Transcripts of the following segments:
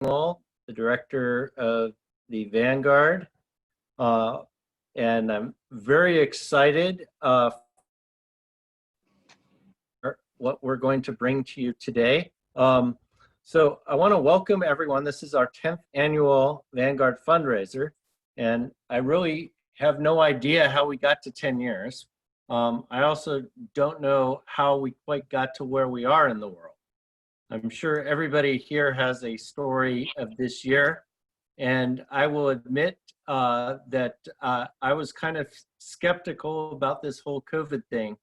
Greenwald, the director of the Vanguard, and I'm very excited for what we're going to bring to you today. So I want to welcome everyone. This is our 10th annual Vanguard fundraiser, and I really have no idea how we got to 10 years. I also don't know how we quite got to where we are in the world. I'm sure everybody here has a story of this year, and I will admit that I was kind of skeptical about this whole COVID thing.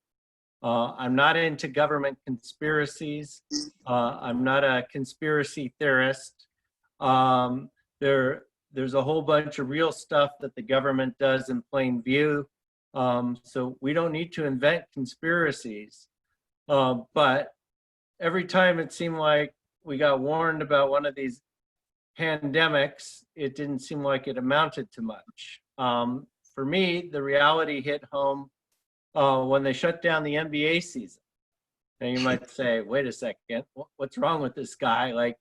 I'm not into government conspiracies. I'm not a conspiracy theorist. There's a whole bunch of real stuff that the government does in plain view. So we don't need to invent conspiracies. But every time it seemed like we got warned about one of these pandemics, it didn't seem like it amounted to much. For me, the reality hit home when they shut down the NBA season. And you might say, wait a second, what's wrong with this guy? Like,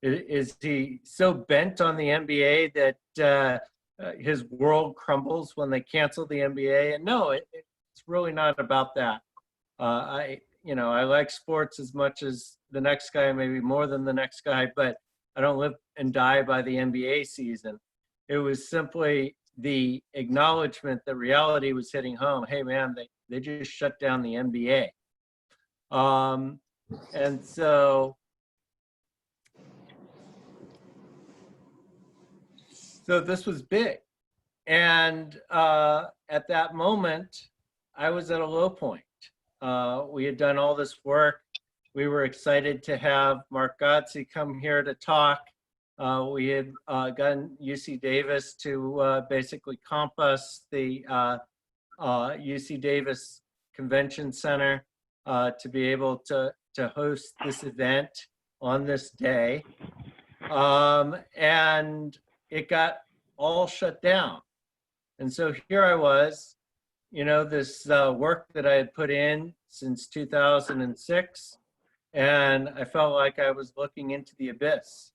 is he so bent on the NBA that his world crumbles when they cancel the NBA? And no, it's really not about that. I like sports as much as the next guy, maybe more than the next guy, but I don't live and die by the NBA season. It was simply the acknowledgement that reality was hitting home. Hey man, they just shut down the NBA. And so this was big. And at that moment, I was at a low point. We had done all this work. We were excited to have Mark Godsey come here to talk. We had gotten UC Davis to basically comp us the UC Davis Convention Center to be able to host this event on this day. And it got all shut down. And so here I was, this work that I had put in since 2006, and I felt like I was looking into the abyss.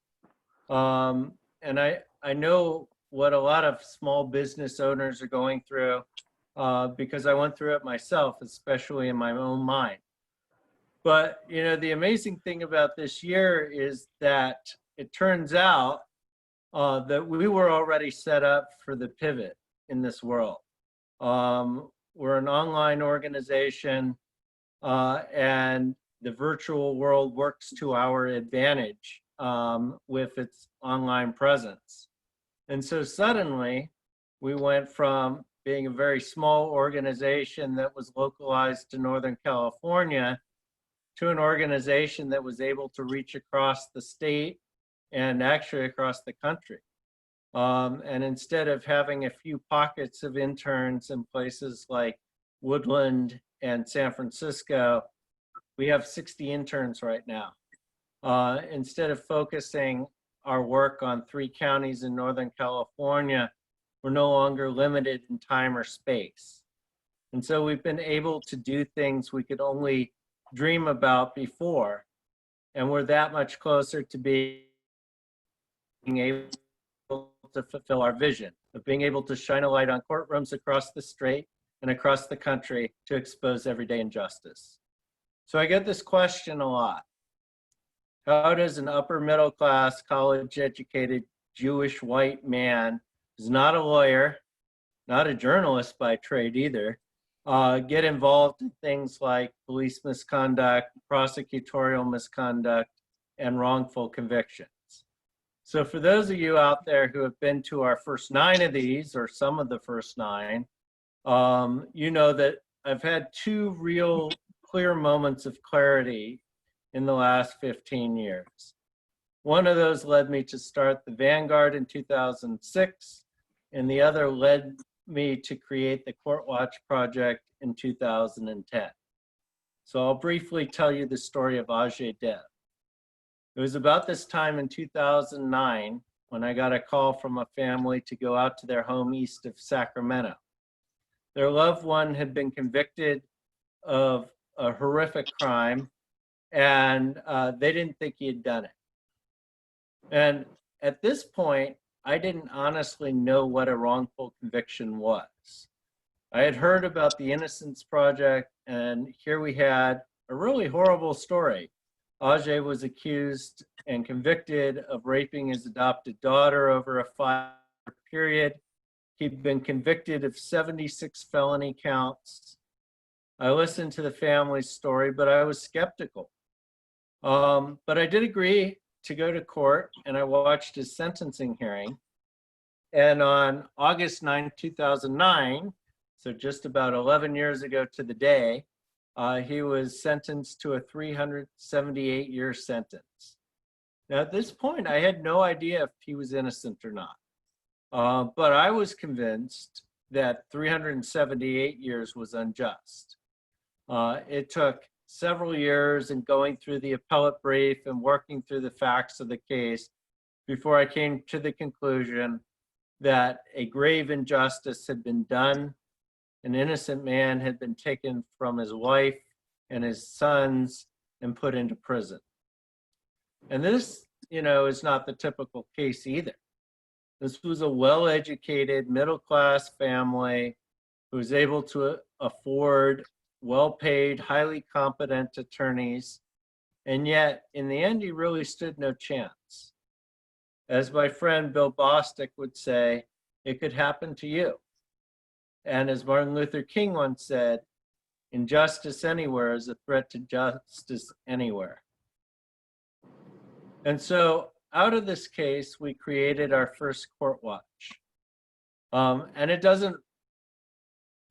And I know what a lot of small business owners are going through because I went through it myself, especially in my own mind. But, the amazing thing about this year is that it turns out that we were already set up for the pivot in this world. We're an online organization, and the virtual world works to our advantage with its online presence. And so suddenly we went from being a very small organization that was localized to Northern California to an organization that was able to reach across the state and actually across the country. And instead of having a few pockets of interns in places like Woodland and San Francisco, we have 60 interns right now. Instead of focusing our work on 3 counties in Northern California, we're no longer limited in time or space. And so we've been able to do things we could only dream about before. And we're that much closer to being able to fulfill our vision of being able to shine a light on courtrooms across the state and across the country to expose everyday injustice. So I get this question a lot. How does an upper middle class, college educated, Jewish white man who's not a lawyer, not a journalist by trade either, get involved in things like police misconduct, prosecutorial misconduct, and wrongful convictions? So for those of you out there who have been to our first 9 of these, or some of the first 9, you know that I've had 2 real clear moments of clarity in the last 15 years. One of those led me to start the Vanguard in 2006, and the other led me to create the Court Watch Project in 2010. So I'll briefly tell you the story of Ajay Dev. It was about this time in 2009 when I got a call from a family to go out to their home east of Sacramento. Their loved one had been convicted of a horrific crime, and they didn't think he had done it. And at this point, I didn't honestly know what a wrongful conviction was. I had heard about the Innocence Project, and here we had a really horrible story. Ajay was accused and convicted of raping his adopted daughter over a 5-year period. He'd been convicted of 76 felony counts. I listened to the family's story, but I was skeptical. But I did agree to go to court, and I watched his sentencing hearing. And on August 9, 2009, so just about 11 years ago to the day, he was sentenced to a 378-year sentence. Now, at this point, I had no idea if he was innocent or not. But I was convinced that 378 years was unjust. It took several years in going through the appellate brief and working through the facts of the case before I came to the conclusion that a grave injustice had been done. An innocent man had been taken from his wife and his sons and put into prison. And this, is not the typical case either. This was a well-educated, middle-class family who was able to afford well-paid, highly competent attorneys. And yet, in the end, he really stood no chance. As my friend Bill Bostic would say, it could happen to you. And as Martin Luther King once said, injustice anywhere is a threat to justice anywhere. And so out of this case, we created our first court watch. And it doesn't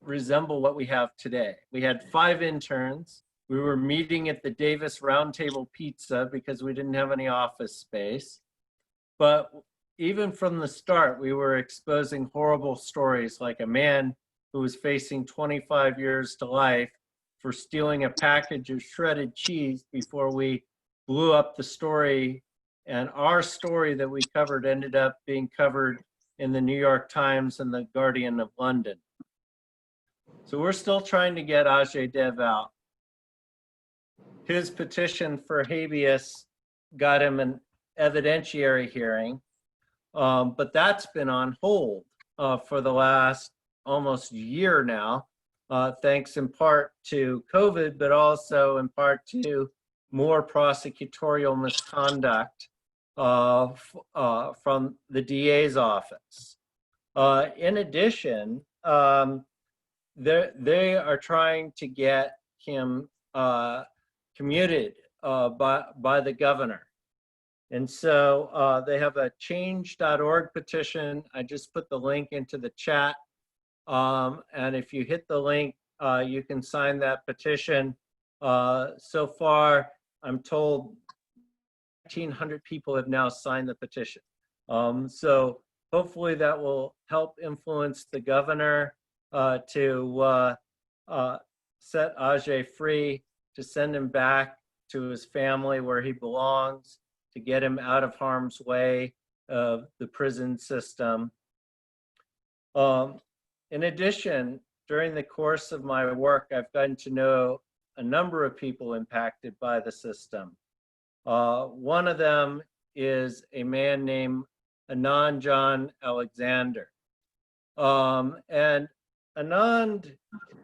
resemble what we have today. We had 5 interns. We were meeting at the Davis Roundtable Pizza because we didn't have any office space. But even from the start, we were exposing horrible stories, like a man who was facing 25 years to life for stealing a package of shredded cheese before we blew up the story. And our story that we covered ended up being covered in the New York Times and the Guardian of London. So we're still trying to get Ajay Dev out. His petition for habeas got him an evidentiary hearing, but that's been on hold for the last almost year now, thanks in part to COVID, but also in part to more prosecutorial misconduct from the DA's office. In addition, they are trying to get him commuted by the governor. And so they have a change.org petition. I just put the link into the chat. And if you hit the link, you can sign that petition. So far, I'm told 1,900 people have now signed the petition. So hopefully that will help influence the governor to set Ajay free, to send him back to his family where he belongs, to get him out of harm's way of the prison system. In addition, during the course of my work, I've gotten to know a number of people impacted by the system. One of them is a man named Anand John Alexander. And Anand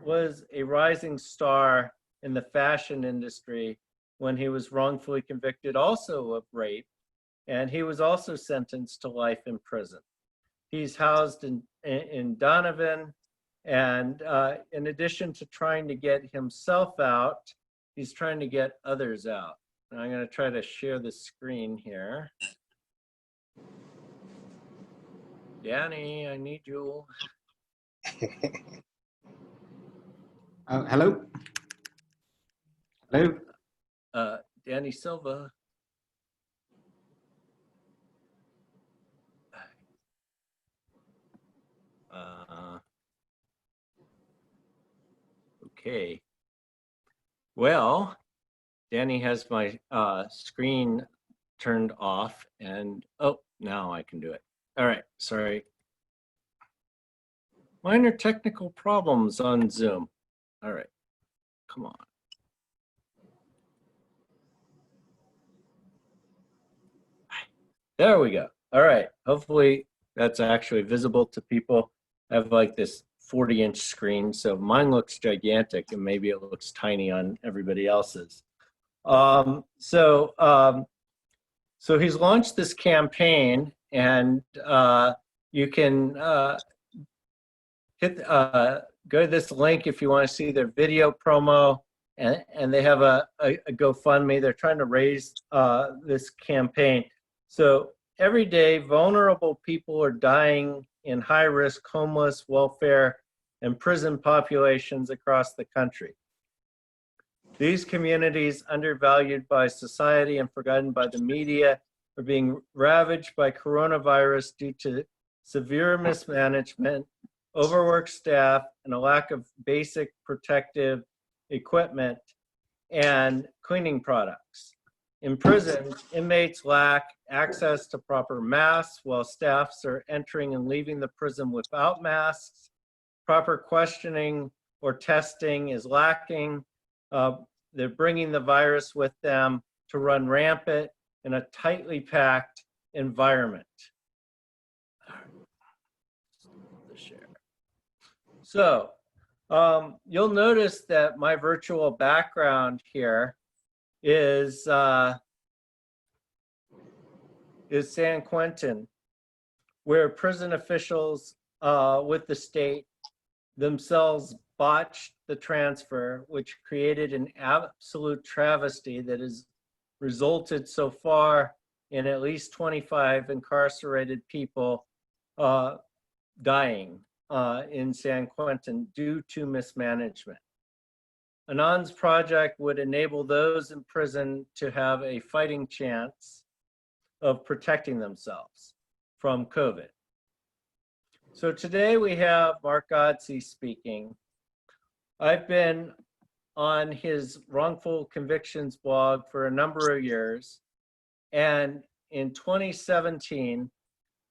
was a rising star in the fashion industry when he was wrongfully convicted also of rape, and he was also sentenced to life in prison. He's housed in Donovan, and in addition to trying to get himself out, he's trying to get others out. And I'm going to try to share the screen here. Danny, I need you. Hello? Hello? Danny Silva. Okay. Well, Danny has my screen turned off, and oh, now I can do it. All right, sorry. Minor technical problems on Zoom. All right, come on. There we go. All right. Hopefully that's actually visible to people. I have like this 40-inch screen, so mine looks gigantic and maybe it looks tiny on everybody else's. Um, so, um, so he's launched this campaign, and you can go to this link if you want to see their video promo, and they have a GoFundMe. They're trying to raise this campaign. So every day, vulnerable people are dying in high-risk homeless, welfare, and prison populations across the country. These communities, undervalued by society and forgotten by the media, are being ravaged by coronavirus due to severe mismanagement, overworked staff, and a lack of basic protective equipment and cleaning products. In prisons, inmates lack access to proper masks while staffs are entering and leaving the prison without masks. Proper questioning or testing is lacking. They're bringing the virus with them to run rampant in a tightly packed environment. So you'll notice that my virtual background here is San Quentin, where prison officials with the state themselves botched the transfer, which created an absolute travesty that has resulted so far in at least 25 incarcerated people dying in San Quentin due to mismanagement. Anand's project would enable those in prison to have a fighting chance of protecting themselves from COVID. So today we have Mark Godsey speaking. I've been on his wrongful convictions blog for a number of years. And in 2017,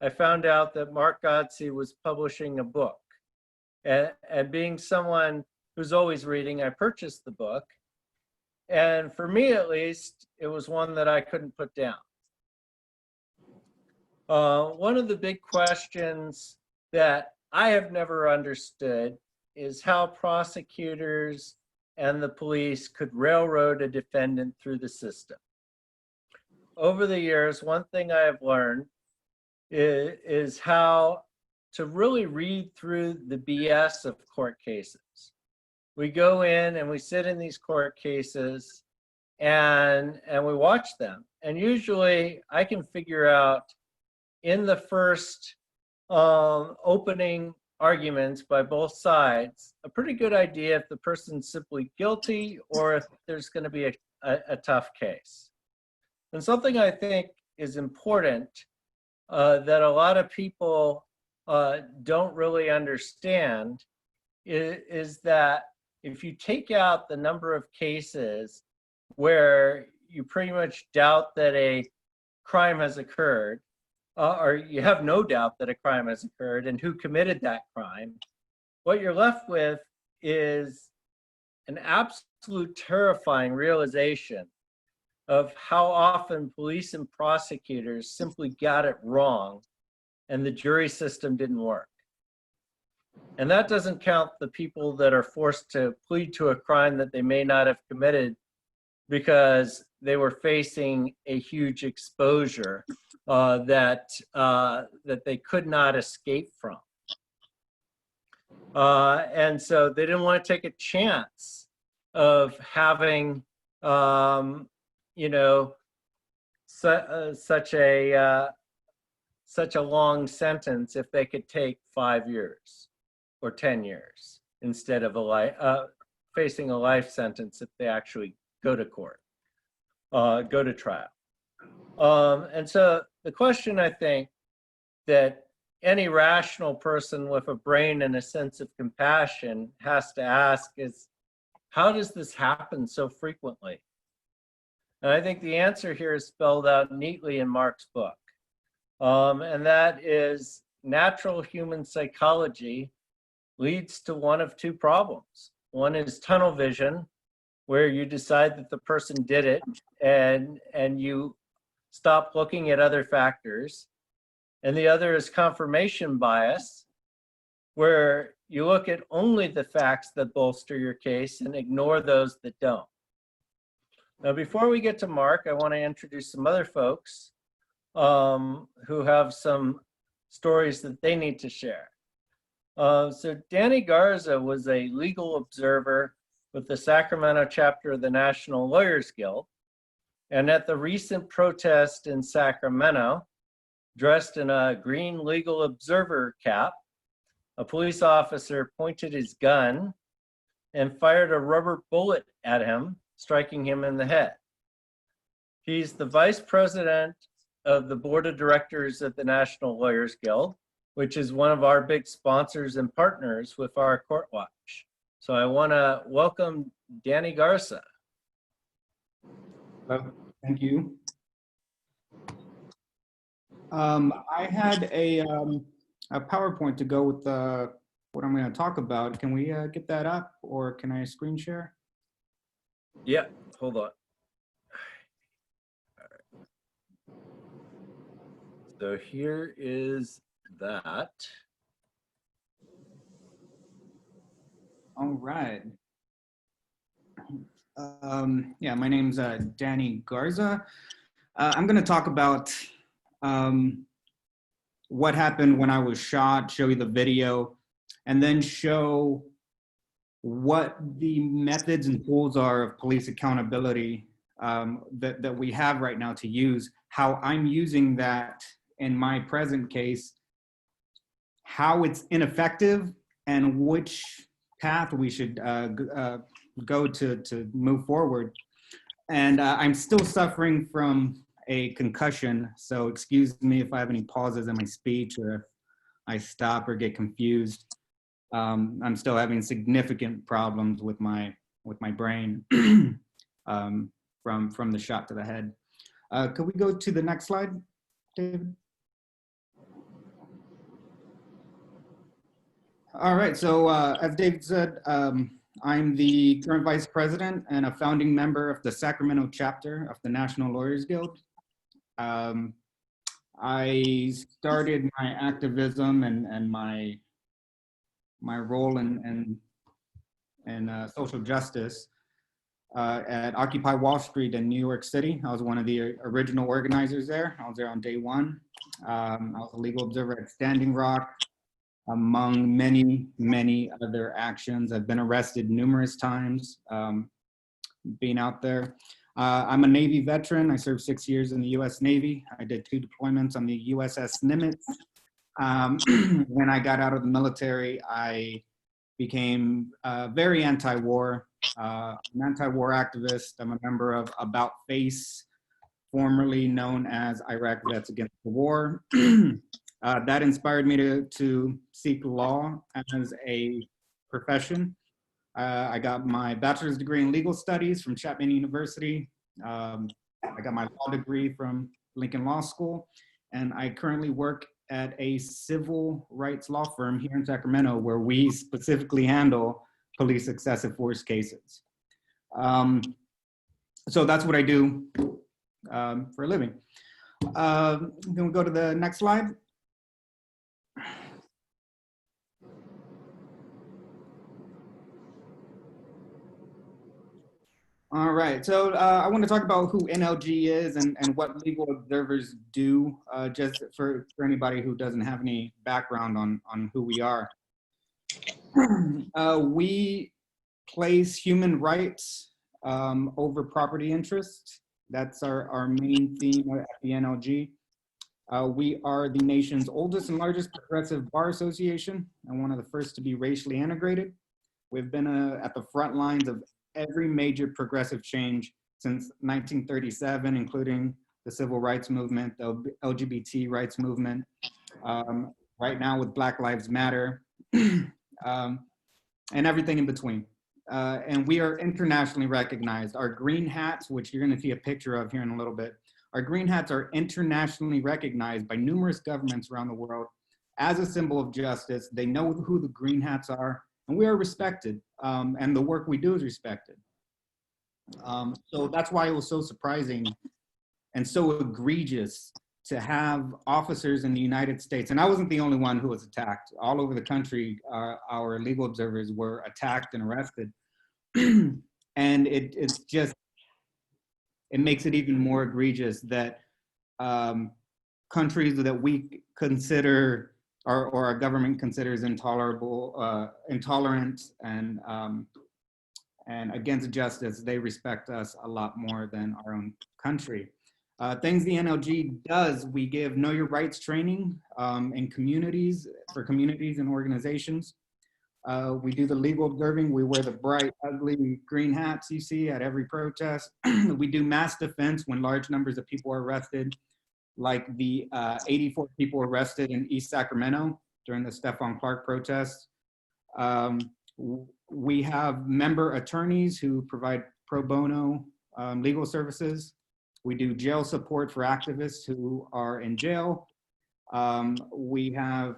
I found out that Mark Godsey was publishing a book. And being someone who's always reading, I purchased the book. And for me, at least, it was one that I couldn't put down. One of the big questions that I have never understood is how prosecutors and the police could railroad a defendant through the system. Over the years, one thing I have learned is how to really read through the BS of court cases. We go in and we sit in these court cases and we watch them. And usually I can figure out in the first opening arguments by both sides, a pretty good idea if the person's simply guilty or if there's going to be a tough case. And something I think is important that a lot of people don't really understand is that if you take out the number of cases where you pretty much doubt that a crime has occurred, or you have no doubt that a crime has occurred and who committed that crime, what you're left with is an absolute terrifying realization of how often police and prosecutors simply got it wrong and the jury system didn't work. And that doesn't count the people that are forced to plead to a crime that they may not have committed because they were facing a huge exposure that they could not escape from. And so they didn't want to take a chance of having, you know, such a long sentence if they could take 5 years or 10 years instead of facing a life sentence if they actually go to court, go to trial. And so the question I think that any rational person with a brain and a sense of compassion has to ask is, how does this happen so frequently? And I think the answer here is spelled out neatly in Mark's book. And that is natural human psychology leads to one of two problems. One is tunnel vision, where you decide that the person did it and you stop looking at other factors. and the other is confirmation bias, where you look at only the facts that bolster your case and ignore those that don't. Now, before we get to Mark, I want to introduce some other folks who have some stories that they need to share. So Danny Garza was a legal observer with the Sacramento chapter of the National Lawyers Guild. And at the recent protest in Sacramento, dressed in a green legal observer cap, a police officer pointed his gun and fired a rubber bullet at him, striking him in the head. He's the vice president of the board of directors at the National Lawyers Guild, which is one of our big sponsors and partners with our Court Watch. So I want to welcome Danny Garza. Hello. Thank you. I had a PowerPoint to go with what I'm going to talk about. Can we get that up, or can I screen share? Yeah, hold on. All right. So here is that. All right. Yeah, my name's Danny Garza. I'm going to talk about what happened when I was shot, show you the video, and then show what the methods and tools are of police accountability that we have right now to use, how I'm using that in my present case, how it's ineffective, and which path we should go to move forward. And I'm still suffering from a concussion, so excuse me if I have any pauses in my speech or if I stop or get confused. I'm still having significant problems with my brain from the shot to the head. Could we go to the next slide, David? All right, so as David said, I'm the current vice president and a founding member of the Sacramento chapter of the National Lawyers Guild. I started my activism and my role in social justice at Occupy Wall Street in New York City. I was one of the original organizers there. I was there on day one. I was a legal observer at Standing Rock, among many other actions. I've been arrested numerous times being out there. I'm a Navy veteran. I served 6 years in the US Navy. I did 2 deployments on the USS Nimitz. When I got out of the military, I became very anti-war. I'm an anti-war activist. I'm a member of About Face, formerly known as Iraq Vets Against the War. That inspired me to seek law as a profession. I got my bachelor's degree in legal studies from Chapman University. I got my law degree from Lincoln Law School, and I currently work at a civil rights law firm here in Sacramento, where we specifically handle police excessive force cases. So that's what I do for a living. Can we go to the next slide? All right, so I want to talk about who NLG is and what legal observers do, just for anybody who doesn't have any background on who we are. We place human rights over property interests. That's our main theme at the NLG. We are the nation's oldest and largest progressive bar association and one of the first to be racially integrated. We've been at the front lines of every major progressive change since 1937, including the civil rights movement, the LGBT rights movement, right now with Black Lives Matter, and everything in between. And we are internationally recognized. Our green hats, which you're gonna see a picture of here in a little bit, our green hats are internationally recognized by numerous governments around the world as a symbol of justice. They know who the green hats are, and we are respected, and the work we do is respected. So that's why it was so surprising and so egregious to have officers in the United States, and I wasn't the only one who was attacked. All over the country, our legal observers were attacked and arrested. And it makes it even more egregious that countries that we consider, or our government considers intolerable, intolerant, and against justice, they respect us a lot more than our own country. Things the NLG does, we give Know Your Rights training in communities, for communities and organizations. We do the legal observing. We wear the bright, ugly green hats you see at every protest. We do mass defense when large numbers of people are arrested, like the 84 people arrested in East Sacramento during the Stephon Clark protests. We have member attorneys who provide pro bono legal services. We do jail support for activists who are in jail. We have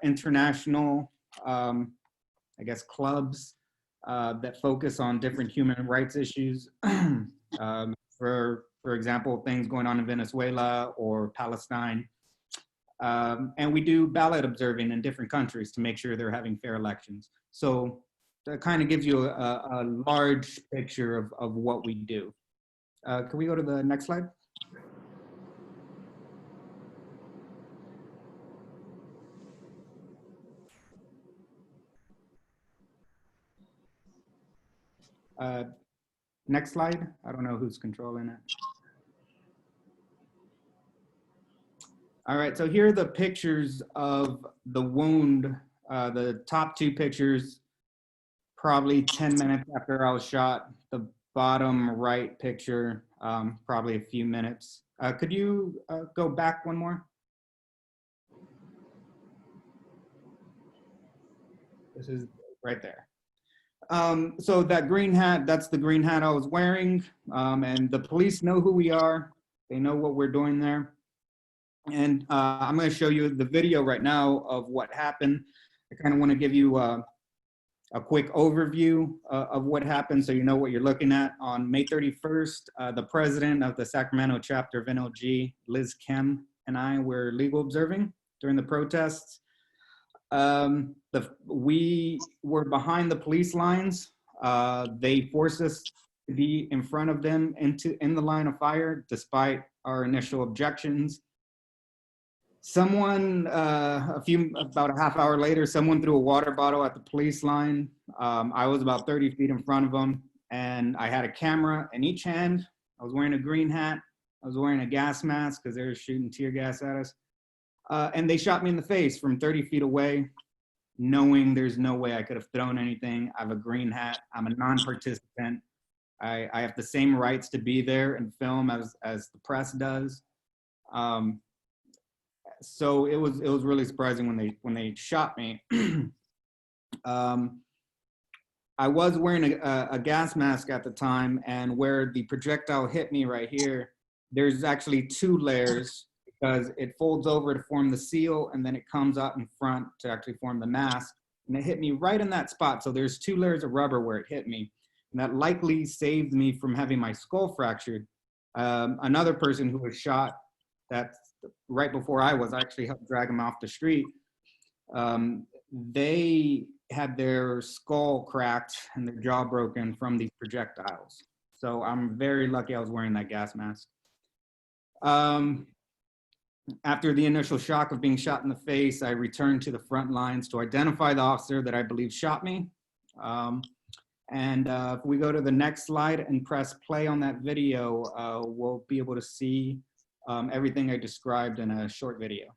international, I guess, clubs that focus on different human rights issues. For example, things going on in Venezuela or Palestine. And we do ballot observing in different countries to make sure they're having fair elections. So that kind of gives you a large picture of what we do. Can we go to the next slide? Next slide. I don't know who's controlling it. All right, so here are the pictures of the wound. The top two pictures, probably 10 minutes after I was shot. The bottom right picture, probably a few minutes. Could you go back one more? This is right there. So that green hat, that's the green hat I was wearing. And the police know who we are. They know what we're doing there. And I'm going to show you the video right now of what happened. I kind of want to give you a quick overview of what happened so you know what you're looking at. On May 31st, the president of the Sacramento chapter of NLG, Liz Kim, and I were legal observing during the protests. We were behind the police lines. They forced us to be in front of them in the line of fire, despite our initial objections. Someone, about a half hour later, someone threw a water bottle at the police line. I was about 30 feet in front of them, and I had a camera in each hand. I was wearing a green hat. I was wearing a gas mask because they were shooting tear gas at us. And they shot me in the face from 30 feet away, knowing there's no way I could have thrown anything. I have a green hat. I'm a non-participant. I have the same rights to be there and film as the press does. So it was really surprising when they shot me. I was wearing a gas mask at the time, and where the projectile hit me right here, there's actually two layers because it folds over to form the seal, and then it comes out in front to actually form the mask. And it hit me right in that spot. So there's two layers of rubber where it hit me, and that likely saved me from having my skull fractured. Another person who was shot, that's right before I actually helped drag him off the street. They had their skull cracked and their jaw broken from these projectiles. So I'm very lucky I was wearing that gas mask. After the initial shock of being shot in the face, I returned to the front lines to identify the officer that I believe shot me. If we go to the next slide and press play on that video, we'll be able to see everything I described in a short video.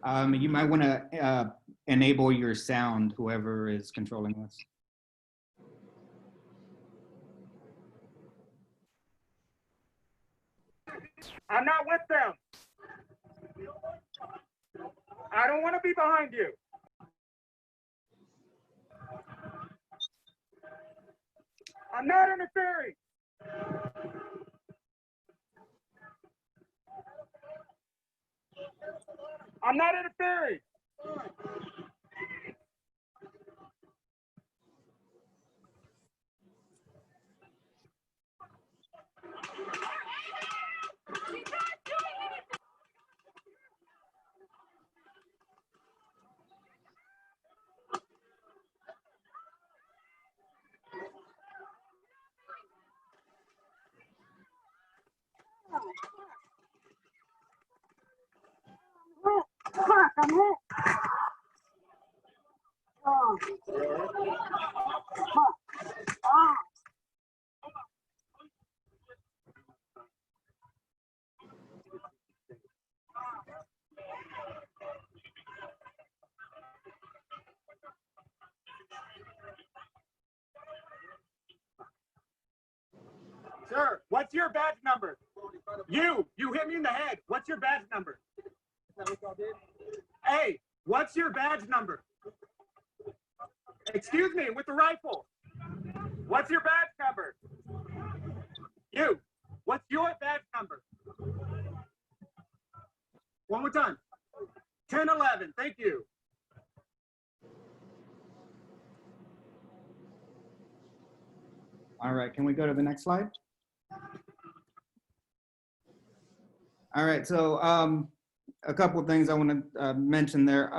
You might want to enable your sound, whoever is controlling this. I'm not with them. I don't want to be behind you. I'm not interfering. I'm not interfering. Fuck, I'm hit. Oh. Fuck. Ah. Sir, what's your badge number? You hit me in the head. What's your badge number? Hey, what's your badge number? Excuse me, with the rifle. What's your badge number? You, what's your badge number? One more time. 1011, thank you. All right, can we go to the next slide? All right, so a couple of things I want to mention there.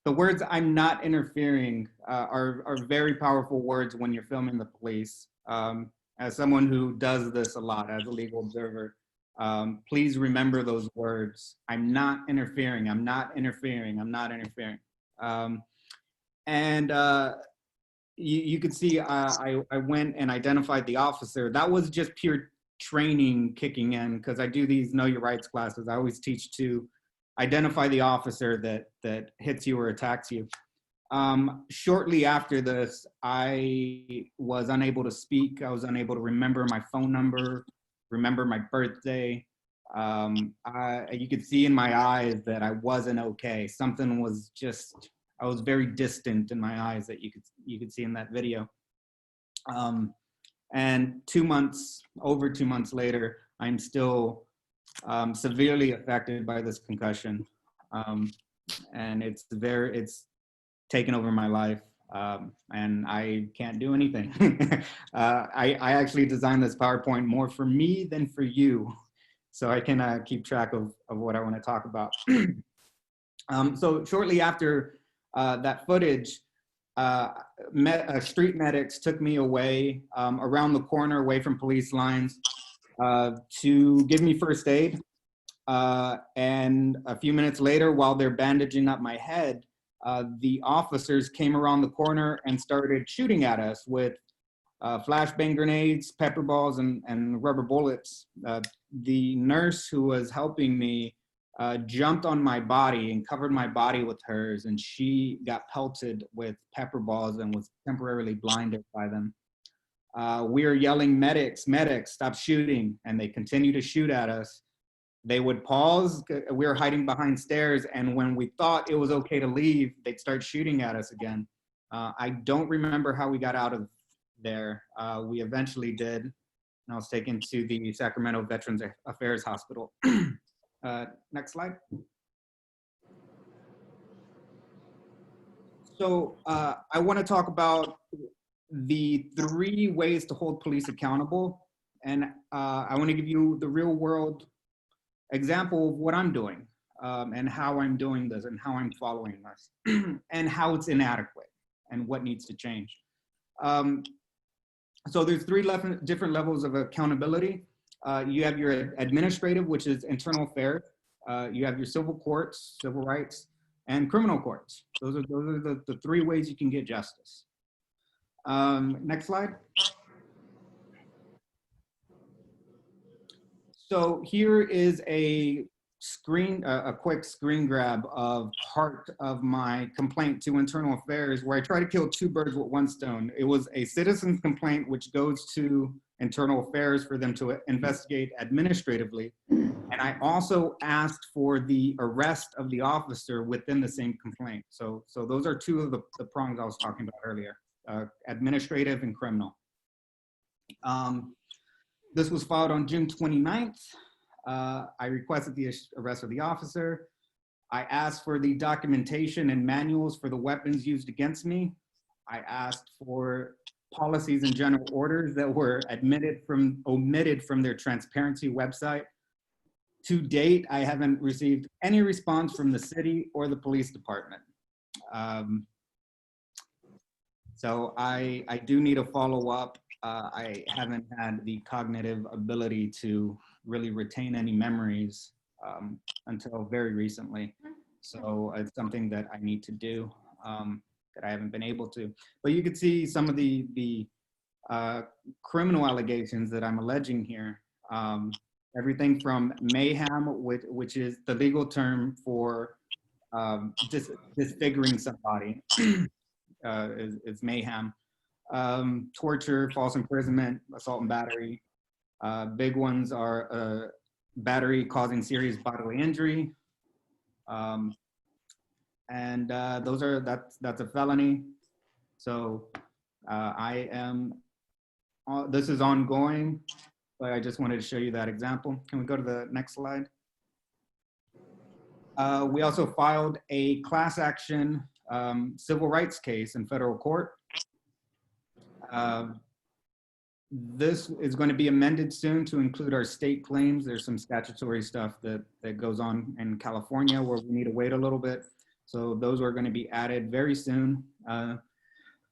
The words "I'm not interfering" are very powerful words when you're filming the police. As someone who does this a lot as a legal observer, please remember those words. I'm not interfering, I'm not interfering, I'm not interfering. You can see I went and identified the officer. That was just pure training kicking in, because I do these Know Your Rights classes. I always teach to identify the officer that hits you or attacks you. Shortly after this, I was unable to speak. I was unable to remember my phone number, remember my birthday. You could see in my eyes that I wasn't okay. Something was just, I was very distant in my eyes, that you could see in that video. And over 2 months later, I'm still severely affected by this concussion. And it's taken over my life, and I can't do anything. I actually designed this PowerPoint more for me than for you, so I can keep track of what I want to talk about. So shortly after that footage, street medics took me away, around the corner, away from police lines, to give me first aid. And a few minutes later, while they're bandaging up my head, the officers came around the corner and started shooting at us with flashbang grenades, pepper balls, and rubber bullets. The nurse who was helping me jumped on my body and covered my body with hers, and she got pelted with pepper balls and was temporarily blinded by them. We were yelling, medics, medics, stop shooting, and they continued to shoot at us. They would pause, we were hiding behind stairs, and when we thought it was okay to leave, they'd start shooting at us again. I don't remember how we got out of there. We eventually did, and I was taken to the Sacramento Veterans Affairs Hospital. Next slide. So I want to talk about the 3 ways to hold police accountable. And I want to give you the real world example of what I'm doing, and how I'm doing this and how I'm following this and how it's inadequate and what needs to change. So there's 3 different levels of accountability. You have your administrative, which is internal affairs. You have your civil courts, civil rights, and criminal courts. Those are the 3 ways you can get justice. Next slide. So here is a quick screen grab of part of my complaint to Internal Affairs, where I try to kill 2 birds with 1 stone. It was a citizen's complaint, which goes to Internal Affairs for them to investigate administratively. And I also asked for the arrest of the officer within the same complaint. So those are 2 of the prongs I was talking about earlier, administrative and criminal. This was filed on June 29th. I requested the arrest of the officer. I asked for the documentation and manuals for the weapons used against me. I asked for policies and general orders that were omitted from their transparency website. To date, I haven't received any response from the city or the police department. So I do need a follow-up. I haven't had the cognitive ability to really retain any memories until very recently. So it's something that I need to do that I haven't been able to. But you can see some of the criminal allegations that I'm alleging here. Everything from mayhem, which is the legal term for disfiguring somebody, is mayhem. Torture, false imprisonment, assault and battery. Big ones are battery causing serious bodily injury. That's a felony. So this is ongoing, but I just wanted to show you that example. Can we go to the next slide? We also filed a class action civil rights case in federal court. This is going to be amended soon to include our state claims. There's some statutory stuff that goes on in California where we need to wait a little bit. So those are going to be added very soon.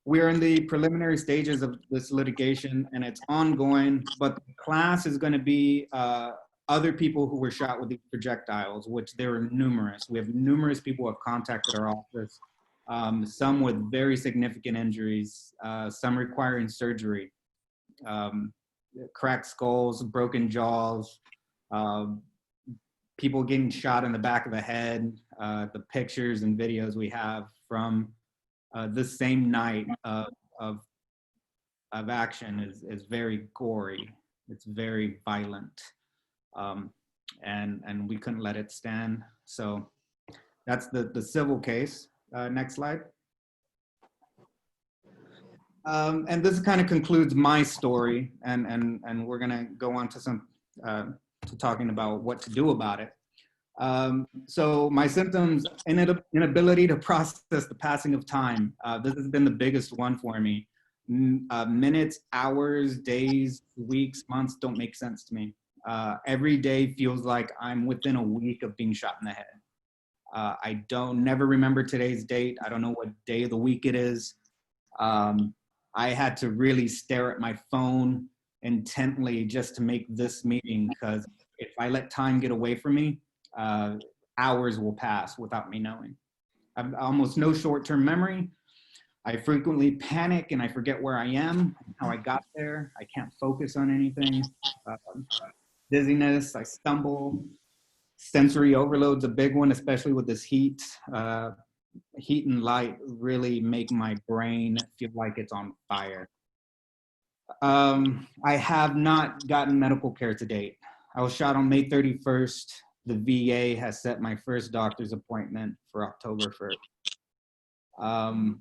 We are in the preliminary stages of this litigation and it's ongoing, but the class is going to be other people who were shot with these projectiles, which there are numerous. We have numerous people who have contacted our office, some with very significant injuries, some requiring surgery, cracked skulls, broken jaws, people getting shot in the back of the head. The pictures and videos we have from the same night of action is very gory. It's very violent. And we couldn't let it stand. So that's the civil case. Next slide. And this kind of concludes my story, and we're gonna go on to some to talking about what to do about it. So my symptoms: inability to process the passing of time. This has been the biggest one for me. Minutes, hours, days, weeks, months don't make sense to me. Every day feels like I'm within a week of being shot in the head. I never remember today's date. I don't know what day of the week it is. I had to really stare at my phone intently just to make this meeting, because if I let time get away from me, hours will pass without me knowing. I have almost no short-term memory. I frequently panic and I forget where I am, how I got there. I can't focus on anything. Dizziness, I stumble. Sensory overload's a big one, especially with this heat. Heat and light really make my brain feel like it's on fire. I have not gotten medical care to date. I was shot on May 31st. The VA has set my first doctor's appointment for October 1st.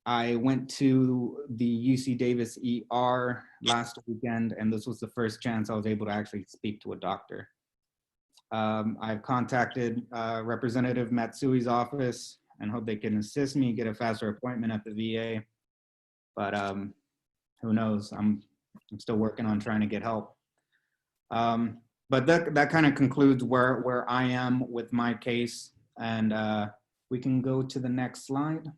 I went to the UC Davis ER last weekend, and this was the first chance I was able to actually speak to a doctor. I've contacted Representative Matsui's office and hope they can assist me get a faster appointment at the VA. But who knows? I'm still working on trying to get help. But that kind of concludes where I am with my case, and we can go to the next slide.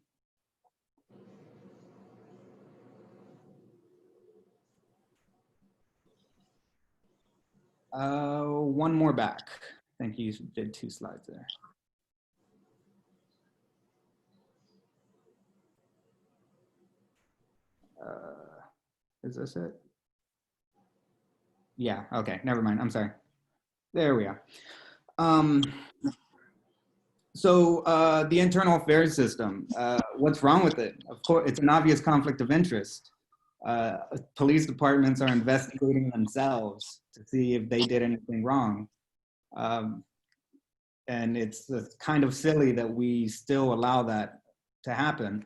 One more back. I think you did 2 slides there. Is this it? Yeah, okay, never mind, I'm sorry. There we are. So the internal affairs system, what's wrong with it? Of course, it's an obvious conflict of interest. Police departments are investigating themselves to see if they did anything wrong. And it's kind of silly that we still allow that to happen.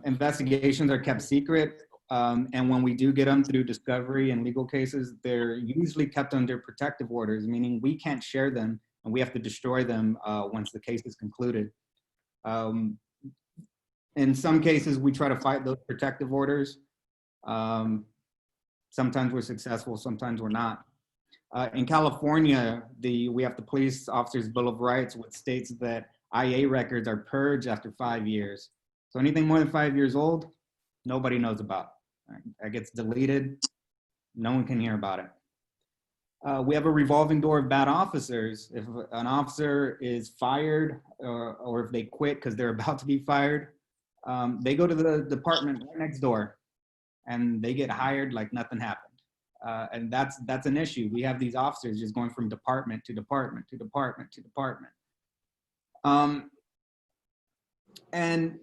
Investigations are kept secret. And when we do get them through discovery and legal cases, they're usually kept under protective orders, meaning we can't share them and we have to destroy them once the case is concluded. In some cases, we try to fight those protective orders. Sometimes we're successful, sometimes we're not. In California, we have the Police Officers Bill of Rights, which states that IA records are purged after 5 years. So anything more than 5 years old, nobody knows about. That gets deleted, no one can hear about it. We have a revolving door of bad officers. If an officer is fired or if they quit because they're about to be fired, they go to the department right next door and they get hired like nothing happened. And that's an issue. We have these officers just going from department to department to department to department. And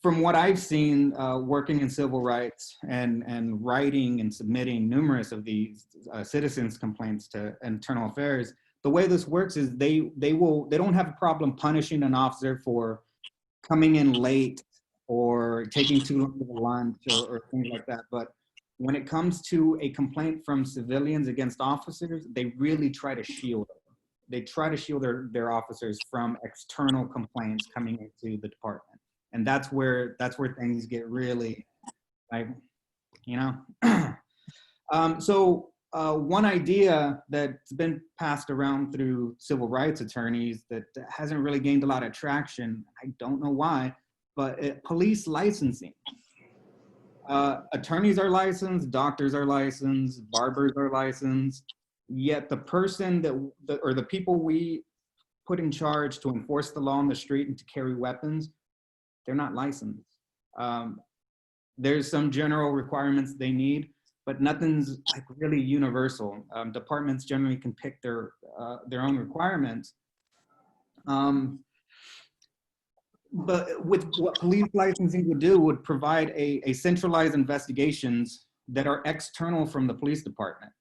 from what I've seen working in civil rights and writing and submitting numerous of these citizens' complaints to internal affairs, the way this works is they don't have a problem punishing an officer for coming in late or taking too long of a lunch or things like that. But when it comes to a complaint from civilians against officers, they really try to shield them. They try to shield their officers from external complaints coming into the department. And that's where things get really, like, you know. So one idea that's been passed around through civil rights attorneys that hasn't really gained a lot of traction, I don't know why, but police licensing. Attorneys are licensed, doctors are licensed, barbers are licensed, yet the person or the people we put in charge to enforce the law on the street and to carry weapons, they're not licensed. There's some general requirements they need, but nothing's like really universal. Departments generally can pick their own requirements. But with what police licensing would do would provide a centralized investigations that are external from the police department.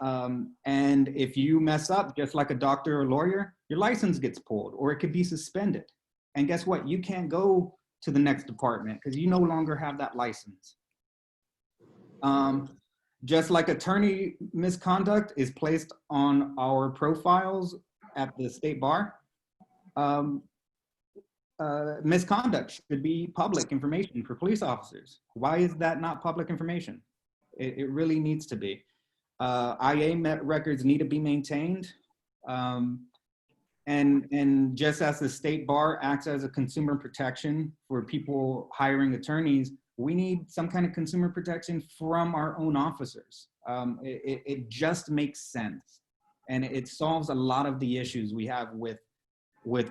And if you mess up, just like a doctor or lawyer, your license gets pulled or it could be suspended. And guess what? You can't go to the next department because you no longer have that license. Just like attorney misconduct is placed on our profiles at the state bar, misconduct should be public information for police officers. Why is that not public information? It really needs to be. IA records need to be maintained. And just as the state bar acts as a consumer protection for people hiring attorneys, we need some kind of consumer protection from our own officers. It just makes sense. And it solves a lot of the issues we have with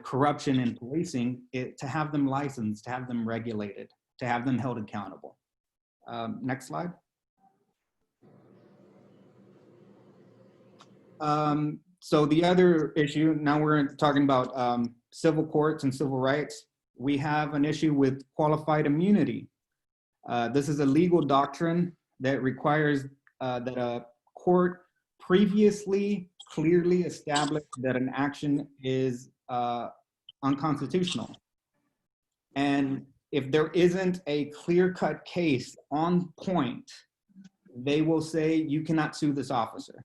corruption in policing, to have them licensed, to have them regulated, to have them held accountable. Next slide. So the other issue, now we're talking about civil courts and civil rights. We have an issue with qualified immunity. This is a legal doctrine that requires that a court previously clearly established that an action is unconstitutional. And if there isn't a clear-cut case on point, they will say you cannot sue this officer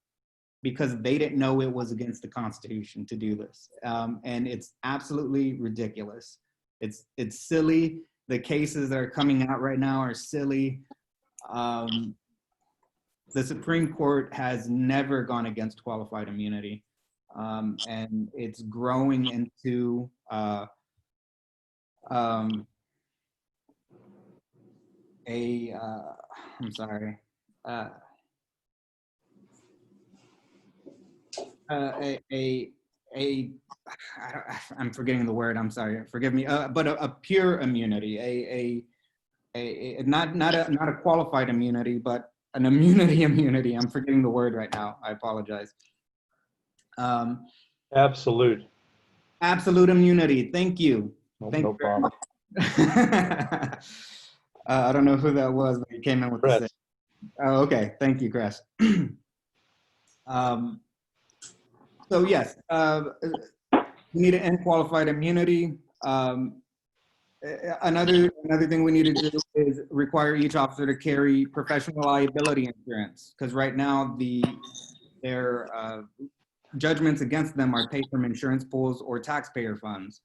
because they didn't know it was against the Constitution to do this. And it's absolutely ridiculous. It's silly. The cases that are coming out right now are silly. The Supreme Court has never gone against qualified immunity. And it's growing into I'm forgetting the word, I'm sorry, forgive me, but a pure immunity, not a qualified immunity, but an immunity. I'm forgetting the word right now, I apologize. Absolute immunity, thank you. No problem. I don't know who that was, but he came in with Chris. the oh, okay, thank you, Chris. So yes, we need to end qualified immunity. Another thing we need to do is require each officer to carry professional liability insurance, because right now their judgments against them are paid from insurance pools or taxpayer funds.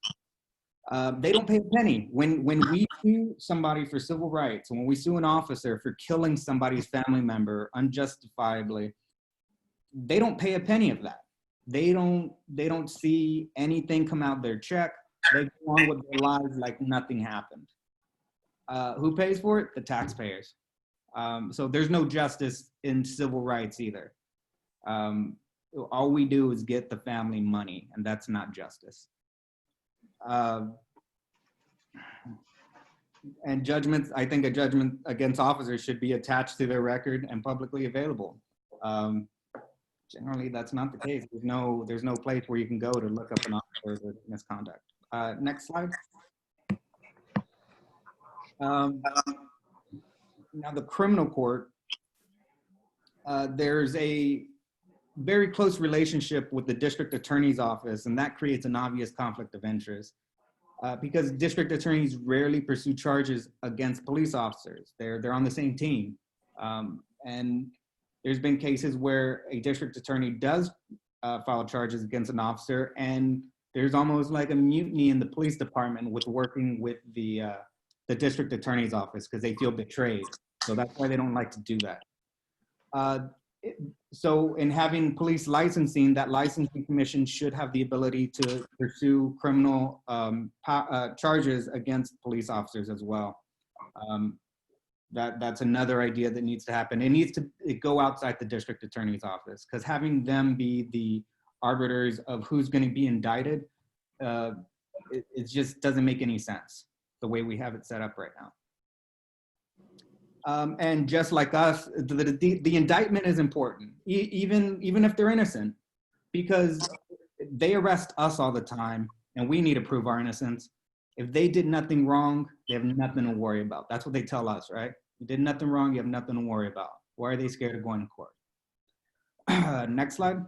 They don't pay a penny. When we sue somebody for civil rights, when we sue an officer for killing somebody's family member unjustifiably, they don't pay a penny of that. They don't see anything come out their check. They go on with their lives like nothing happened. Who pays for it? The taxpayers. So there's no justice in civil rights either. all we do is get the family money, and that's not justice. And judgments, I think a judgment against officers should be attached to their record and publicly available. Generally, that's not the case. There's no place where you can go to look up an officer with misconduct. Next slide. Now the criminal court, there's a very close relationship with the district attorney's office, and that creates an obvious conflict of interest because district attorneys rarely pursue charges against police officers. They're on the same team. And there's been cases where a district attorney does file charges against an officer, and there's almost like a mutiny in the police department with working with the district attorney's office because they feel betrayed. So that's why they don't like to do that. So in having police licensing, that licensing commission should have the ability to pursue criminal charges against police officers as well. That's another idea that needs to happen. It needs to go outside the district attorney's office because having them be the arbiters of who's going to be indicted, it just doesn't make any sense the way we have it set up right now. And just like us, the indictment is important, even if they're innocent, because they arrest us all the time and we need to prove our innocence. If they did nothing wrong, they have nothing to worry about. That's what they tell us, right? You did nothing wrong, you have nothing to worry about. Why are they scared of going to court? Next slide.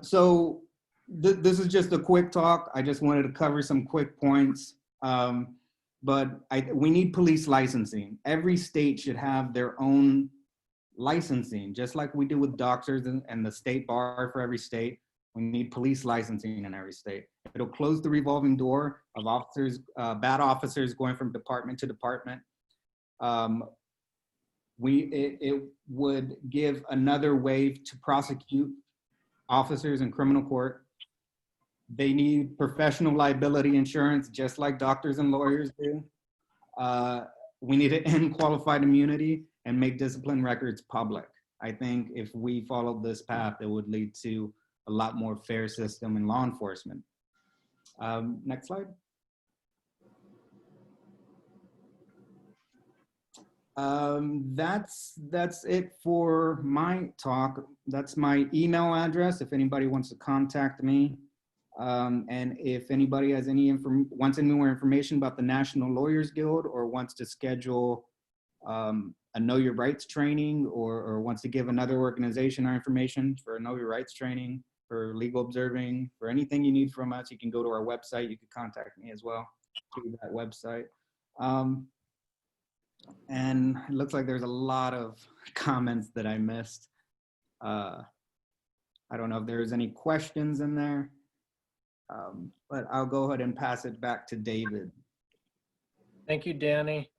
So this is just a quick talk. I just wanted to cover some quick points. But we need police licensing. Every state should have their own licensing, just like we do with doctors and the state bar for every state. We need police licensing in every state. It'll close the revolving door of officers, bad officers going from department to department. It would give another way to prosecute officers in criminal court. They need professional liability insurance, just like doctors and lawyers do. We need to end qualified immunity and make discipline records public. I think if we followed this path, it would lead to a lot more fair system in law enforcement. Next slide. That's it for my talk. That's my email address if anybody wants to contact me. And if anybody has wants any more information about the National Lawyers Guild or wants to schedule a Know Your Rights training or wants to give another organization our information for a Know Your Rights training, for legal observing, for anything you need from us, you can go to our website. You can contact me as well through that website. And it looks like there's a lot of comments that I missed. I don't know if there's any questions in there. But I'll go ahead and pass it back to David. Thank you, Danny.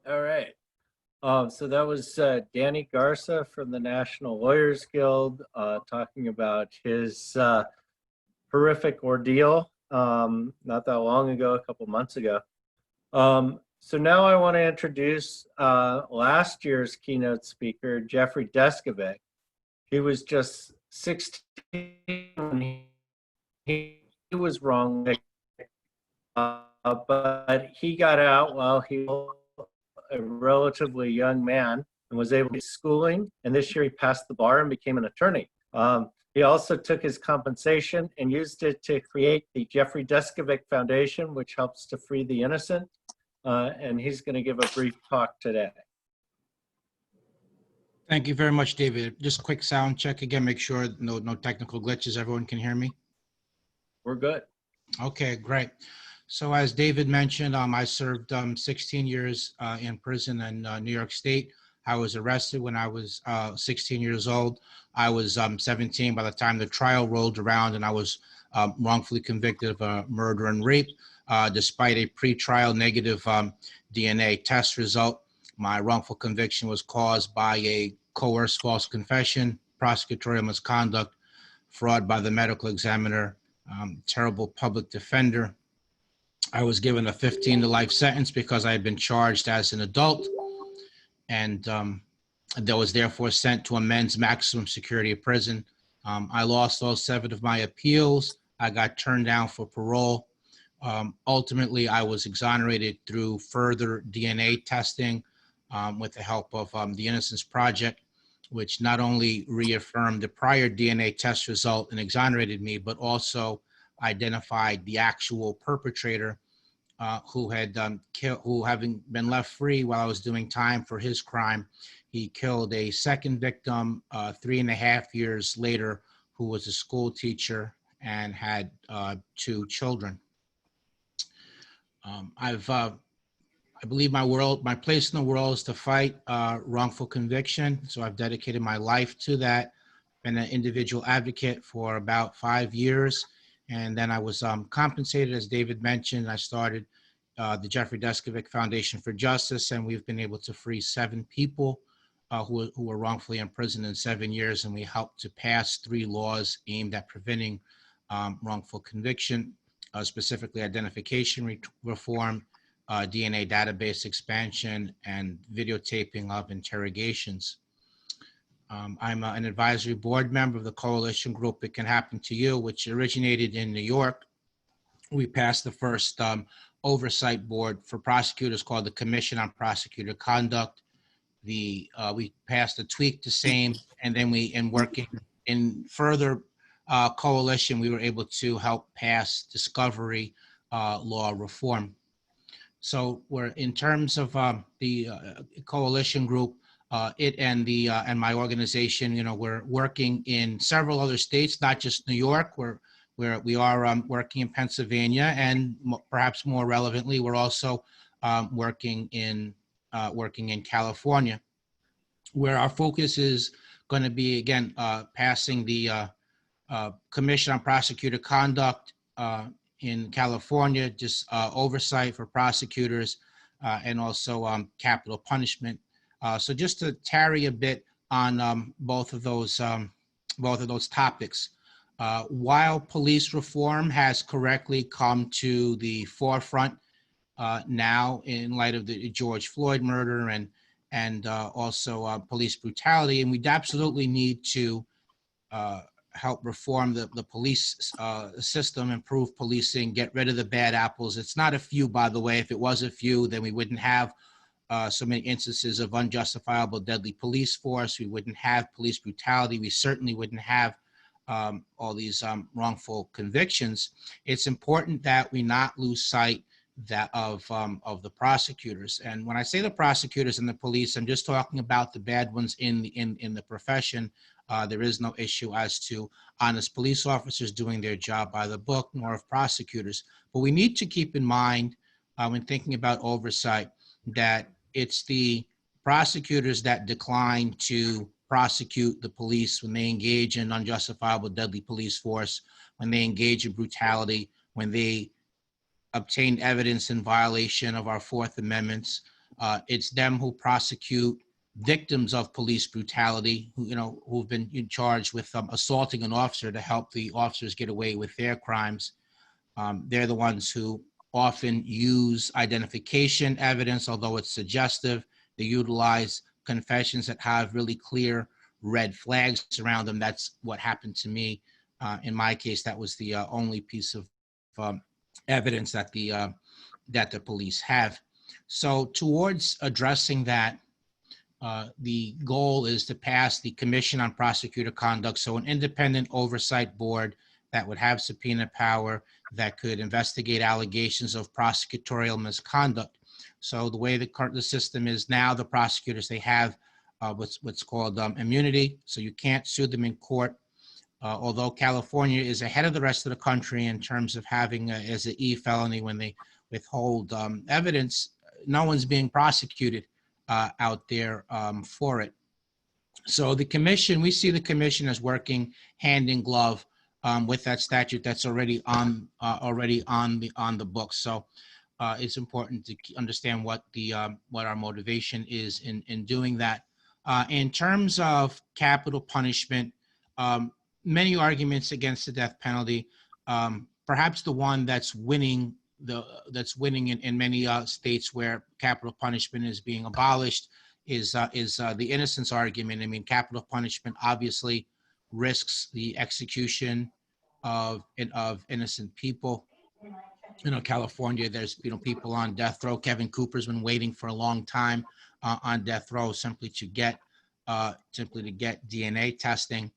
All right. So that was Danny Garza from the National Lawyers Guild talking about his horrific ordeal not that long ago, a couple months ago. So now I want to introduce last year's keynote speaker, Jeffrey Deskovic. He was just 16 when he was wrong, but he got out while he was a relatively young man and was able to do schooling. And this year he passed the bar and became an attorney. He also took his compensation and used it to create the Jeffrey Deskovic Foundation, which helps to free the innocent. And he's going to give a brief talk today. Thank you very much, David. Just quick sound check again, make sure no technical glitches. Everyone can hear me? We're good. Okay, great. So as David mentioned, I served 16 years in prison in New York State. I was arrested when I was 16 years old. I was 17 by the time the trial rolled around, and I was wrongfully convicted of murder and rape. Despite a pre-trial negative DNA test result, my wrongful conviction was caused by a coerced false confession, prosecutorial misconduct, fraud by the medical examiner, terrible public defender, I was given a 15 to life sentence because I had been charged as an adult, and that was therefore sent to a men's maximum security prison. I lost all 7 of my appeals. I got turned down for parole. Ultimately, I was exonerated through further DNA testing with the help of the Innocence Project, which not only reaffirmed the prior DNA test result and exonerated me, but also identified the actual perpetrator who had who, having been left free while I was doing time for his crime, he killed a second victim 3.5 years later, who was a school teacher and had 2 children. I believe my place in the world is to fight wrongful conviction. So I've dedicated my life to that. Been an individual advocate for about 5 years. And then I was compensated, as David mentioned. I started the Jeffrey Deskovic Foundation for Justice, and we've been able to free 7 people who were wrongfully imprisoned in 7 years. And we helped to pass 3 laws aimed at preventing wrongful conviction, specifically identification reform, DNA database expansion, and videotaping of interrogations. I'm an advisory board member of the coalition group It Can Happen to You, which originated in New York. We passed the first oversight board for prosecutors called the Commission on Prosecutor Conduct. We passed a tweak the same, and then in working in further coalition, we were able to help pass discovery law reform. So we're, in terms of the coalition group, it and my organization, we're working in several other states, not just New York. We are working in Pennsylvania, and perhaps more relevantly, we're also working in California, where our focus is going to be, again, passing the Commission on Prosecutor Conduct in California, just oversight for prosecutors, and also capital punishment. So just to tarry a bit on both of those topics, while police reform has correctly come to the forefront now in light of the George Floyd murder and also police brutality, and we absolutely need to help reform the police system, improve policing, get rid of the bad apples. It's not a few, by the way. If it was a few, then we wouldn't have so many instances of unjustifiable deadly police force. We wouldn't have police brutality. We certainly wouldn't have all these wrongful convictions. It's important that we not lose sight of the prosecutors. And when I say the prosecutors and the police, I'm just talking about the bad ones in the profession. There is no issue as to honest police officers doing their job by the book, nor of prosecutors. But we need to keep in mind when thinking about oversight that it's the prosecutors that decline to prosecute the police when they engage in unjustifiable deadly police force, when they engage in brutality, when they obtain evidence in violation of our Fourth Amendments. It's them who prosecute victims of police brutality, who've been charged with assaulting an officer to help the officers get away with their crimes. They're the ones who often use identification evidence, although it's suggestive. They utilize confessions that have really clear red flags around them. That's what happened to me. In my case, that was the only piece of evidence that the police have. So towards addressing that, the goal is to pass the Commission on Prosecutor Conduct, so an independent oversight board that would have subpoena power that could investigate allegations of prosecutorial misconduct. So the way the system is now, the prosecutors, they have what's called immunity, so you can't sue them in court. Although California is ahead of the rest of the country in terms of having as an E felony when they withhold evidence, no one's being prosecuted out there for it. So the commission, we see the commission as working hand in glove with that statute that's already on the books. So it's important to understand what our motivation is in doing that. In terms of capital punishment, many arguments against the death penalty. Perhaps the one that's winning that's winning in many states where capital punishment is being abolished is the innocence argument. I mean, capital punishment obviously risks the execution of innocent people. You know, California, there's, you know, people on death row. Kevin Cooper's been waiting for a long time on death row simply to get DNA testing.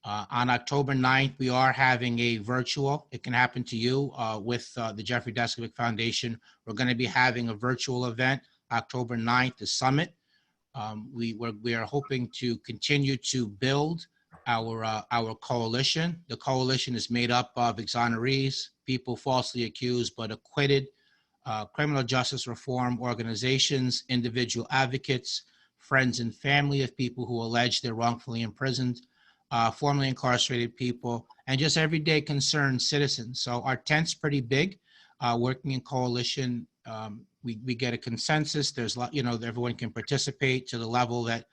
On October 9th, we are having a virtual, it can happen to you, with the Jeffrey Deskovic Foundation. We're going to be having a virtual event, October 9th, the summit. We are hoping to continue to build our coalition. The coalition is made up of exonerees, people falsely accused but acquitted, criminal justice reform organizations, individual advocates, friends and family of people who allege they're wrongfully imprisoned, formerly incarcerated people, and just everyday concerned citizens. So our tent's pretty big. Working in coalition, we get a consensus. There's, you know, everyone can participate to the level that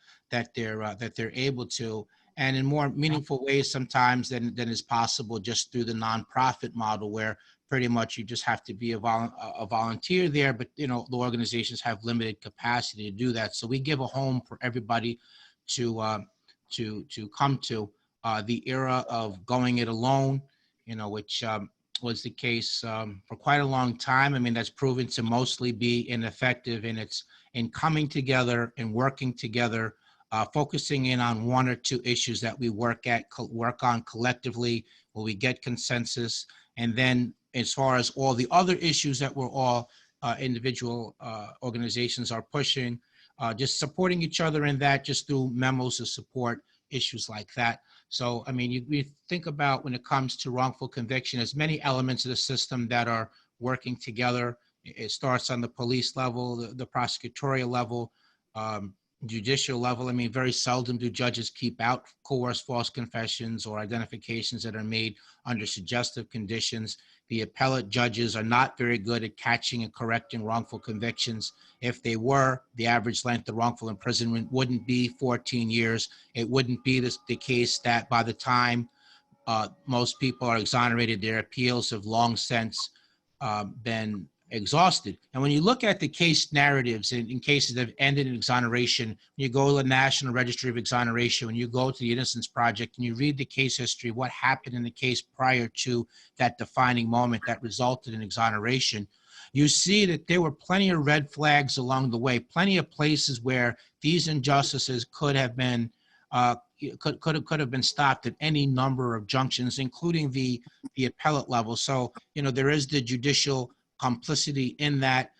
they're able to, and in more meaningful ways sometimes than is possible just through the nonprofit model, where pretty much you just have to be a volunteer there, but you know, the organizations have limited capacity to do that. So we give a home for everybody to come to. The era of going it alone, you know, which was the case for quite a long time. I mean, that's proven to mostly be ineffective in coming together and working together, focusing in on one or two issues that we work on collectively, where we get consensus. And then as far as all the other issues that we're all individual organizations are pushing, just supporting each other in that, just through memos of support, issues like that. So, I mean, you think about when it comes to wrongful conviction, there's many elements of the system that are working together. It starts on the police level, the prosecutorial level, judicial level. I mean, very seldom do judges keep out coerced false confessions or identifications that are made under suggestive conditions. The appellate judges are not very good at catching and correcting wrongful convictions. If they were, the average length of wrongful imprisonment wouldn't be 14 years. It wouldn't be the case that by the time most people are exonerated, their appeals have long since been exhausted. And when you look at the case narratives in cases that have ended in exoneration, when you go to the National Registry of Exoneration, when you go to the Innocence Project and you read the case history, what happened in the case prior to that defining moment that resulted in exoneration, you see that there were plenty of red flags along the way, plenty of places where these injustices could have been could have been stopped at any number of junctions, including the appellate level. So, you know, there is the judicial complicity in that,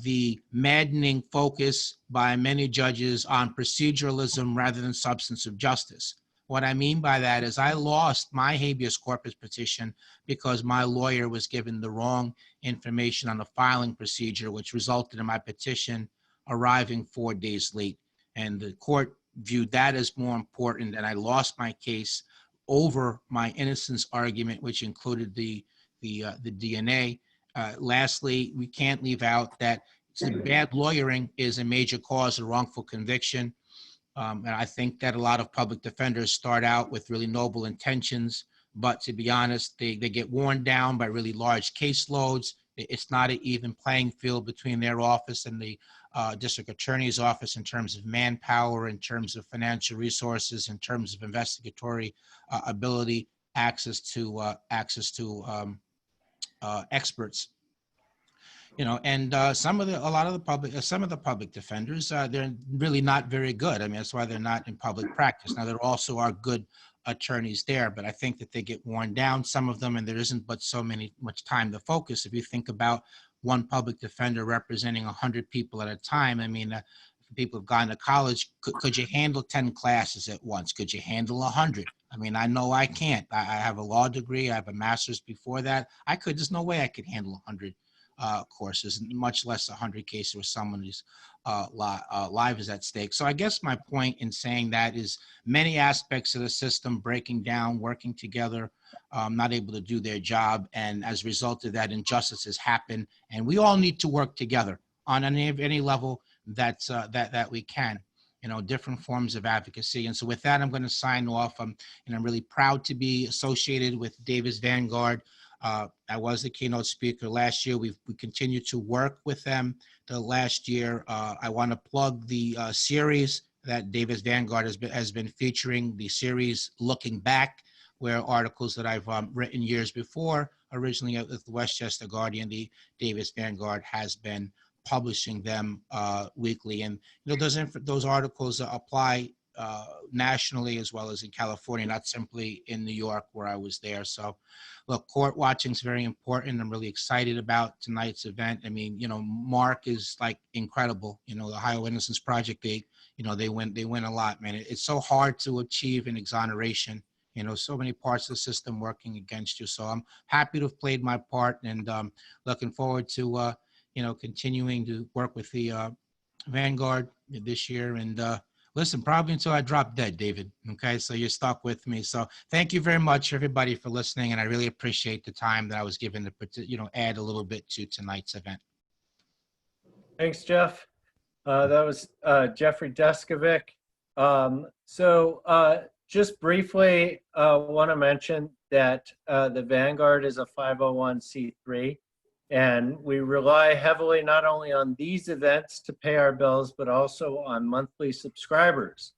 the maddening focus by many judges on proceduralism rather than substantive justice. What I mean by that is I lost my habeas corpus petition because my lawyer was given the wrong information on the filing procedure, which resulted in my petition arriving 4 days late. And the court viewed that as more important, and I lost my case over my innocence argument, which included the DNA. Lastly, we can't leave out that bad lawyering is a major cause of wrongful conviction. And I think that a lot of public defenders start out with really noble intentions, but to be honest, they get worn down by really large caseloads. It's not an even playing field between their office and the district attorney's office in terms of manpower, in terms of financial resources, in terms of investigatory ability, access to experts. You know, and some of the public defenders, they're really not very good. I mean, that's why they're not in public practice. Now, there also are good attorneys there, but I think that they get worn down, some of them, and there isn't but much time to focus. If you think about one public defender representing 100 people at a time, I mean, people have gone to college. Could you handle 10 classes at once? Could you handle 100? I mean, I know I can't. I have a law degree. I have a master's before that. There's no way I could handle 100 courses, much less 100 cases where someone whose life is at stake. So I guess my point in saying that is many aspects of the system breaking down, working together, not able to do their job. And as a result of that, injustices happen. And we all need to work together on any level that we can, you know, different forms of advocacy. And so with that, I'm going to sign off. And I'm really proud to be associated with Davis Vanguard. I was the keynote speaker last year. We continued to work with them the last year. I want to plug the series that Davis Vanguard has been featuring, the series Looking Back, where articles that I've written years before, originally with the Westchester Guardian, the Davis Vanguard has been publishing them weekly. And those articles apply nationally as well as in California, not simply in New York where I was there. So look, court watching is very important. I'm really excited about tonight's event. I mean, Mark is like incredible. The Ohio Innocence Project, they win a lot, man. It's so hard to achieve an exoneration. So many parts of the system working against you. So I'm happy to have played my part, and looking forward to, continuing to work with the Vanguard this year. And listen, probably until I drop dead, David. Okay, so you're stuck with me. So thank you very much, everybody, for listening, and I really appreciate the time that I was given to, add a little bit to tonight's event. Thanks, Jeff. That was Jeffrey Deskovic. Just briefly, want to mention that the Vanguard is a 501c3, and we rely heavily not only on these events to pay our bills, but also on monthly subscribers.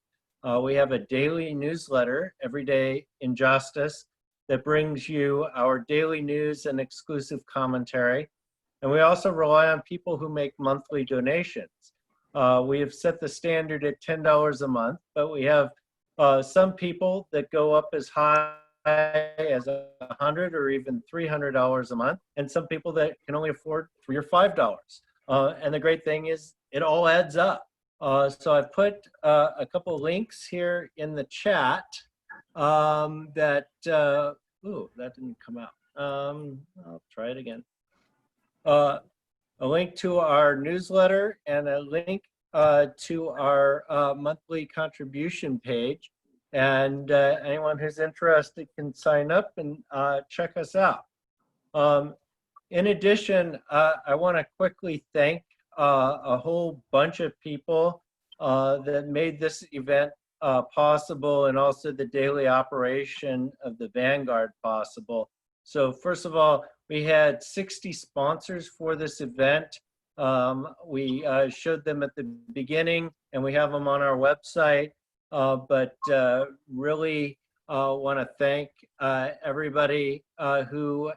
We have a daily newsletter, Everyday Injustice, that brings you our daily news and exclusive commentary. And we also rely on people who make monthly donations. We have set the standard at $10 a month, but we have some people that go up as high as $100 or even $300 a month, and some people that can only afford $3 or $5. And the great thing is it all adds up. So I've put a couple links here in the chat that didn't come out. I'll try it again. A link to our newsletter and a link to our monthly contribution page. And anyone who's interested can sign up and check us out. In addition, I want to quickly thank a whole bunch of people that made this event possible, and also the daily operation of the Vanguard possible. So first of all, we had 60 sponsors for this event. We showed them at the beginning, and we have them on our website. But really want to thank everybody who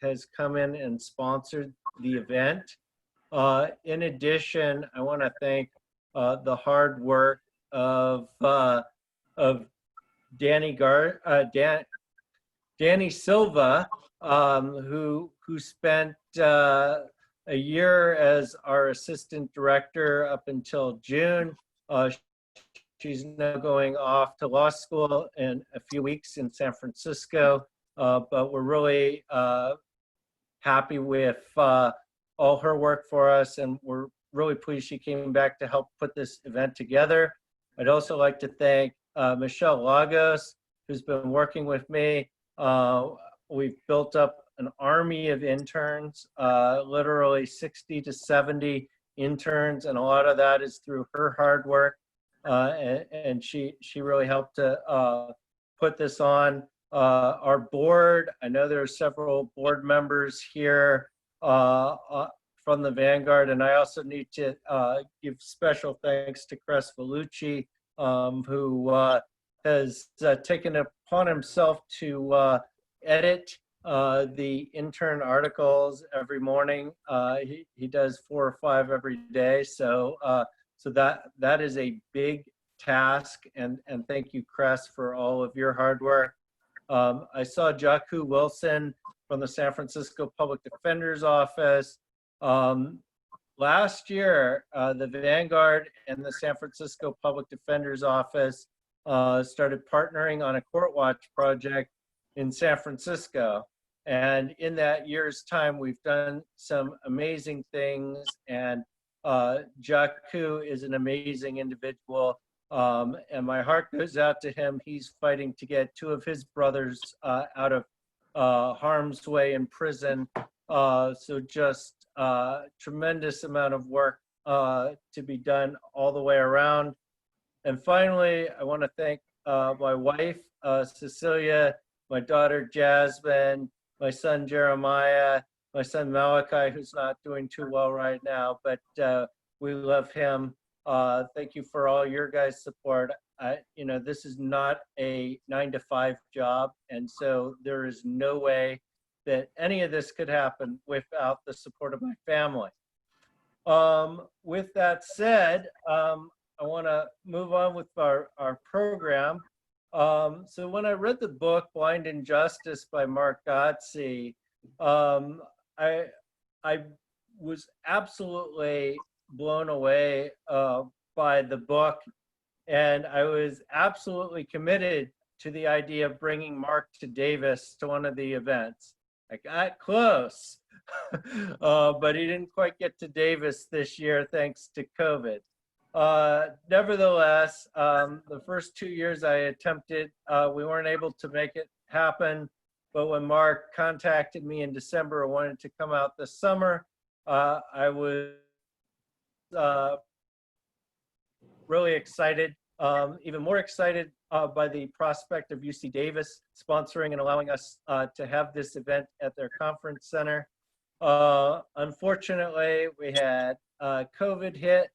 has come in and sponsored the event. In addition, I want to thank the hard work of Danny Silva, who spent a year as our assistant director up until June. She's now going off to law school in a few weeks in San Francisco, but we're really happy with all her work for us, and we're really pleased she came back to help put this event together. I'd also like to thank Michelle Lagos, who's been working with me. We've built up an army of interns, literally 60 to 70 interns, and a lot of that is through her hard work. And she really helped to put this on. Our board, I know there are several board members here from the Vanguard, and I also need to give special thanks to Chris Vellucci, who has taken it upon himself to edit the intern articles every morning. He does 4 or 5 every day, so that is a big task, and thank you, Chris, for all of your hard work. I saw Jaku Wilson from the San Francisco Public Defender's Office. Last year, the Vanguard and the San Francisco Public Defender's Office started partnering on a court watch project in San Francisco. And in that year's time, we've done some amazing things, and Jaku is an amazing individual, and my heart goes out to him. He's fighting to get 2 of his brothers out of harm's way in prison. So just tremendous amount of work to be done all the way around. And finally, I want to thank my wife, Cecilia, my daughter, Jasmine, my son Jeremiah, my son Malachi, who's not doing too well right now, but we love him. Thank you for all your guys' support. You know, this is not a 9-to-5 job, and so there is no way that any of this could happen without the support of my family. With that said, I want to move on with our program. So when I read the book Blind Injustice by Mark Godsey, I was absolutely blown away by the book, and I was absolutely committed to the idea of bringing Mark to Davis to one of the events. I got close, but he didn't quite get to Davis this year thanks to COVID. Nevertheless, the first 2 years I attempted, we weren't able to make it happen. But when Mark contacted me in December and wanted to come out this summer, I was really excited, even more excited by the prospect of UC Davis sponsoring and allowing us to have this event at their conference center. Unfortunately, we had COVID hit,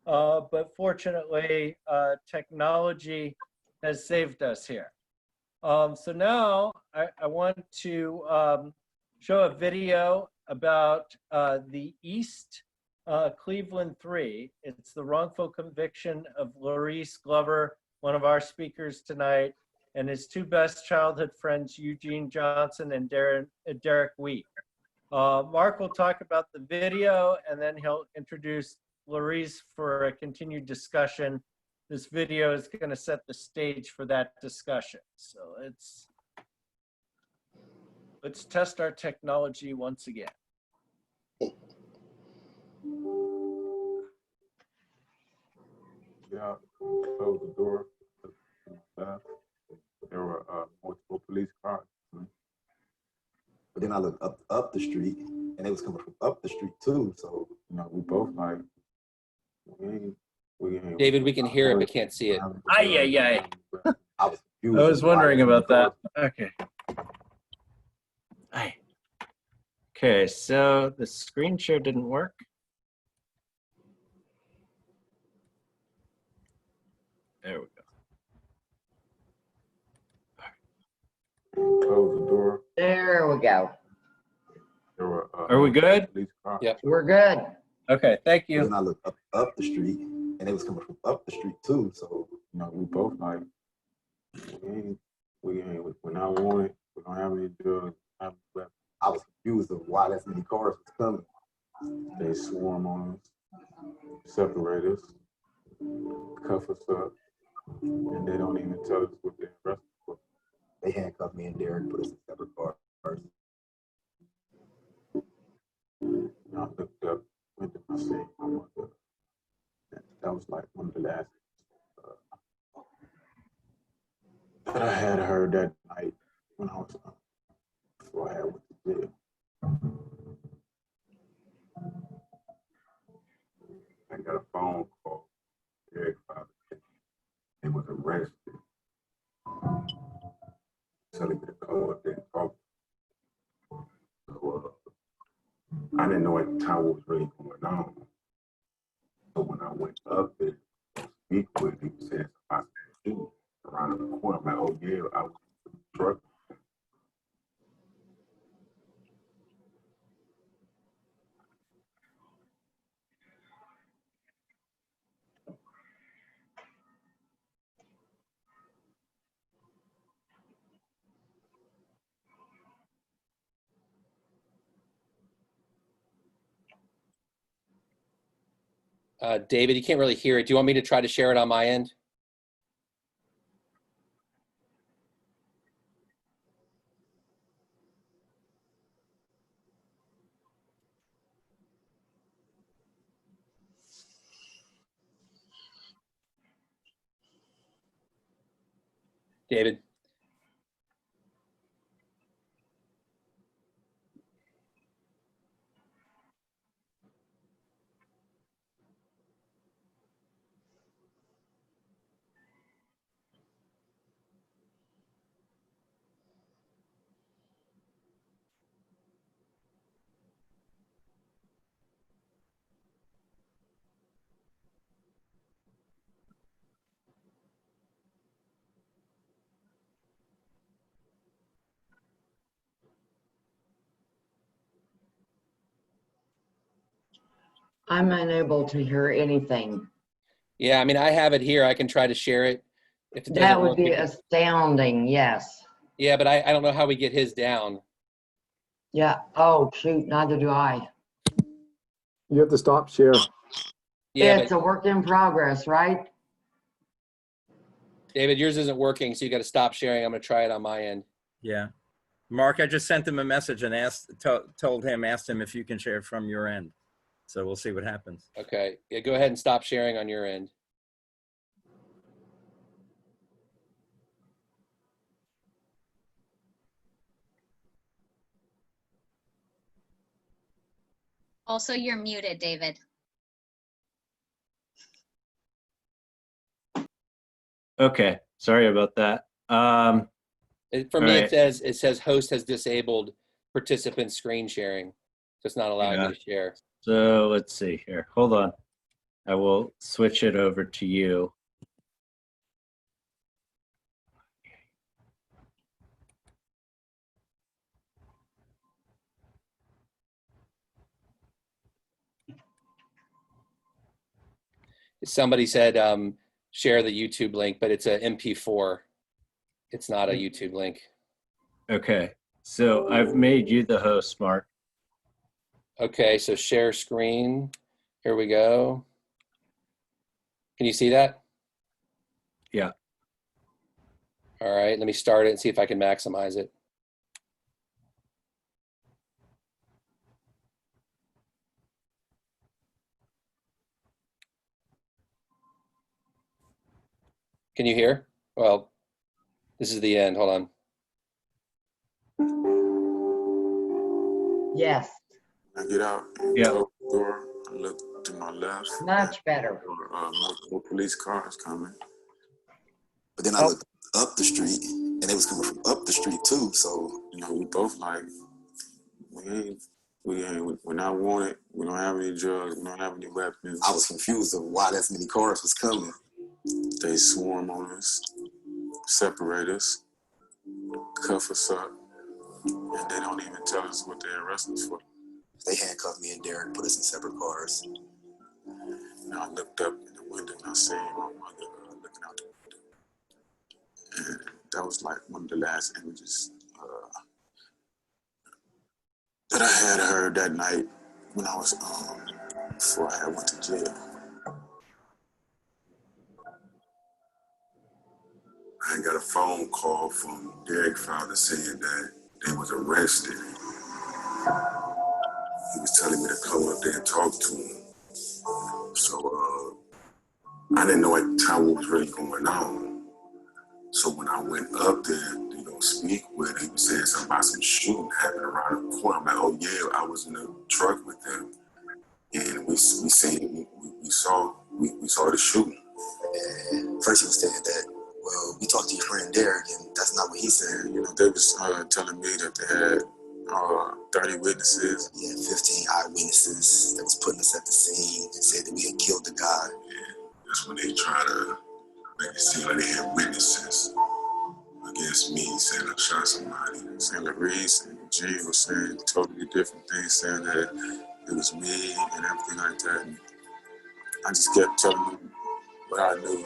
but fortunately, technology has saved us here. So now I want to show a video about the East Cleveland 3. It's the wrongful conviction of Laurese Glover, one of our speakers tonight, and his two best childhood friends, Eugene Johnson and Derek Wheat. Mark will talk about the video, and then he'll introduce Laurese for a continued discussion. This video is going to set the stage for that discussion. So let's test our technology once again. Yeah, closed the door. There were multiple police cars. But then I looked up the street, and they was coming from up the street too. So You know, we both like, we ain't. David, we can hear it, but can't see it. Ay. I was confused. I was wondering about that. Okay. Aye. Okay, so the screen share didn't work. There we go. Closed the door. There we go. There were. Are we good? Police cars. Yep. We're good. Okay, thank But you. then I looked up the street, and they was coming from up the street too. So You know, we both like, we ain't, when I want it, we don't have any drugs. I was confused of why that many cars was coming. They swarm on us, separate us, cuff us up, and they don't even tell us what they're arrested for. They handcuffed me and Derek, put us in separate cars. And I looked up, went to my seat. That was like one of the last that I had heard that night when I was before I had went to jail. I got a phone call. Eric father and was arrested. Telling me to come up there and talk. So I didn't know at the time what was really going on. So when I went up there to speak with him, he said, I said, around the corner, I'm like, oh yeah, I was in the truck. David, you can't really hear it. Do you want me to try to share it on my end? David? I'm unable to hear anything. Yeah, I mean, I have it here. I can try to share it. If it doesn't That would work, be we can- astounding, yes. Yeah, but I don't know how we get his down. Yeah, oh, shoot, neither do I. You have to stop share. Yeah, It's a work in progress, right? David, yours isn't working, so you got to stop sharing. I'm going to try it on my end. Yeah. Mark, I just sent him a message and asked him if you can share from your end. So we'll see what happens. Okay. Yeah, go ahead and stop sharing on your end. Also, you're muted, David. Okay, sorry about that. For me, Right. it says host has disabled participant screen sharing. So it's not allowing me to share. So let's see here. Hold on. I will switch it over to you. Somebody said share the YouTube link, but it's a MP4. It's not a YouTube link. Okay, so I've made you the host, Mark. Okay, so share screen. Here we go. Can you see that? Yeah. All right, let me start it and see if I can maximize it. Can you hear? Well, this is the end. Hold on. Yes, I get out and Yeah. close the door. I look to my left. much better. Multiple police cars coming. But then I looked up the street, and they was coming from up the street too. So You know, we both like, we're not wanted. We don't have any drugs. We don't have any weapons. I was confused of why that many cars was coming. They swarm on us, separate us, cuff us up, and they don't even tell us what they arrest us for. They handcuffed me and Derek, put us in separate cars. And I looked up in the window and I seen my mother looking out the window. And that was like one of the last images that I had heard that night when I was, before I went to jail. I got a phone call from Derek's father saying that they was arrested. He was telling me to come up there and talk to him. So I didn't know at the time what was really going on. So when I went up there to speak with him, he was saying something about some shooting happened around the corner. I'm like, oh yeah, I was in the truck with them, and we saw the shooting. And first he was saying that, well, we talked to your friend Derek, and that's not what he said. And, you know, they was telling me that they had 30 witnesses. Yeah, 15 eyewitnesses that was putting us at the scene and said that we had killed the guy. Yeah, that's when they try to make it seem like they had witnesses against me, saying I shot somebody. Saying Laurese and G was saying totally different things, saying that it was me and everything like that. And I just kept telling them what I knew.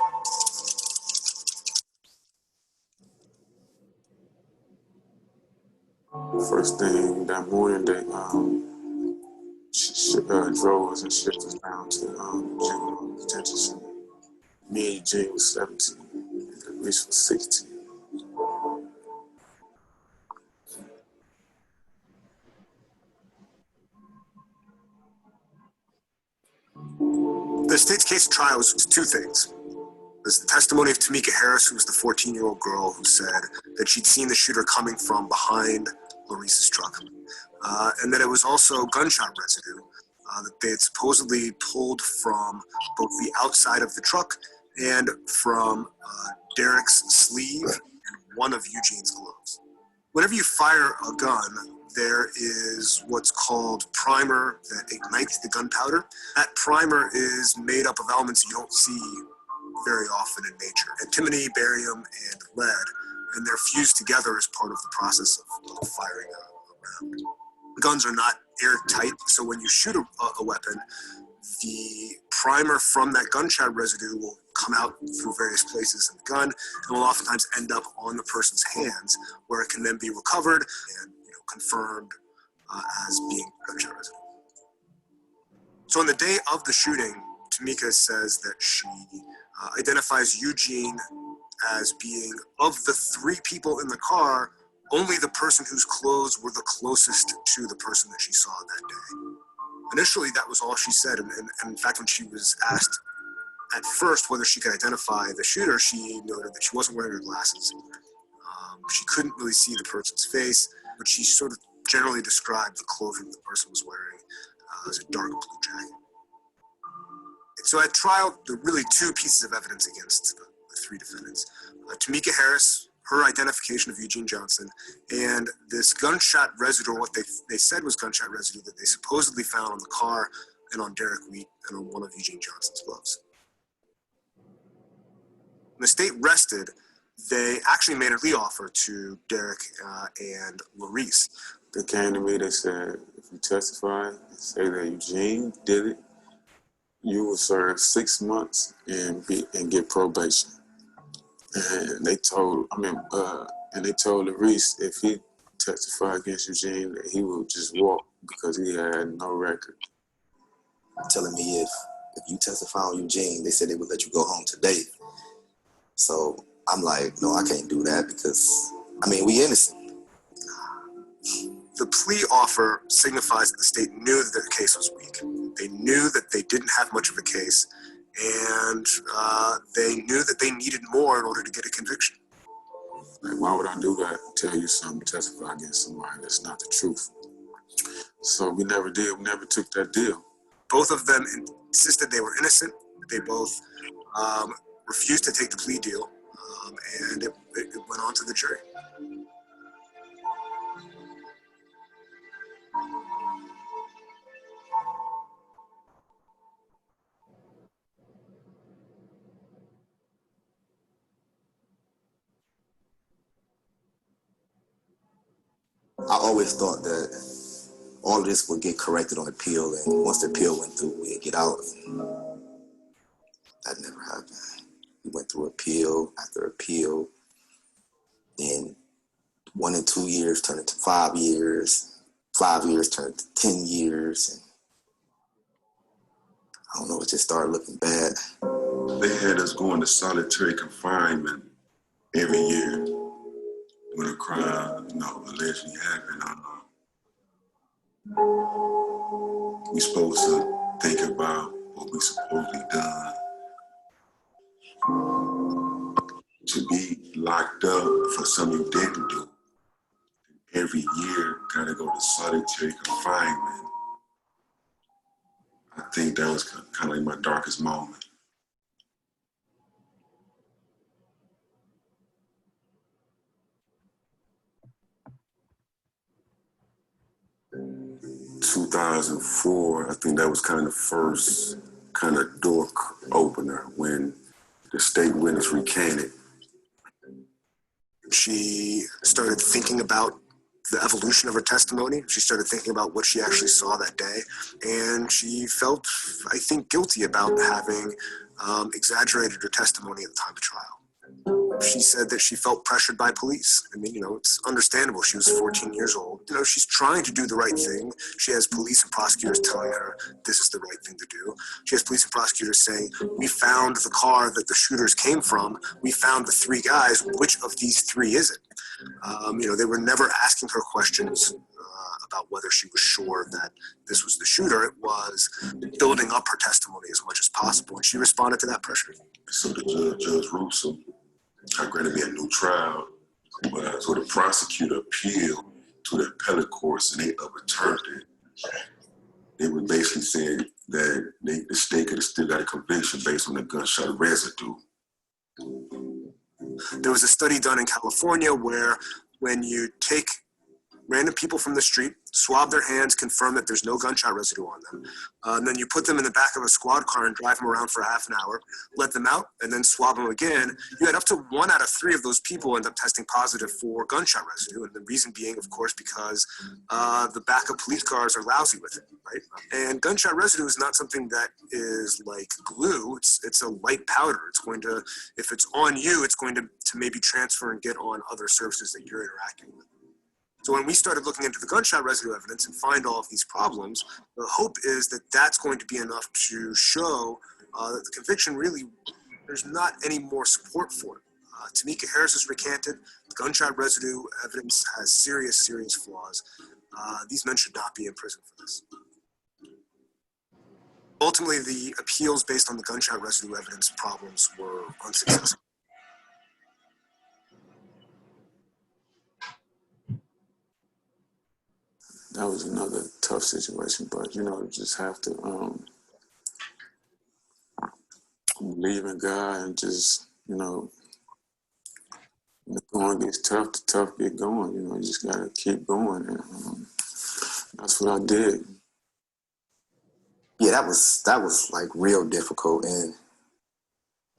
First thing that morning, they drove us and shipped us down to juvenile detention center. Me and Jay was 17, and Reese was 16. The state's case of trial was two things. There's the testimony of Tamika Harris, who was the 14-year-old girl who said that she'd seen the shooter coming from behind Laurese's truck. And that it was also gunshot residue that they had supposedly pulled from both the outside of the truck and from Derek's sleeve and one of Eugene's gloves. Whenever you fire a gun, there is what's called primer that ignites the gunpowder. That primer is made up of elements you don't see very often in nature: antimony, barium, and lead, and they're fused together as part of the process of firing a round. Guns are not airtight, so when you shoot a weapon, the primer from that gunshot residue will come out through various places in the gun and will oftentimes end up on the person's hands, where it can then be recovered and confirmed as being gunshot residue. So on the day of the shooting, Tamika says that she identifies Eugene as being, of the 3 people in the car, only the person whose clothes were the closest to the person that she saw that day. Initially, that was all she said, and in fact, when she was asked at first whether she could identify the shooter, she noted that she wasn't wearing her glasses. She couldn't really see the person's face, but she sort of generally described the clothing the person was wearing as a dark blue jacket. So at trial, there were really 2 pieces of evidence against the 3 defendants. Tamika Harris, her identification of Eugene Johnson, and this gunshot residue, or what they said was gunshot residue that they supposedly found on the car and on Derek Wheat and on one of Eugene Johnson's gloves. When the state rested, they actually made a plea offer to Derek and Laurese. They came to me, they said, if you testify and say that Eugene did it, you will serve 6 months and get probation. And they told Laurese if he testified against Eugene that he would just walk because he had no record. Telling me if you testify on Eugene, they said they would let you go home today. So I'm like, no, I can't do that because, we innocent. The plea offer signifies that the state knew that their case was weak. They knew that they didn't have much of a case, and they knew that they needed more in order to get a conviction. Like, why would I do that? Tell you something, testify against somebody that's not the truth. So we never did. We never took that deal. Both of them insisted they were innocent. They both refused to take the plea deal, and it went on to the jury. I always thought that all of this would get corrected on appeal, and once the appeal went through, we'd get out. That never happened. We went through appeal after appeal, and 1 and 2 years turned into 5 years, 5 years turned into 10 years, and I don't know, it just started looking bad. They had us going to solitary confinement every year when a crime, allegedly happened. We supposed to think about what we supposedly done. To be locked up for something you didn't do, every year gotta go to solitary confinement. I think that was kind of like my darkest moment. 2004, I think that was kind of the first kind of door opener when the state witness recanted. She started thinking about the evolution of her testimony. She started thinking about what she actually saw that day. And she felt, I think, guilty about having exaggerated her testimony at the time of trial. She said that she felt pressured by police. It's understandable. She was 14 years old. She's trying to do the right thing. She has police and prosecutors telling her this is the right thing to do. She has police and prosecutors saying, we found the car that the shooters came from. We found the 3 guys. Which of these 3 is it? They were never asking her questions about whether she was sure that this was the shooter. It was building up her testimony as much as possible. And she responded to that pressure. So the Judge Russo, I granted me a new trial, but so the prosecutor appealed to the appellate courts and they overturned it. They were basically saying that the state could have still got a conviction based on the gunshot residue. There was a study done in California where when you take random people from the street swab their hands, confirm that there's no gunshot residue on them. And then you put them in the back of a squad car and drive them around for half an hour, let them out, and then swab them again. You had up to 1 out of 3 of those people end up testing positive for gunshot residue. And the reason being, of course, because the back of police cars are lousy with it, right? And gunshot residue is not something that is like glue. It's a light powder. It's going to, if it's on you, it's going to maybe transfer and get on other surfaces that you're interacting with. So when we started looking into the gunshot residue evidence and find all of these problems, the hope is that that's going to be enough to show that the conviction really, there's not any more support for it. Tamika Harris is recanted. The gunshot residue evidence has serious, serious flaws. These men should not be in prison for this. Ultimately, the appeals based on the gunshot residue evidence problems were unsuccessful. That was another tough situation, but you just have to believe in God and just when the going gets tough, the tough get going. You just gotta keep going, and that's what I did. Yeah, that was like real difficult, and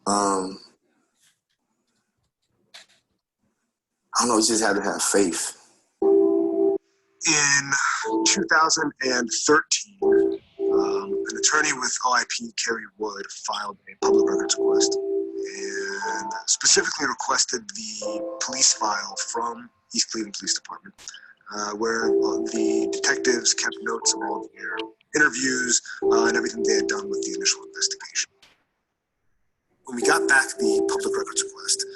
I don't know, you just have to have faith. In 2013, an attorney with OIP, Kerry Wood, filed a public records request and specifically requested the police file from East Cleveland Police Department, where the detectives kept notes of all their interviews and everything they had done with the initial investigation. When we got back the public records request,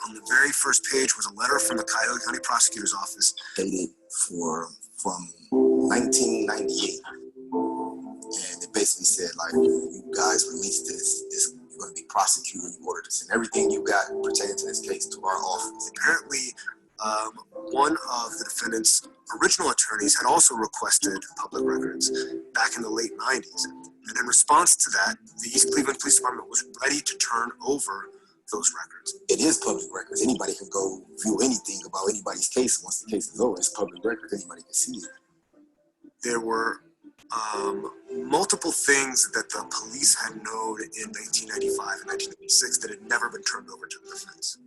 on the very first page was a letter from the Cuyahoga County Prosecutor's Office Dated from 1998. And it basically said, like, you guys released this, you're going to be prosecuted, you ordered this, and everything you got pertaining to this case to our office. Apparently, one of the defendant's original attorneys had also requested public records back in the late 90s. And in response to that, the East Cleveland Police Department was ready to turn over those records. It is public records. Anybody can go view anything about anybody's case once the case is over. It's public records. Anybody can see it. There were multiple things that the police had known in 1995 and 1996 that had never been turned over to the defense.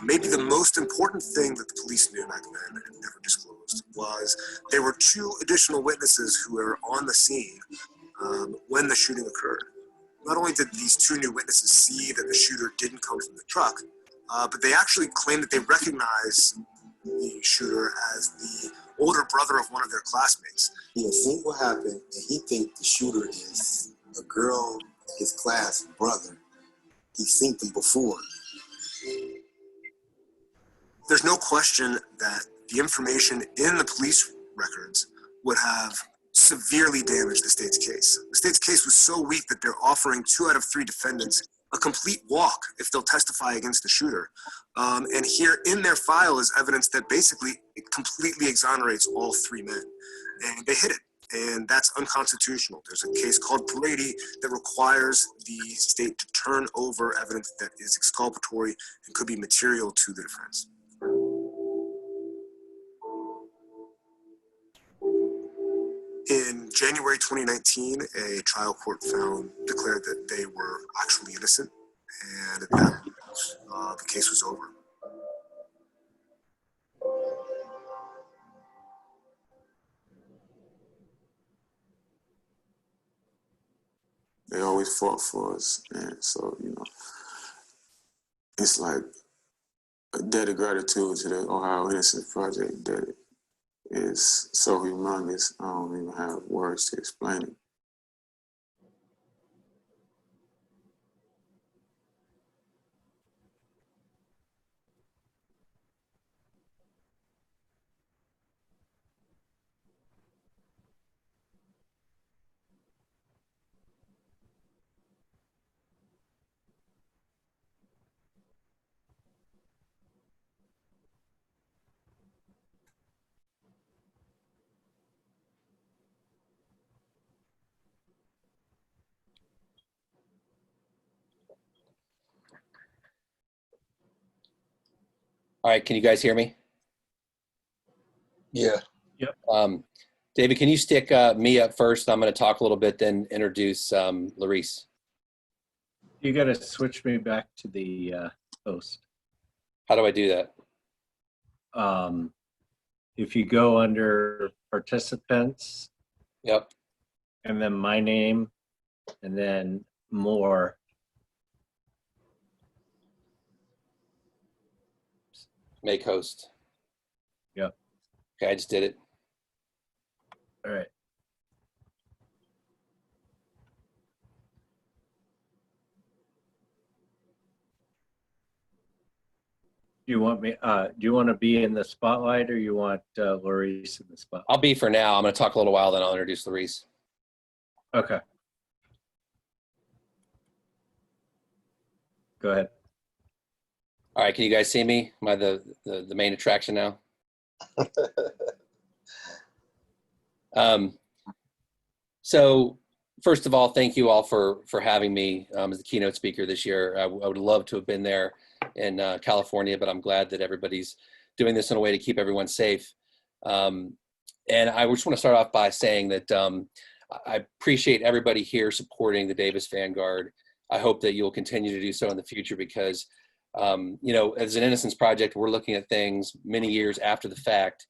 Maybe the most important thing that the police knew back then and never disclosed was there were 2 additional witnesses who were on the scene when the shooting occurred. Not only did these 2 new witnesses see that the shooter didn't come from the truck, but they actually claimed that they recognized the shooter as the older brother of one of their classmates. He had seen what happened, and he thinks the shooter is a girl in his class brother. He's seen them before. There's no question that the information in the police records would have severely damaged the state's case. The state's case was so weak that they're offering 2 out of 3 defendants a complete walk if they'll testify against the shooter. And here in their file is evidence that basically it completely exonerates all 3 men. And they hid it. And that's unconstitutional. There's a case called Brady that requires the state to turn over evidence that is exculpatory and could be material to the defense. In January 2019, a trial court declared that they were actually innocent, and at that point, the case was over. They always fought for us, and so it's like a debt of gratitude to the Ohio Innocence Project that is so humongous. I don't even have words to explain it. All right, can you guys hear me? Yeah. Yep. David, can you stick me up first? I'm going to talk a little bit, then introduce Laurese. You got to switch me back to the host. How do I do that? If you go under participants. Yep. And then my name, and then more. Make host. Yep. Okay, I just did it. All right. Do you want me? Do you want to be in the spotlight, or you want Laurese in the spotlight? I'll be for now. I'm going to talk a little while, then I'll introduce Laurese. Okay. Go ahead. All right, can you guys see me? Am I the main attraction now? So first of all, thank you all for having me as the keynote speaker this year. I would love to have been there in California, but I'm glad that everybody's doing this in a way to keep everyone safe. And I just want to start off by saying that I appreciate everybody here supporting the Davis Vanguard. I hope that you'll continue to do so in the future because, you know, as an Innocence Project, we're looking at things many years after the fact.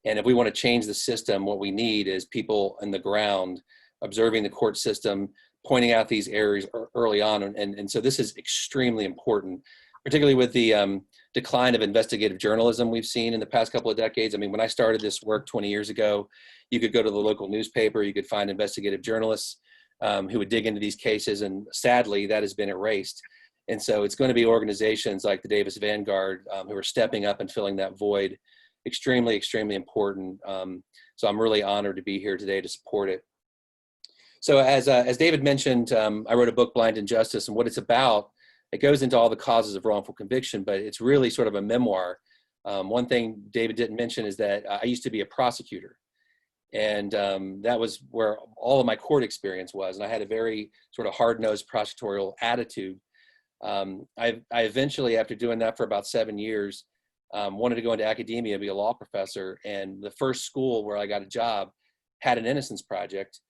And if we want to change the system, what we need is people on the ground observing the court system, pointing out these errors early on. And so this is extremely important, particularly with the decline of investigative journalism we've seen in the past couple of decades. I mean, when I started this work 20 years ago, you could go to the local newspaper, you could find investigative journalists who would dig into these cases, and sadly, that has been erased. And so it's going to be organizations like the Davis Vanguard who are stepping up and filling that void. Extremely, extremely important. So I'm really honored to be here today to support it. So as David mentioned, I wrote a book, Blind Injustice, and what it's about, it goes into all the causes of wrongful conviction, but it's really sort of a memoir. One thing David didn't mention is that I used to be a prosecutor. And that was where all of my court experience was. And I had a very sort of hard-nosed prosecutorial attitude. I eventually, after doing that for about 7 years, wanted to go into academia, be a law professor. And the first school where I got a job had an Innocence Project.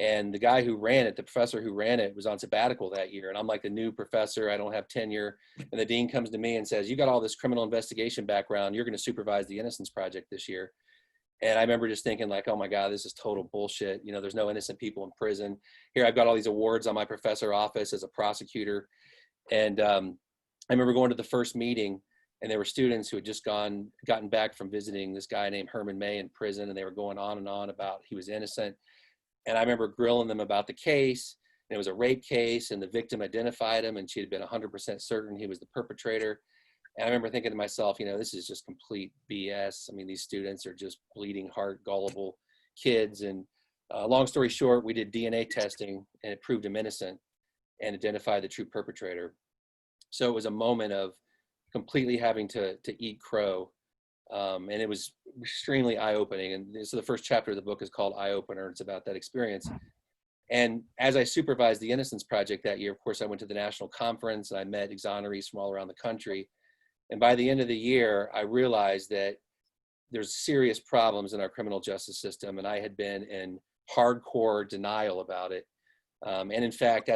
And the guy who ran it, the professor who ran it, was on sabbatical that year. And I'm like the new professor, I don't have tenure. And the dean comes to me and says, you got all this criminal investigation background, you're gonna supervise the Innocence Project this year. And I remember just thinking like, oh my God, this is total bullshit. You know, there's no innocent people in prison. Here I've got all these awards on my professor office as a prosecutor. And I remember going to the first meeting, and there were students who had just gotten back from visiting this guy named Herman May in prison, and they were going on and on about he was innocent. And I remember grilling them about the case, and it was a rape case, and the victim identified him, and she had been 100% certain he was the perpetrator. And I remember thinking to myself, you know, this is just complete BS. I mean, these students are just bleeding heart, gullible kids. And long story short, we did DNA testing, and it proved him innocent and identified the true perpetrator. So it was a moment of completely having to eat crow. And it was extremely eye-opening. And so the first chapter of the book is called Eye Opener. It's about that experience. And as I supervised the Innocence Project that year, of course, I went to the national conference, and I met exonerees from all around the country. And by the end of the year, I realized that there's serious problems in our criminal justice system. And I had been in hardcore denial about it. And in fact,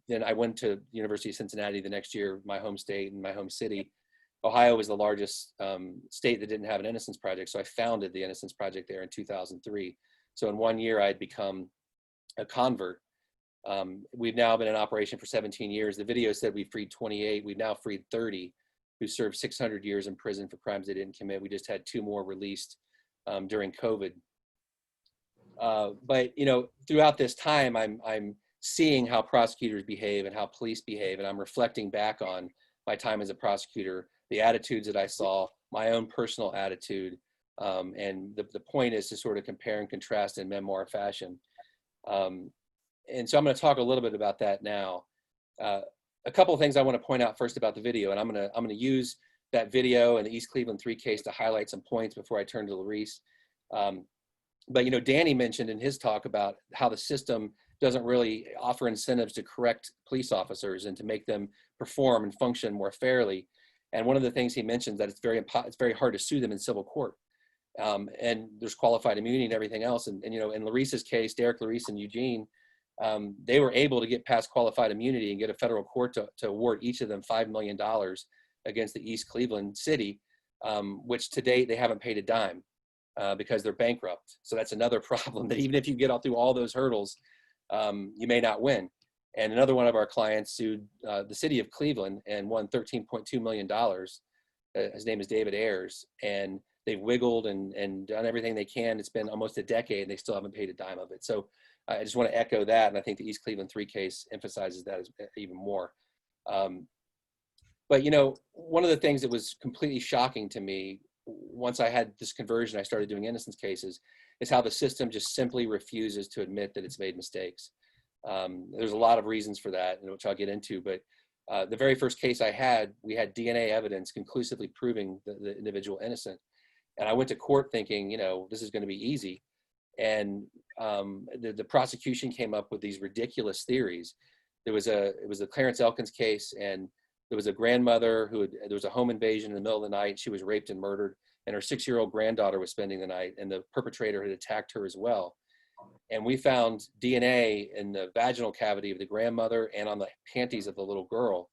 then I went to the University of Cincinnati the next year, my home state and my home city. Ohio was the largest state that didn't have an Innocence Project. So I founded the Innocence Project there in 2003. So in 1 year, I'd become a convert. We've now been in operation for 17 years. The video said we freed 28. We've now freed 30 who served 600 years in prison for crimes they didn't commit. We just had 2 more released during COVID. But you know, throughout this time, I'm seeing how prosecutors behave and how police behave, and I'm reflecting back on my time as a prosecutor, the attitudes that I saw, my own personal attitude, and the point is to sort of compare and contrast in memoir fashion. And so I'm going to talk a little bit about that now. A couple of things I want to point out first about the video, and I'm going to use that video and the East Cleveland 3 case to highlight some points before I turn to Laurese. But you know, Danny mentioned in his talk about how the system doesn't really offer incentives to correct police officers and to make them perform and function more fairly. And one of the things he mentions that it's very hard to sue them in civil court. And there's qualified immunity and everything else. And you know, in Laurese's case, Derek, Laurese, and Eugene, they were able to get past qualified immunity and get a federal court to award each of them $5 million against the East Cleveland city, which to date they haven't paid a dime because they're bankrupt. So that's another problem, that even if you get all through all those hurdles, you may not win. And another one of our clients sued the city of Cleveland and won $13.2 million. His name is David Ayers, and they've wiggled and done everything they can. It's been almost a decade and they still haven't paid a dime of it. So I just want to echo that. And I think the East Cleveland 3 case emphasizes that even more. But, you know, one of the things that was completely shocking to me once I had this conversion, I started doing innocence cases, is how the system just simply refuses to admit that it's made mistakes. There's a lot of reasons for that, which I'll get into, but the very first case I had, we had DNA evidence conclusively proving the individual innocent. And I went to court thinking, you know, this is going to be easy. And the prosecution came up with these ridiculous theories. It was a Clarence Elkins case, and there was a grandmother there was a home invasion in the middle of the night. She was raped and murdered, and her 6-year-old granddaughter was spending the night, and the perpetrator had attacked her as well. And we found DNA in the vaginal cavity of the grandmother and on the panties of the little girl.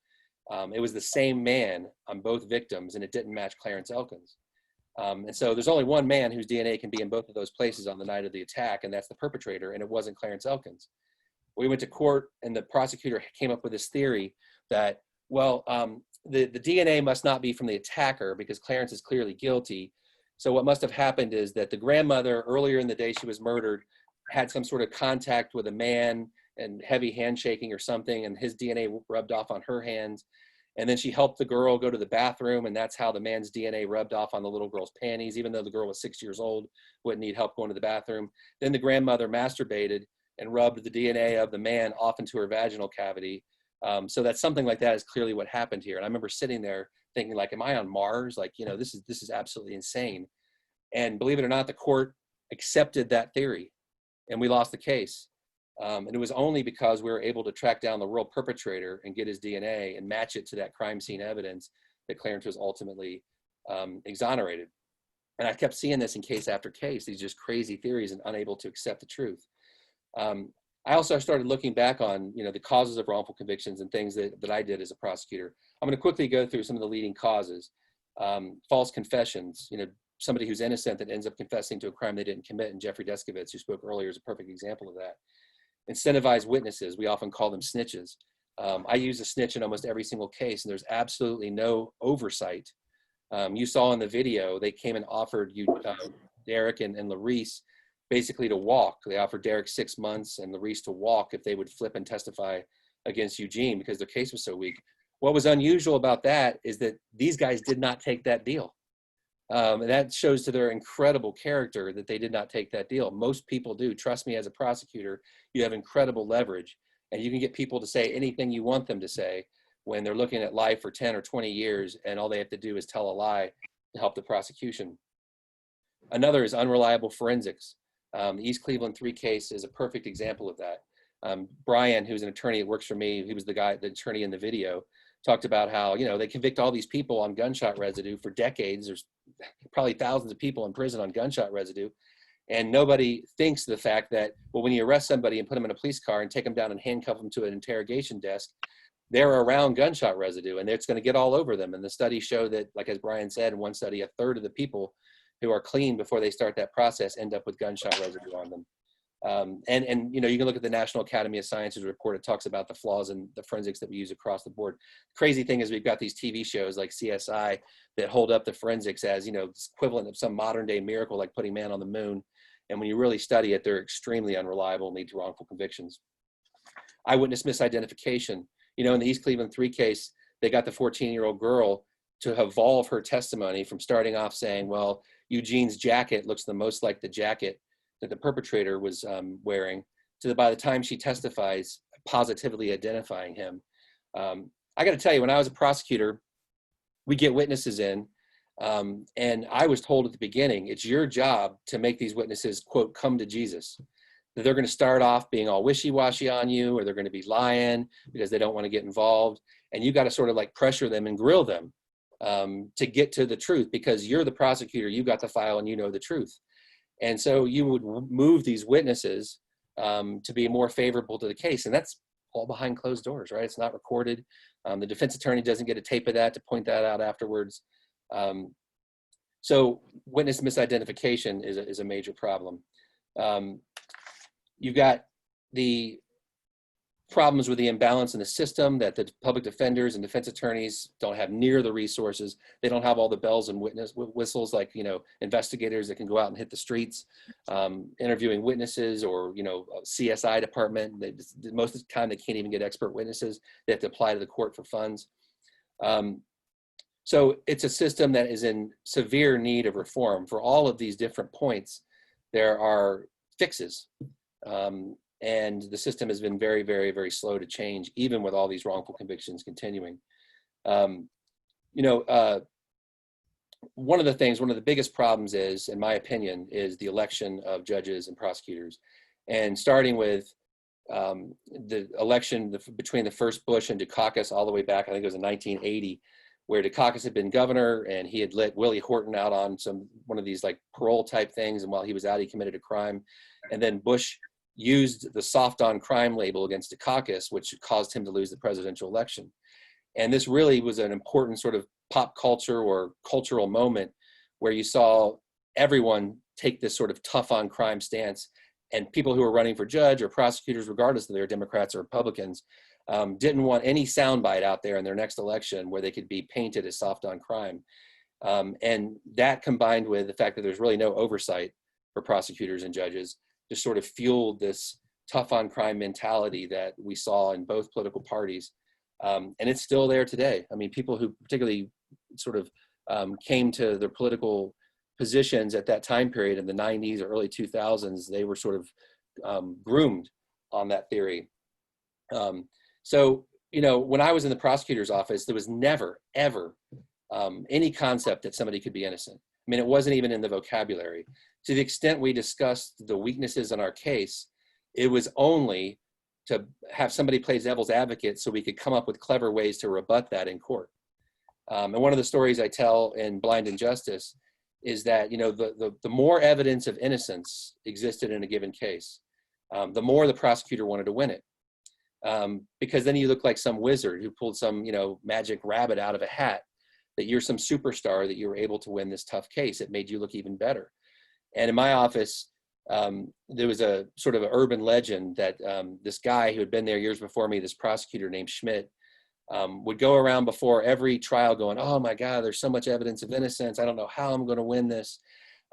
It was the same man on both victims, and it didn't match Clarence Elkins. And so there's only one man whose DNA can be in both of those places on the night of the attack, and that's the perpetrator, and it wasn't Clarence Elkins. We went to court, and the prosecutor came up with this theory that, well, the DNA must not be from the attacker because Clarence is clearly guilty. So what must have happened is that the grandmother, earlier in the day she was murdered, had some sort of contact with a man and heavy handshaking or something, and his DNA rubbed off on her hands. And then she helped the girl go to the bathroom, and that's how the man's DNA rubbed off on the little girl's panties, even though the girl was 6 years old, wouldn't need help going to the bathroom. Then the grandmother masturbated and rubbed the DNA of the man off into her vaginal cavity. So that something like that is clearly what happened here. And I remember sitting there thinking, like, am I on Mars? Like, you know, this is absolutely insane. And believe it or not, the court accepted that theory, and we lost the case. And it was only because we were able to track down the real perpetrator and get his DNA and match it to that crime scene evidence that Clarence was ultimately exonerated. And I kept seeing this in case after case, these just crazy theories and unable to accept the truth. I also started looking back on, you know, the causes of wrongful convictions and things that I did as a prosecutor. I'm going to quickly go through some of the leading causes. False confessions, you know, somebody who's innocent that ends up confessing to a crime they didn't commit, and Jeffrey Deskovic, who spoke earlier, is a perfect example of that. Incentivized witnesses, we often call them snitches. I use a snitch in almost every single case, and there's absolutely no oversight. You saw in the video, they came and offered you, Derek and Laurese, basically to walk. They offered Derek 6 months and Laurese to walk if they would flip and testify against Eugene because their case was so weak. What was unusual about that is that these guys did not take that deal. And that shows to their incredible character that they did not take that deal. Most people do. Trust me, as a prosecutor, you have incredible leverage, and you can get people to say anything you want them to say when they're looking at life for 10 or 20 years, and all they have to do is tell a lie to help the prosecution. Another is unreliable forensics. The East Cleveland 3 case is a perfect example of that. Brian, who's an attorney that works for me, he was the attorney in the video, talked about how, you know, they convict all these people on gunshot residue for decades. There's probably thousands of people in prison on gunshot residue. And nobody thinks the fact that, well, when you arrest somebody and put them in a police car and take them down and handcuff them to an interrogation desk, they're around gunshot residue and it's going to get all over them. And the studies show that, like as Brian said in one study, 1/3 of the people who are clean before they start that process end up with gunshot residue on them. And you know, you can look at the National Academy of Sciences report. It talks about the flaws in the forensics that we use across the board. Crazy thing is we've got these TV shows like CSI that hold up the forensics as, you know, equivalent of some modern day miracle like putting man on the moon. And when you really study it, they're extremely unreliable and lead to wrongful convictions. Eyewitness misidentification. You know, in the East Cleveland 3 case, they got the 14-year-old girl to evolve her testimony from starting off saying, well, Eugene's jacket looks the most like the jacket that the perpetrator was wearing, to by the time she testifies, positively identifying him. I got to tell you, when I was a prosecutor, we get witnesses in, and I was told at the beginning, it's your job to make these witnesses, quote, come to Jesus. That they're going to start off being all wishy-washy on you, or they're going to be lying because they don't want to get involved. And you got to sort of like pressure them and grill them to get to the truth, because you're the prosecutor, you got the file and you know the truth. And so you would move these witnesses to be more favorable to the case. And that's all behind closed doors, right? It's not recorded. The defense attorney doesn't get a tape of that to point that out afterwards. So witness misidentification is a major problem. You've got the problems with the imbalance in the system, that the public defenders and defense attorneys don't have near the resources. They don't have all the bells and whistles like, investigators that can go out and hit the streets, interviewing witnesses, or, CSI department. Most of the time they can't even get expert witnesses. They have to apply to the court for funds. So it's a system that is in severe need of reform. For all of these different points, there are fixes. And the system has been very, very, very slow to change, even with all these wrongful convictions continuing. One of the biggest problems is, in my opinion, is the election of judges and prosecutors. And starting with the election between the first Bush and Dukakis all the way back, I think it was in 1980, where Dukakis had been governor and he had let Willie Horton out on one of these like parole type things. And while he was out, he committed a crime. And then Bush used the soft on crime label against Dukakis, which caused him to lose the presidential election. And this really was an important sort of pop culture or cultural moment where you saw everyone take this sort of tough on crime stance, and people who were running for judge or prosecutors, regardless of they were Democrats or Republicans, didn't want any soundbite out there in their next election where they could be painted as soft on crime. And that, combined with the fact that there's really no oversight for prosecutors and judges, just sort of fueled this tough on crime mentality that we saw in both political parties. And it's still there today. I mean, people who particularly sort of came to their political positions at that time period in the 90s or early 2000s, they were sort of groomed on that theory. So, when I was in the prosecutor's office, there was never, ever any concept that somebody could be innocent. I mean, it wasn't even in the vocabulary. To the extent we discussed the weaknesses in our case, it was only to have somebody play devil's advocate so we could come up with clever ways to rebut that in court. And one of the stories I tell in Blind Injustice is that, the more evidence of innocence existed in a given case, the more the prosecutor wanted to win it. Because then you look like some wizard who pulled some, magic rabbit out of a hat, that you're some superstar, that you were able to win this tough case. It made you look even better. And in my office, there was a sort of an urban legend that this guy who had been there years before me, this prosecutor named Schmidt, would go around before every trial going, "Oh my God, there's so much evidence of innocence. I don't know how I'm going to win this."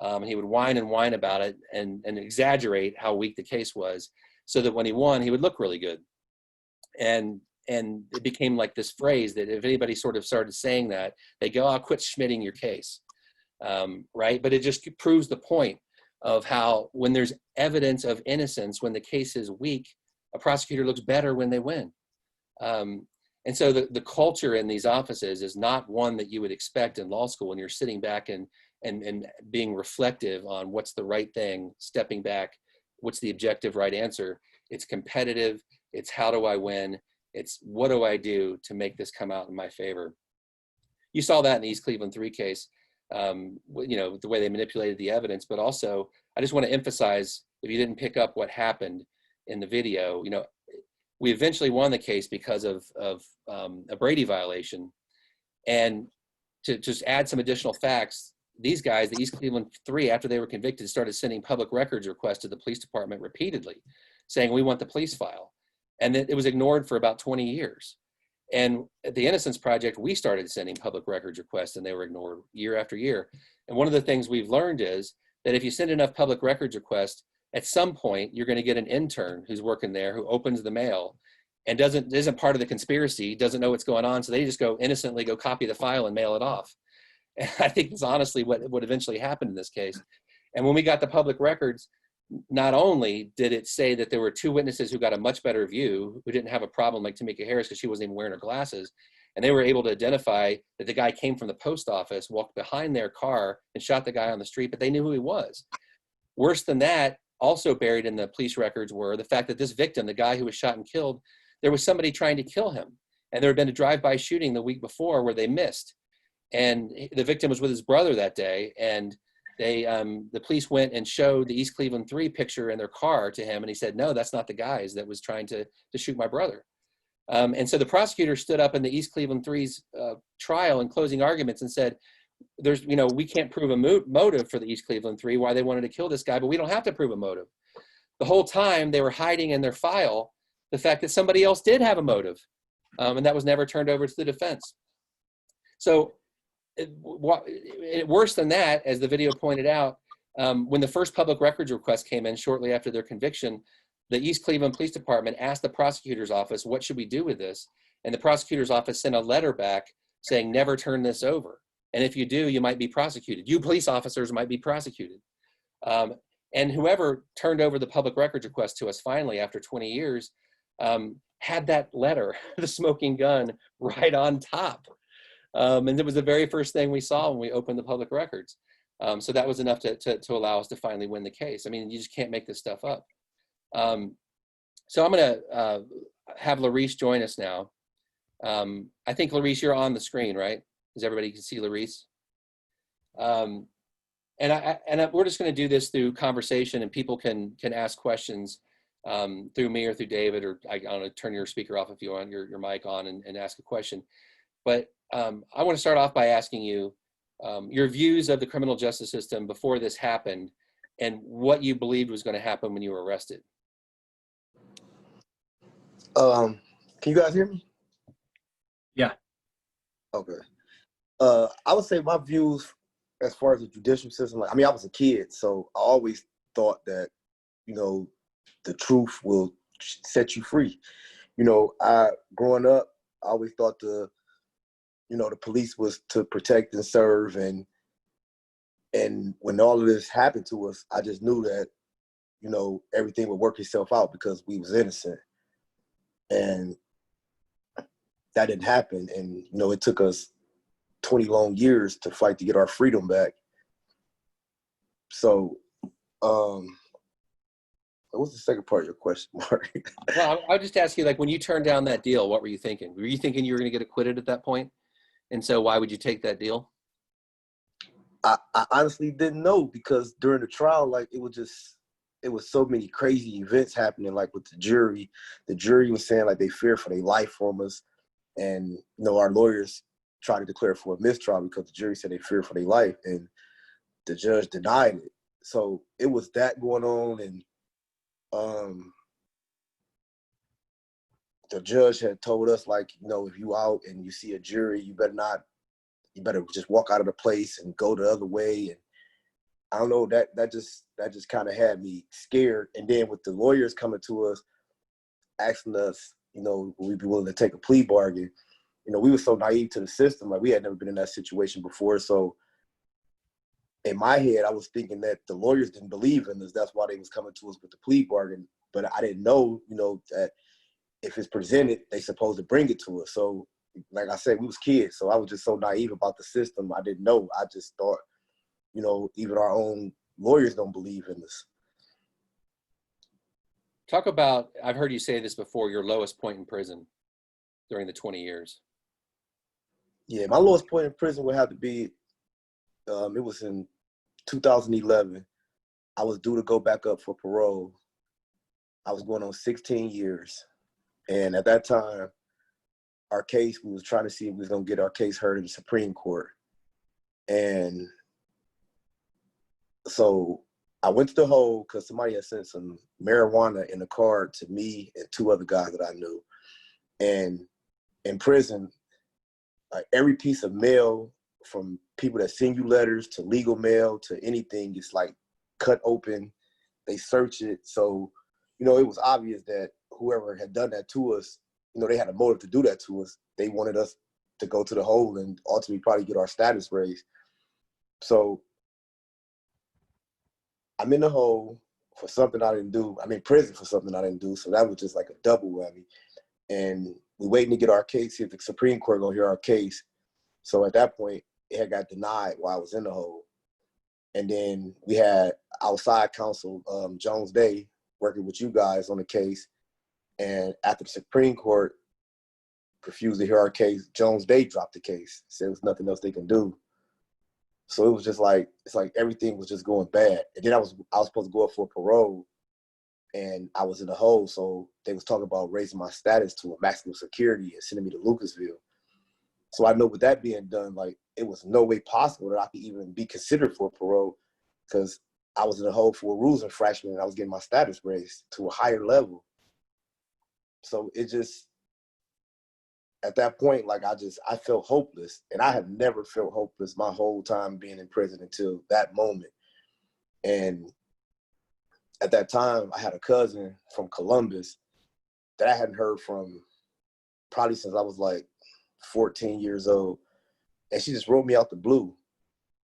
And he would whine and whine about it and exaggerate how weak the case was, so that when he won, he would look really good. And it became like this phrase that if anybody sort of started saying that, they go, "Oh, quit schmitting your case." Right? But it just proves the point of how when there's evidence of innocence, when the case is weak, a prosecutor looks better when they win. And so the culture in these offices is not one that you would expect in law school when you're sitting back and being reflective on what's the right thing, stepping back, what's the objective right answer. It's competitive. It's how do I win? It's what do I do to make this come out in my favor? You saw that in the East Cleveland 3 case. The way they manipulated the evidence, but also I just want to emphasize, if you didn't pick up what happened in the video, we eventually won the case because of a Brady violation. And to just add some additional facts, these guys, the East Cleveland 3, after they were convicted, started sending public records requests to the police department repeatedly, saying, "We want the police file." And it was ignored for about 20 years. And at the Innocence Project, we started sending public records requests, and they were ignored year after year. And one of the things we've learned is that if you send enough public records requests, at some point you're going to get an intern who's working there who opens the mail and isn't part of the conspiracy, doesn't know what's going on, so they just innocently go copy the file and mail it off. And I think that's honestly what eventually happened in this case. And when we got the public records, not only did it say that there were 2 witnesses who got a much better view, who didn't have a problem like Tamika Harris because she wasn't even wearing her glasses, and they were able to identify that the guy came from the post office, walked behind their car and shot the guy on the street, but they knew who he was. Worse than that, also buried in the police records were the fact that this victim, the guy who was shot and killed, there was somebody trying to kill him. And there had been a drive-by shooting the week before where they missed. And the victim was with his brother that day, and the police went and showed the East Cleveland 3 picture in their car to him, and he said, no, that's not the guys that was trying to shoot my brother. And so the prosecutor stood up in the East Cleveland 3's trial and closing arguments and said, we can't prove a motive for the East Cleveland 3, why they wanted to kill this guy, but we don't have to prove a motive. The whole time they were hiding in their file the fact that somebody else did have a motive, and that was never turned over to the defense. So worse than that, as the video pointed out, when the first public records request came in shortly after their conviction, the East Cleveland Police Department asked the prosecutor's office, what should we do with this? And the prosecutor's office sent a letter back saying, never turn this over. And if you do, you might be prosecuted. You police officers might be prosecuted. And whoever turned over the public records request to us finally after 20 years had that letter, the smoking gun, right on top. And it was the very first thing we saw when we opened the public records. So that was enough to allow us to finally win the case. I mean, you just can't make this stuff up. So I'm going to have Laurese join us now. I think, Laurese, you're on the screen, right? Does everybody can see Laurese? We're just going to do this through conversation, and people can ask questions through me or through David, or I don't know, turn your speaker off if you want your mic on and ask a question. But I want to start off by asking you your views of the criminal justice system before this happened and what you believed was going to happen when you were arrested. Can you guys hear me? Yeah. Okay. I would say my views as far as the judicial system, I was a kid, so I always thought that, the truth will set you free. Growing up, I always thought the police was to protect and serve, and when all of this happened to us, I just knew that, everything would work itself out because we was innocent. And that didn't happen. And, it took us 20 long years to fight to get our freedom back. So, what's the second part of your question, Mark? Well, I'll just ask you, like, when you turned down that deal, what were you thinking? Were you thinking you were going to get acquitted at that point? And so why would you take that deal? I honestly didn't know, because during the trial, it was so many crazy events happening, like with the jury. The jury was saying they fear for their life from us. And, our lawyers tried to declare for a mistrial because the jury said they fear for their life, and the judge denied it. So it was that going on. And the judge had told us, if you out and you see a jury, you better just walk out of the place and go the other way. And I don't know, that just kind of had me scared. And then with the lawyers coming to us, asking us, would we be willing to take a plea bargain? We were so naive to the system. We had never been in that situation before. So in my head, I was thinking that the lawyers didn't believe in us. That's why they was coming to us with the plea bargain. But I didn't know, that if it's presented, they supposed to bring it to us. So like I said, we was kids. So I was just so naive about the system. I didn't know. I just thought, even our own lawyers don't believe in us. Talk about, I've heard you say this before, your lowest point in prison during the 20 years. Yeah, my lowest point in prison would have to be, it was in 2011. I was due to go back up for parole. I was going on 16 years. And at that time, our case, we was trying to see if we was going to get our case heard in the Supreme Court. And so I went to the hole because somebody had sent some marijuana in a card to me and 2 other guys that I knew. And in prison, every piece of mail, from people that send you letters to legal mail to anything, it's cut open. They search it. So, it was obvious that whoever had done that to us, they had a motive to do that to us. They wanted us to go to the hole and ultimately probably get our status raised. So I'm in the hole for something I didn't do. I'm in prison for something I didn't do. So that was just like a double whammy. And we're waiting to get our case, see if the Supreme Court gonna hear our case. So at that point, it had got denied while I was in the hole. And then we had outside counsel, Jones Day, working with you guys on the case. And after the Supreme Court refused to hear our case. Jones Day dropped the case, said there was nothing else they can do. So it was just like, it's like everything was just going bad. And then I was supposed to go up for parole, and I was in the hole. So they was talking about raising my status to a maximum security and sending me to Lucasville. So I know with that being done, like, it was no way possible that I could even be considered for parole, because I was in the hole for a rules infraction and I was getting my status raised to a higher level. So it just, at that point, like, I felt hopeless. And I have never felt hopeless my whole time being in prison until that moment. And at that time, I had a cousin from Columbus that I hadn't heard from probably since I was like 14 years old. And she just wrote me out the blue.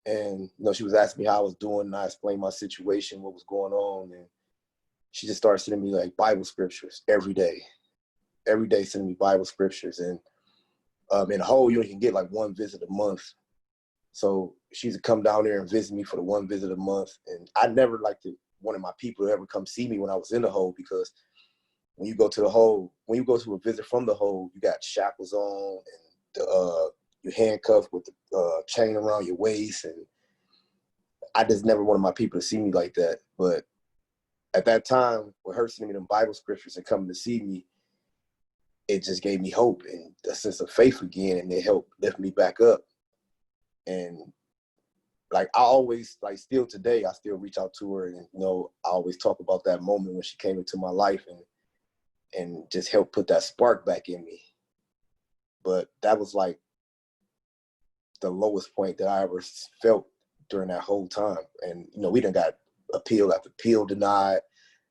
And, you know, she was asking me how I was doing, and I explained my situation, what was going on. And she just started sending me like Bible scriptures every day sending me Bible scriptures. And in the whole, you only can get like one visit a month. So she used to come down there and visit me for the one visit a month. And I never liked wanted my people to ever come see me when I was in the hole, because when you go to the hole, when you go to a visit from the hole, you got shackles on, and you're handcuffed with the chain around your waist. And I just never wanted my people to see me like that. But at that time, with her sending me them Bible scriptures and coming to see me, it just gave me hope and a sense of faith again, and it helped lift me back up. And like, I always, like, still today, I still reach out to her, and, you know, I always talk about that moment when she came into my life and just helped put that spark back in me. But that was like the lowest point that I ever felt during that whole time. And, you know, we done got appeal after appeal denied,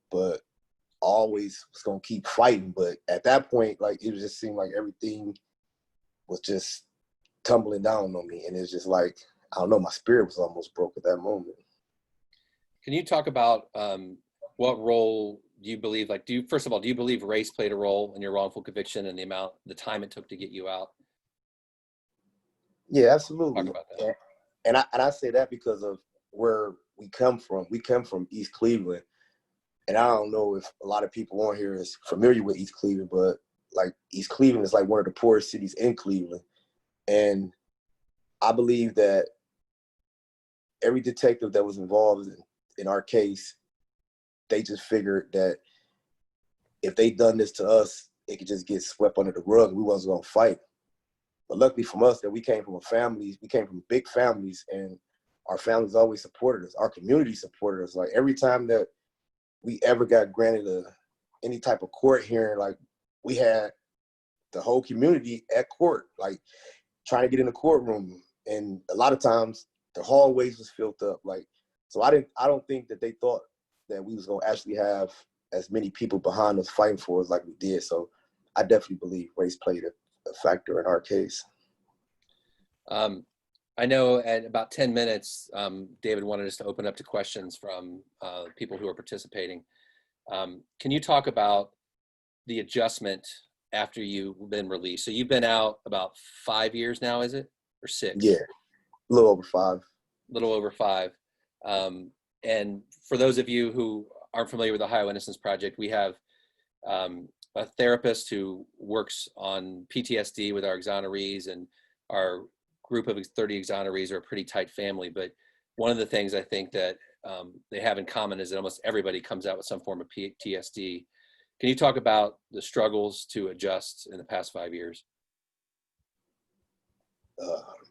but always was gonna keep fighting. But at that point, like, it just seemed like everything was just tumbling down on me. And it's just like, I don't know, my spirit was almost broke at that moment. Can you talk about what role do you believe, like, first of all, do you believe race played a role in your wrongful conviction and the time it took to get you out? Yeah, absolutely. Talk about that. And I say that because of where we come from. We come from East Cleveland. And I don't know if a lot of people on here is familiar with East Cleveland, but like, East Cleveland is like one of the poorest cities in Cleveland. And I believe that every detective that was involved in our case, they just figured that if they done this to us, it could just get swept under the rug. We wasn't gonna fight. But luckily from us, that we came from big families, and our families always supported us. Our community supported us. Like, every time that we ever got granted any type of court hearing, like, we had the whole community at court, like, trying to get in the courtroom. And a lot of times the hallways was filled up. Like, so I don't think that they thought that we was gonna actually have as many people behind us fighting for us like we did. So I definitely believe race played a factor in our case. I know at about 10 minutes, David wanted us to open up to questions from people who are participating. Can you talk about the adjustment after you've been released? So you've been out about 5 years now, is it? Or 6? Yeah, a little over 5. A little over 5. And for those of you who aren't familiar with the Ohio Innocence Project, we have a therapist who works on PTSD with our exonerees, and our group of 30 exonerees are a pretty tight family. But one of the things I think that they have in common is that almost everybody comes out with some form of PTSD. Can you talk about the struggles to adjust in the past 5 years?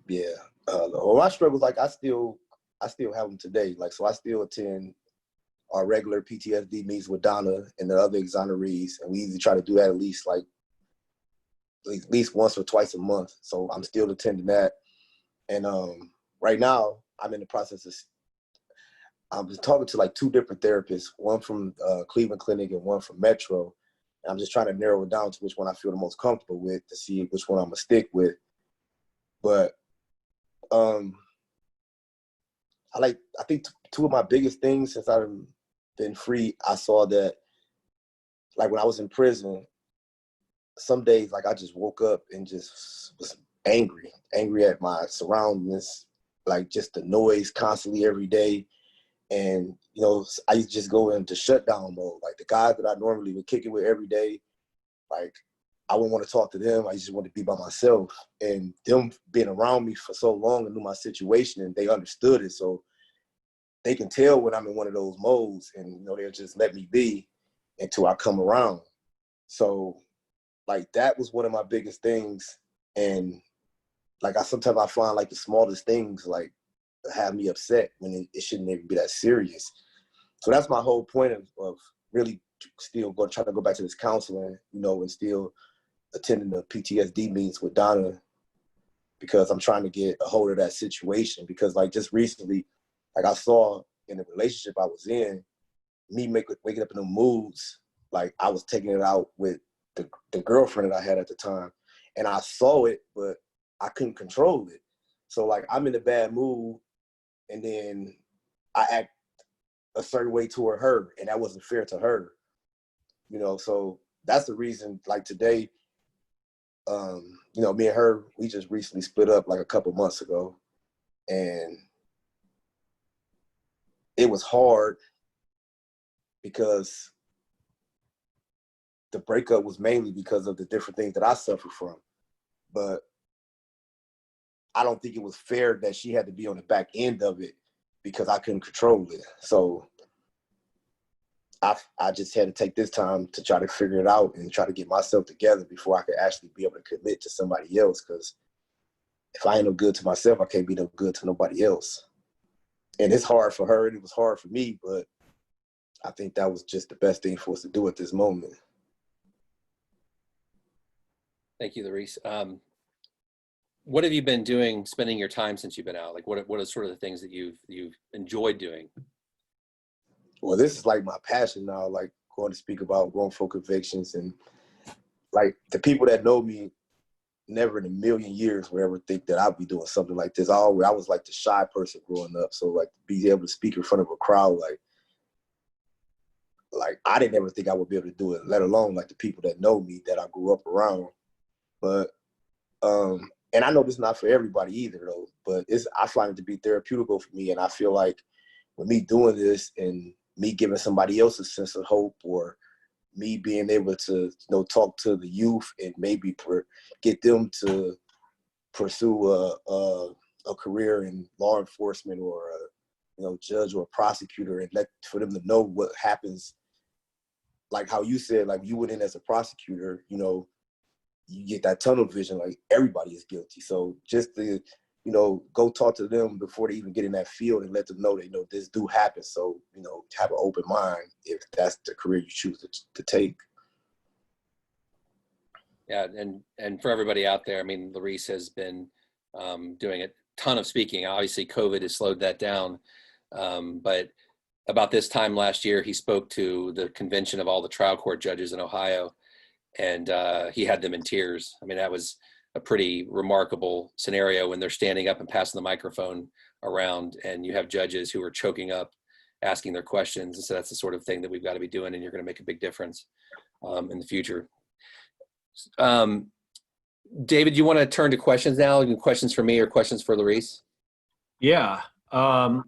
Yeah. Well, my struggles, like, I still have them today. Like, so I still attend our regular PTSD meetings with Donna and the other exonerees, and we usually try to do that at least once or twice a month. So I'm still attending that. And right now, I'm in the process of, I'm talking to like 2 different therapists, one from Cleveland Clinic and one from Metro. And I'm just trying to narrow it down to which one I feel the most comfortable with, to see which one I'm gonna stick with. But I think 2 of my biggest things since I've been free, I saw that, like, when I was in prison, some days, like, I just woke up and just was angry at my surroundings, like, just the noise constantly every day. And, you know, I used to just go into shutdown mode. Like, the guys that I normally would kick it with every day, like, I wouldn't want to talk to them. I just wanted to be by myself. And them being around me for so long and knew my situation, and they understood it. So they can tell when I'm in one of those modes, and, you know, they'll just let me be until I come around. So like, that was one of my biggest things. And like, sometimes I find like the smallest things like have me upset when it shouldn't even be that serious. So that's my whole point of really still trying to go back to this counseling, you know, and still attending the PTSD meetings with Donna, because I'm trying to get a hold of that situation. Because like, just recently, like, I saw in the relationship I was in, me waking up in the moods, like I was taking it out with the girlfriend that I had at the time. And I saw it, but I couldn't control it. So like, I'm in a bad mood, and then I act a certain way toward her, and that wasn't fair to her, you know. So that's the reason, like, today, you know, me and her, we just recently split up like a couple months ago, and it was hard because the breakup was mainly because of the different things that I suffered from. But I don't think it was fair that she had to be on the back end of it because I couldn't control it. So I just had to take this time to try to figure it out and try to get myself together before I could actually be able to commit to somebody else. Because if I ain't no good to myself, I can't be no good to nobody else. And it's hard for her, and it was hard for me, but I think that was just the best thing for us to do at this moment. Thank you, Laurese. What have you been doing, spending your time since you've been out? Like, what are sort of the things that you've enjoyed doing? Well, this is like my passion now, like going to speak about wrongful convictions. And like, the people that know me never in a million years would ever think that I'd be doing something like this. I was like the shy person growing up. So like, to be able to speak in front of a crowd, like I didn't ever think I would be able to do it, let alone like the people that know me that I grew up around. But, and I know this is not for everybody either though, but I find it to be therapeutical for me. And I feel like with me doing this and me giving somebody else a sense of hope, or me being able to, you know, talk to the youth and maybe get them to pursue a career in law enforcement, or a, you know, judge or a prosecutor, and for them to know what happens. Like how you said, like you went in as a prosecutor, you know, you get that tunnel vision, like everybody is guilty. So just to, you know, go talk to them before they even get in that field and let them know that, you know, this do happen. So, you know, have an open mind if that's the career you choose to take. Yeah, and for everybody out there, I mean, Laurese has been doing a ton of speaking. Obviously, COVID has slowed that down. But about this time last year, he spoke to the convention of all the trial court judges in Ohio, and he had them in tears. I mean, that was a pretty remarkable scenario when they're standing up and passing the microphone around, and you have judges who are choking up, asking their questions. And so that's the sort of thing that we've got to be doing, and you're going to make a big difference in the future. David, you want to turn to questions now? Questions for me or questions for Laurese? Yeah. Why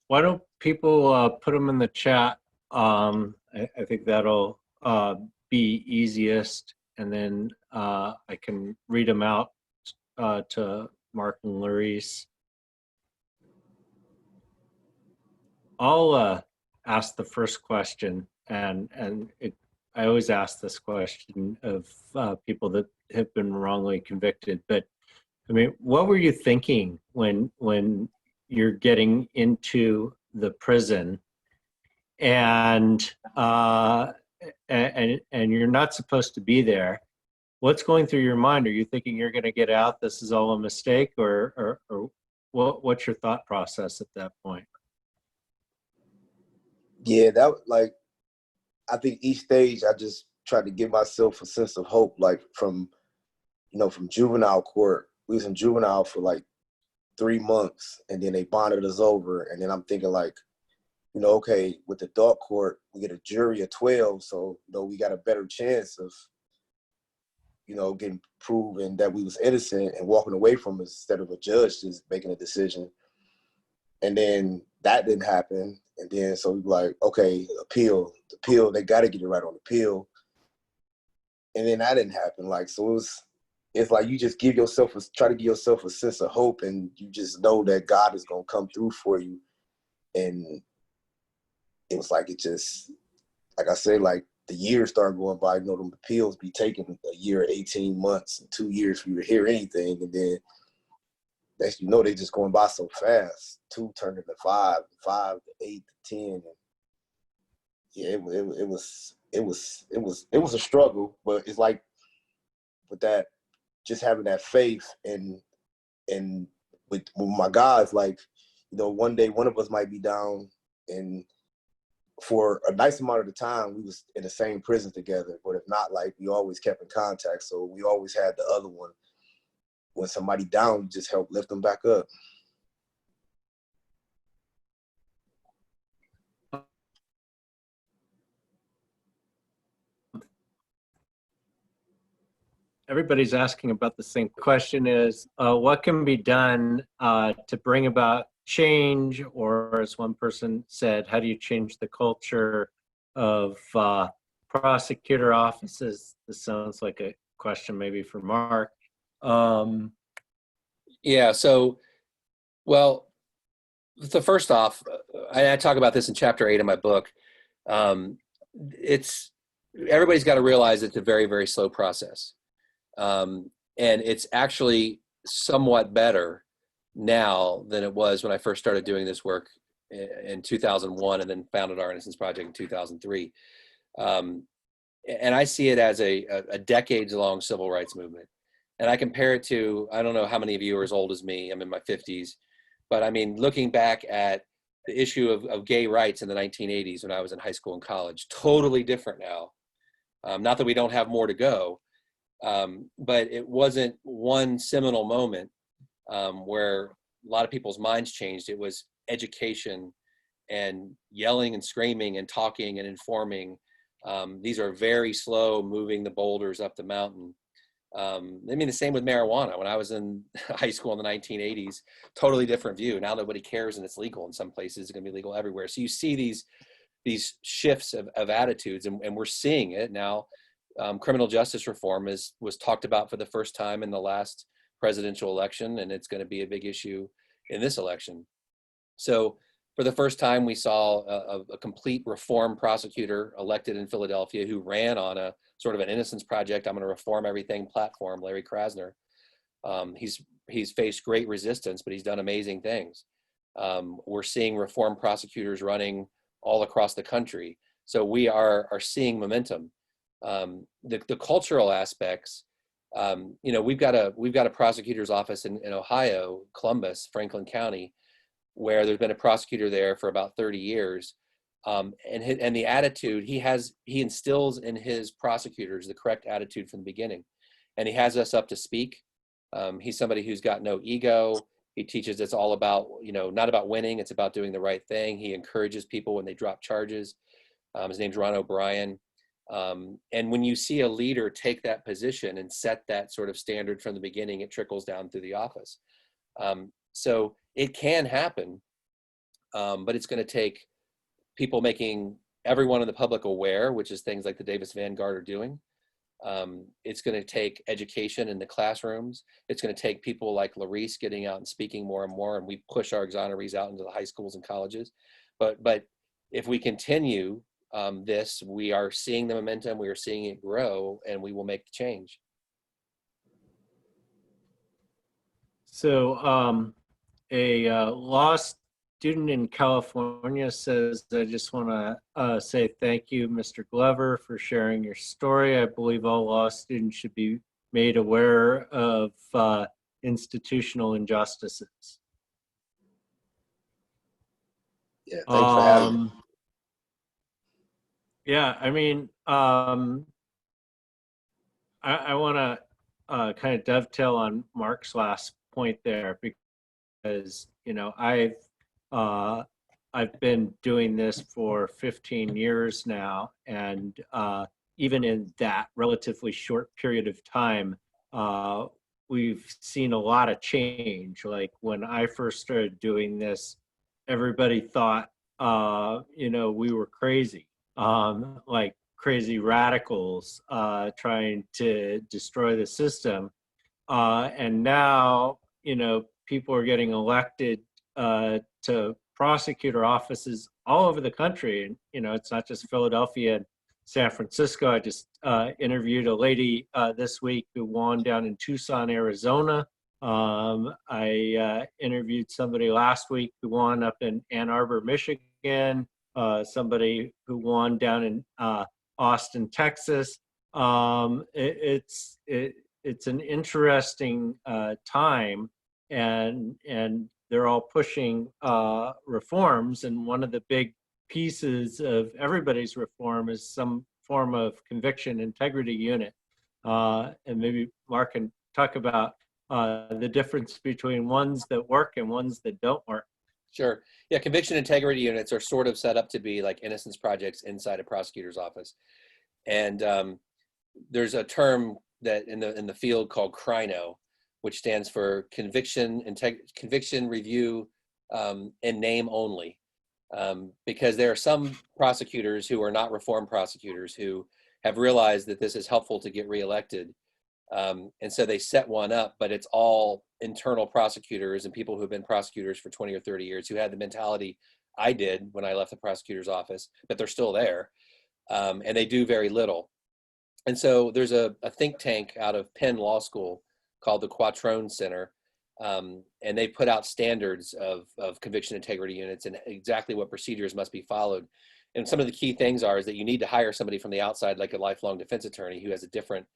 don't people put them in the chat? I think that'll be easiest, and then I can read them out to Mark and Laurese. I'll ask the first question, and I always ask this question of people that have been wrongly convicted. But I mean, what were you thinking when you're getting into the prison, and you're not supposed to be there? What's going through your mind? Are you thinking you're going to get out, this is all a mistake, or what's your thought process at that point? Yeah, like, I think each stage I just tried to give myself a sense of hope. Like from juvenile court, we was in juvenile for like 3 months, and then they bonded us over. And then I'm thinking like, you know, okay, with the adult court, we get a jury of 12, so you know, we got a better chance of, you know, getting proven that we was innocent and walking away from it instead of a judge just making a decision. And then that didn't happen. And then so we were like, okay, appeal, they got to get it right on appeal. and then that didn't happen. Like, so it's like you just try to give yourself a sense of hope, and you just know that God is gonna come through for you. And it was like, like I said, like the years started going by. You know, them appeals be taking a year, 18 months, and 2 years for you to hear anything, and then next, you know, they just going by so fast. 2 turned into 5, 5 to 8 to 10. And yeah, it was a struggle, but it's like with that, just having that faith and with my guys, like, you know, one day one of us might be down, and for a nice amount of the time we was in the same prison together, but if not, like, we always kept in contact, so we always had the other one. When somebody down, just help lift them back up. Everybody's asking about the same question is, what can be done to bring about change? Or as one person said, how do you change the culture of prosecutor offices? This sounds like a question maybe for Mark. Yeah, so, well, so first off, I talk about this in chapter 8 of my book. Everybody's got to realize it's a very, very slow process. And it's actually somewhat better now than it was when I first started doing this work in 2001 and then founded our Innocence Project in 2003. And I see it as a decades-long civil rights movement. And I compare it to, I don't know how many of you are as old as me, I'm in my 50s, but I mean, looking back at the issue of gay rights in the 1980s when I was in high school and college, totally different now. Not that we don't have more to go, but it wasn't one seminal moment where a lot of people's minds changed. It was education and yelling and screaming and talking and informing. These are very slow moving the boulders up the mountain. I mean, the same with marijuana. When I was in high school in the 1980s, totally different view. Now nobody cares and it's legal in some places. It's going to be legal everywhere. So you see these shifts of attitudes, and we're seeing it now. Criminal justice reform was talked about for the first time in the last presidential election, and it's going to be a big issue in this election. So for the first time, we saw a complete reform prosecutor elected in Philadelphia who ran on a sort of an innocence project, I'm going to reform everything platform, Larry Krasner. He's faced great resistance, but he's done amazing things. We're seeing reform prosecutors running all across the country. So we are seeing momentum. The cultural aspects, you know, we've got a prosecutor's office in Ohio, Columbus, Franklin County, where there's been a prosecutor there for about 30 years. And the attitude he instills in his prosecutors the correct attitude from the beginning. And he has us up to speak. He's somebody who's got no ego. He teaches it's all about, you know, not about winning, it's about doing the right thing. He encourages people when they drop charges. His name's Ron O'Brien. And when you see a leader take that position and set that sort of standard from the beginning, it trickles down through the office. So it can happen, but it's going to take people making everyone in the public aware, which is things like the Davis Vanguard are doing. It's going to take education in the classrooms. It's going to take people like Laurese getting out and speaking more and more, and we push our exonerees out into the high schools and colleges. But if we continue this, we are seeing the momentum, we are seeing it grow, and we will make the change. So a law student in California says, I just want to say thank you, Mr. Glover, for sharing your story. I believe all law students should be made aware of institutional injustices. Yeah, thanks for having me. Yeah, I mean, I want to kind of dovetail on Mark's last point there, because, you know, I've been doing this for 15 years now, and even in that relatively short period of time, we've seen a lot of change. Like when I first started doing this, everybody thought, you know, we were crazy. Like crazy radicals trying to destroy the system. And now, you know, people are getting elected to prosecutor offices all over the country. And, you know, it's not just Philadelphia and San Francisco. I just interviewed a lady this week who won down in Tucson, Arizona. I interviewed somebody last week who won up in Ann Arbor, Michigan, somebody who won down in Austin, Texas. It's an interesting time, and they're all pushing reforms. And one of the big pieces of everybody's reform is some form of conviction integrity unit. And maybe Mark can talk about the difference between ones that work and ones that don't work. Sure. Yeah, conviction integrity units are sort of set up to be like innocence projects inside a prosecutor's office. And there's a term that in the field called CRINO, which stands for conviction review in name only. Because there are some prosecutors who are not reform prosecutors who have realized that this is helpful to get reelected. And so they set one up, but it's all internal prosecutors and people who have been prosecutors for 20 or 30 years who had the mentality I did when I left the prosecutor's office, but they're still there. And they do very little. And so there's a think tank out of Penn Law School called the Quattrone Center. And they put out standards of conviction integrity units and exactly what procedures must be followed. And some of the key things is that you need to hire somebody from the outside, like a lifelong defense attorney who has a different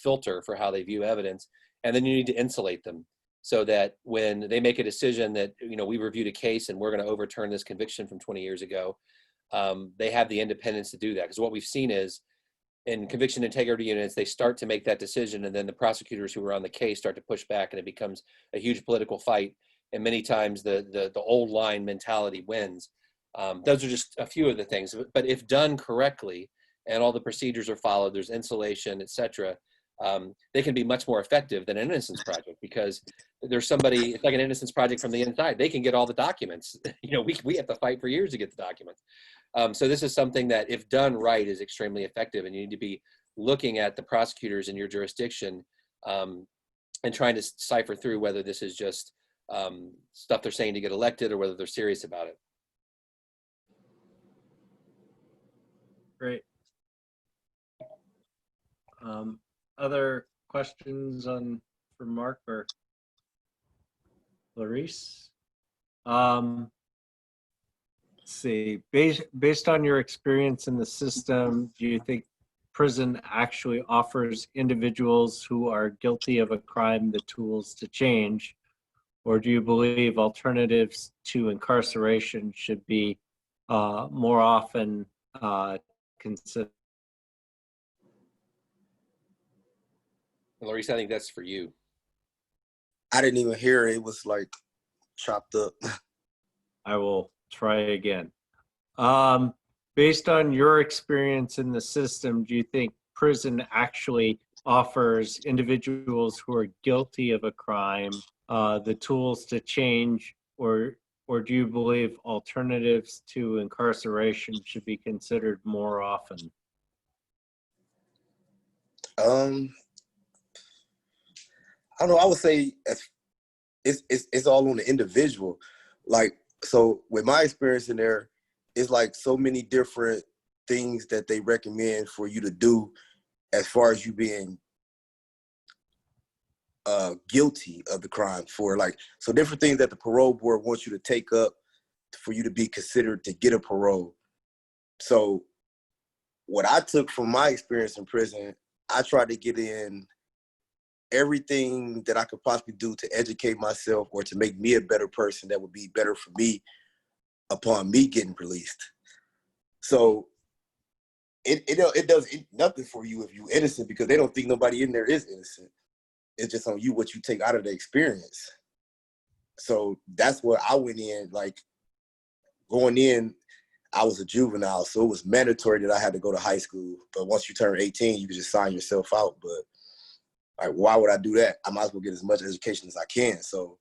filter for how they view evidence. And then you need to insulate them so that when they make a decision that, you know, we reviewed a case and we're going to overturn this conviction from 20 years ago, they have the independence to do that. Because what we've seen is in conviction integrity units, they start to make that decision, and then the prosecutors who are on the case start to push back, and it becomes a huge political fight. And many times the old line mentality wins. Those are just a few of the things. But if done correctly and all the procedures are followed, there's insulation, et cetera, they can be much more effective than an innocence project, because there's somebody, it's like an innocence project from the inside. They can get all the documents. You know, we have to fight for years to get the documents. So this is something that, if done right, is extremely effective, and you need to be looking at the prosecutors in your jurisdiction and trying to cipher through whether this is just stuff they're saying to get elected or whether they're serious about it. Great. Other questions for Mark or Laurese? Let's see, based on your experience in the system, do you think prison actually offers individuals who are guilty of a crime the tools to change? Or do you believe alternatives to incarceration should be more often considered? Laurese, I think that's for you. I didn't even hear it. It was like chopped up. I will try again. Based on your experience in the system, do you think prison actually offers individuals who are guilty of a crime the tools to change, or do you believe alternatives to incarceration should be considered more often? I don't know. I would say it's all on the individual. Like, so with my experience in there, it's like so many different things that they recommend for you to do as far as you being guilty of the crime, for like, so different things that the parole board wants you to take up for you to be considered to get a parole. So what I took from my experience in prison, I tried to get in everything that I could possibly do to educate myself or to make me a better person that would be better for me upon me getting released. So it does nothing for you if you're innocent, because they don't think nobody in there is innocent. It's just on you what you take out of the experience. So that's where I went in. Like, going in, I was a juvenile, so it was mandatory that I had to go to high school. But once you turn 18, you can just sign yourself out. But like, why would I do that? I might as well get as much education as I can. So,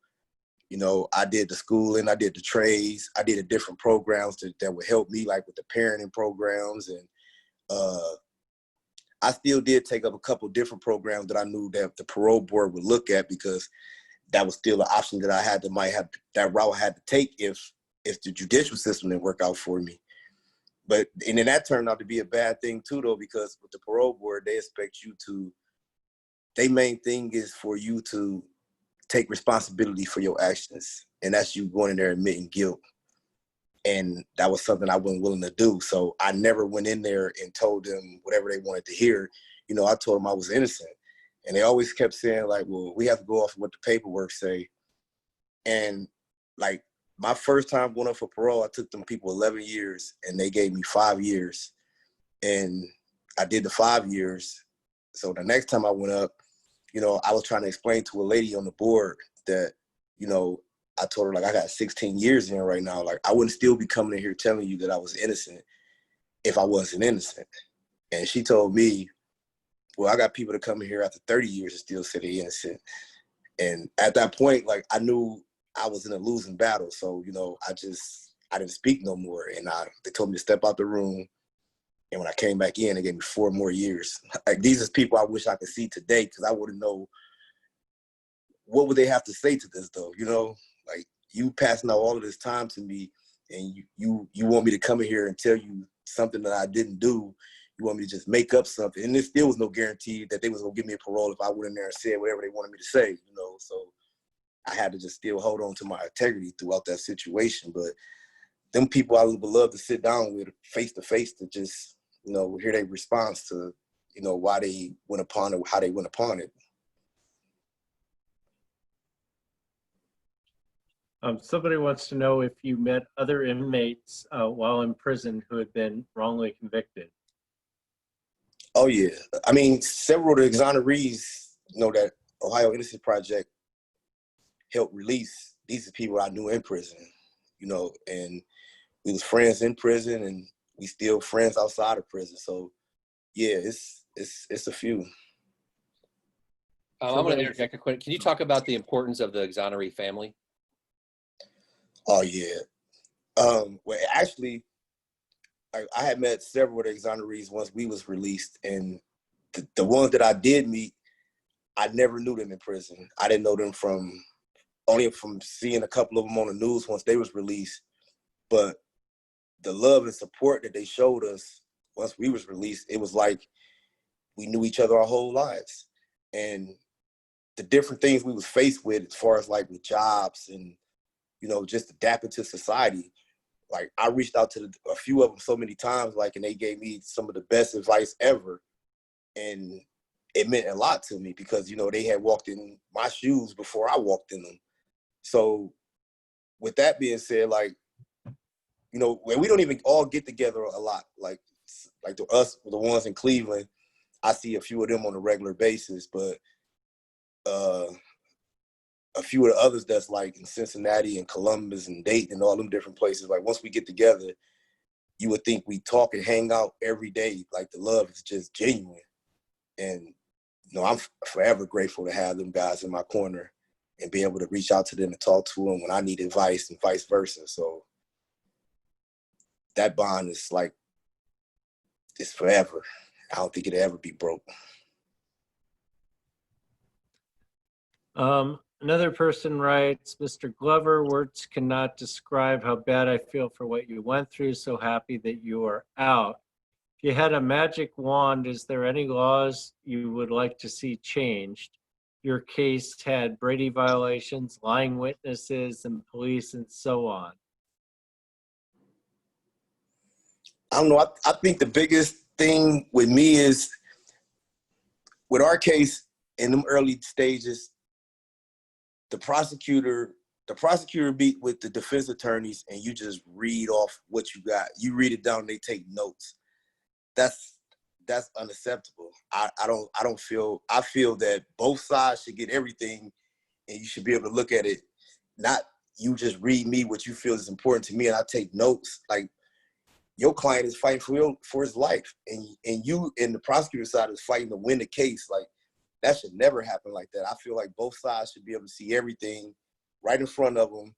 you know, I did the schooling, I did the trades, I did the different programs that would help me, like with the parenting programs and I still did take up a couple different programs that I knew that the parole board would look at, because that was still an option that I had to that route I had to take if the judicial system didn't work out for me. And then that turned out to be a bad thing too, though, because with the parole board, they expect you to, their main thing is for you to take responsibility for your actions. And that's you going in there admitting guilt. And that was something I wasn't willing to do. So I never went in there and told them whatever they wanted to hear. You know, I told them I was innocent. And they always kept saying, like, well, we have to go off of what the paperwork say. And like, my first time going up for parole, I took them people 11 years and they gave me 5 years. And I did the 5 years. So the next time I went up, you know, I was trying to explain to a lady on the board that, you know, I told her, like, I got 16 years in right now. Like, I wouldn't still be coming in here telling you that I was innocent if I wasn't innocent. And she told me, well, I got people that come in here after 30 years and still say they're innocent. And at that point, like, I knew I was in a losing battle. So, you know, I didn't speak no more. And they told me to step out the room. And when I came back in, they gave me 4 more years. Like, these are people I wish I could see today, because I wouldn't know what would they have to say to this, though, you know? Like, you passing out all of this time to me, and you want me to come in here and tell you something that I didn't do. You want me to just make up something. And there still was no guarantee that they was going to give me a parole if I went in there and said whatever they wanted me to say, you know? So I had to just still hold on to my integrity throughout that situation. But them people I would love to sit down with face to face to just, you know, hear their response to, you know, why they went upon it, how they went upon it. Somebody wants to know if you met other inmates while in prison who had been wrongly convicted. Oh, yeah. I mean, several of the exonerees, you know, that Ohio Innocence Project helped release. These are people I knew in prison, you know, and we was friends in prison, and we still friends outside of prison. So, yeah, it's a few. I'm going to interject a quick. Can you talk about the importance of the exoneree family? Oh, yeah. Well, actually, I had met several of the exonerees once we was released, and the ones that I did meet, I never knew them in prison. I didn't know them only from seeing a couple of them on the news once they was released. But the love and support that they showed us once we was released, it was like we knew each other our whole lives. And the different things we was faced with, as far as like with jobs and, you know, just adapting to society. Like, I reached out to a few of them so many times, like, and they gave me some of the best advice ever. And it meant a lot to me because, you know, they had walked in my shoes before I walked in them. So with that being said, like, you know, we don't even all get together a lot. Like the ones in Cleveland, I see a few of them on a regular basis, but a few of the others that's like in Cincinnati and Columbus and Dayton and all them different places, like, once we get together, you would think we talk and hang out every day. Like, the love is just genuine. And, you know, I'm forever grateful to have them guys in my corner and be able to reach out to them and talk to them when I need advice and vice versa. So that bond is like, it's forever. I don't think it'll ever be broke. Another person writes, Mr. Glover, words cannot describe how bad I feel for what you went through. So happy that you are out. If you had a magic wand, is there any laws you would like to see changed? Your case had Brady violations, lying witnesses, and police, and so on. I don't know. I think the biggest thing with me is, with our case in them early stages, the prosecutor meet with the defense attorneys, and you just read off what you got. You read it down, and they take notes. That's unacceptable. I feel that both sides should get everything, and you should be able to look at it, not you just read me what you feel is important to me and I take notes. Like, your client is fighting for his life, and you and the prosecutor side is fighting to win the case. Like, that should never happen like that. I feel like both sides should be able to see everything right in front of them,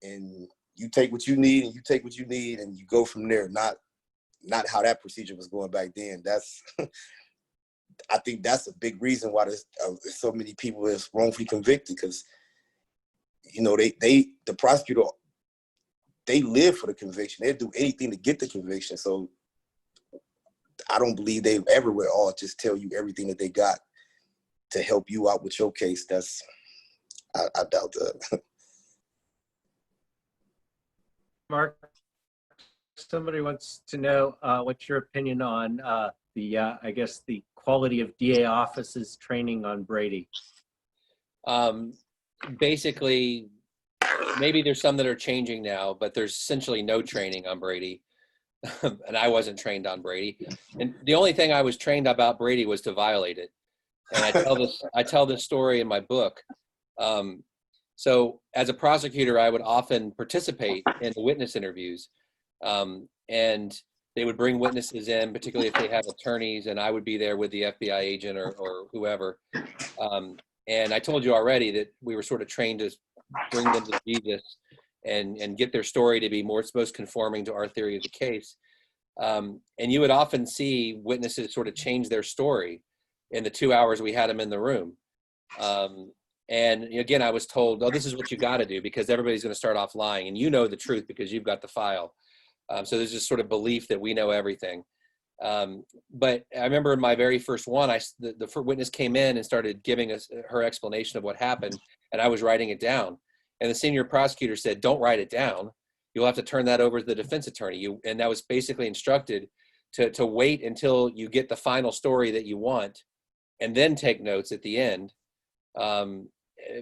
and you take what you need and you take what you need and you go from there. Not how that procedure was going back then. I think that's a big reason why there's so many people is wrongfully convicted, because, you know, the prosecutor, they live for the conviction. They do anything to get the conviction. So I don't believe they ever will all just tell you everything that they got to help you out with your case. I doubt that. Mark, somebody wants to know what's your opinion on I guess the quality of DA offices training on Brady. Basically, maybe there's some that are changing now, but there's essentially no training on Brady. And I wasn't trained on Brady. And the only thing I was trained about Brady was to violate it. And I tell this story in my book. So as a prosecutor, I would often participate in the witness interviews. And they would bring witnesses in, particularly if they have attorneys, and I would be there with the FBI agent or whoever. And I told you already that we were sort of trained to bring them to Jesus and get their story to be most conforming to our theory of the case. And you would often see witnesses sort of change their story in the 2 hours we had them in the room. And again, I was told, oh, this is what you got to do because everybody's going to start off lying. And you know the truth because you've got the file. So there's this sort of belief that we know everything. But I remember in my very first one, the witness came in and started giving us her explanation of what happened, and I was writing it down. And the senior prosecutor said, don't write it down. You'll have to turn that over to the defense attorney. And that was basically instructed to wait until you get the final story that you want and then take notes at the end,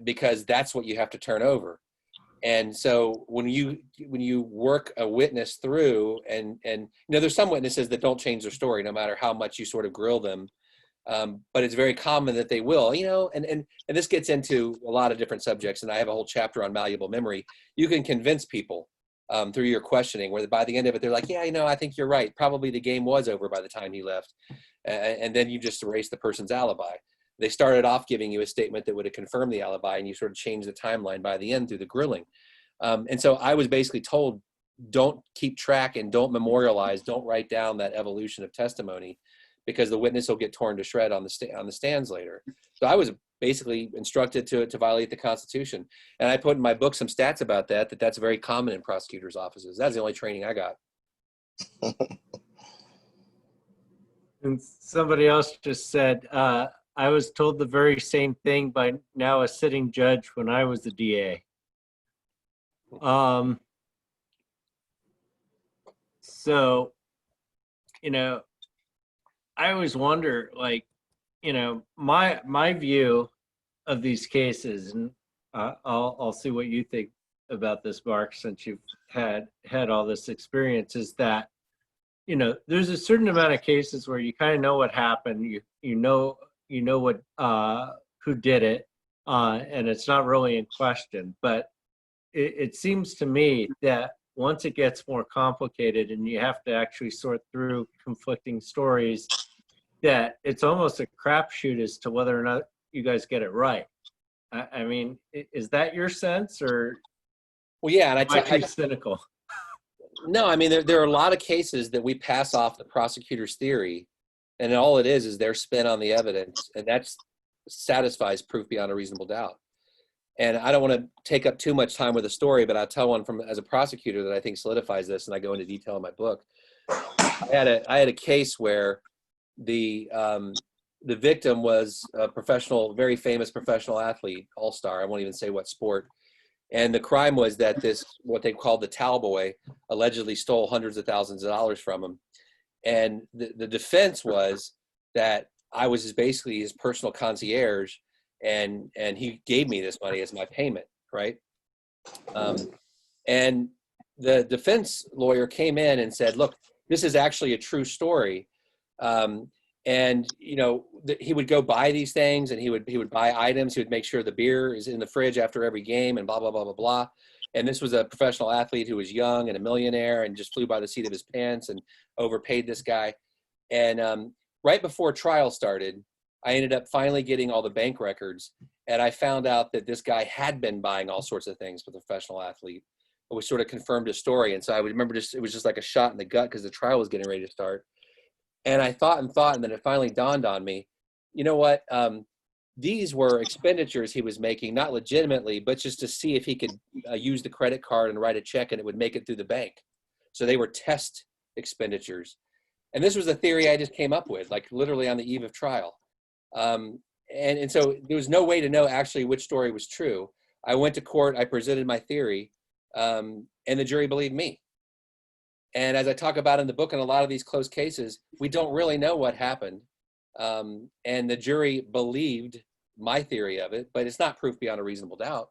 because that's what you have to turn over. And so when you work a witness through and you know, there's some witnesses that don't change their story no matter how much you sort of grill them. But it's very common that they will, you know, and this gets into a lot of different subjects. And I have a whole chapter on malleable memory. You can convince people through your questioning where by the end of it, they're like, yeah, you know, I think you're right. Probably the game was over by the time he left. And then you just erase the person's alibi. They started off giving you a statement that would have confirmed the alibi, and you sort of changed the timeline by the end through the grilling. And so I was basically told, don't keep track and don't memorialize, don't write down that evolution of testimony, because the witness will get torn to shred on the stands later. So I was basically instructed to violate the Constitution. And I put in my book some stats about that's very common in prosecutors' offices. That's the only training I got. And somebody else just said, I was told the very same thing by now a sitting judge when I was the DA. So, you know, I always wonder, like, you know, my view of these cases, and I'll see what you think about this, Mark, since you've had all this experience, is that, you know, there's a certain amount of cases where you kind of know what happened, you know what who did it, and it's not really in question. But it seems to me that once it gets more complicated and you have to actually sort through conflicting stories, that it's almost a crapshoot as to whether or not you guys get it right. I mean, is that your sense, or? Well, yeah, and am I too cynical? No, I mean, there are a lot of cases that we pass off the prosecutor's theory, and all it is their spin on the evidence, and that satisfies proof beyond a reasonable doubt. And I don't want to take up too much time with a story, but I'll tell one from as a prosecutor that I think solidifies this, and I go into detail in my book. I had a case where the victim was a very famous professional athlete, all-star. I won't even say what sport. And the crime was that what they called the towel boy, allegedly stole hundreds of thousands of dollars from him. And the defense was that I was basically his personal concierge, and he gave me this money as my payment, right? And the defense lawyer came in and said, look, this is actually a true story. And, you know, he would go buy these things, and he would buy items. He would make sure the beer is in the fridge after every game, and blah, blah, blah, blah, blah. And this was a professional athlete who was young and a millionaire and just flew by the seat of his pants and overpaid this guy. And right before trial started, I ended up finally getting all the bank records, and I found out that this guy had been buying all sorts of things with a professional athlete, which sort of confirmed his story. And so I would remember it was just like a shot in the gut because the trial was getting ready to start. And I thought, and then it finally dawned on me you know what? These were expenditures he was making, not legitimately, but just to see if he could use the credit card and write a check and it would make it through the bank. So they were test expenditures. And this was a theory I just came up with, like literally on the eve of trial. And so there was no way to know actually which story was true. I went to court, I presented my theory, and the jury believed me. And as I talk about in the book, in a lot of these close cases, we don't really know what happened. And the jury believed my theory of it, but it's not proof beyond a reasonable doubt.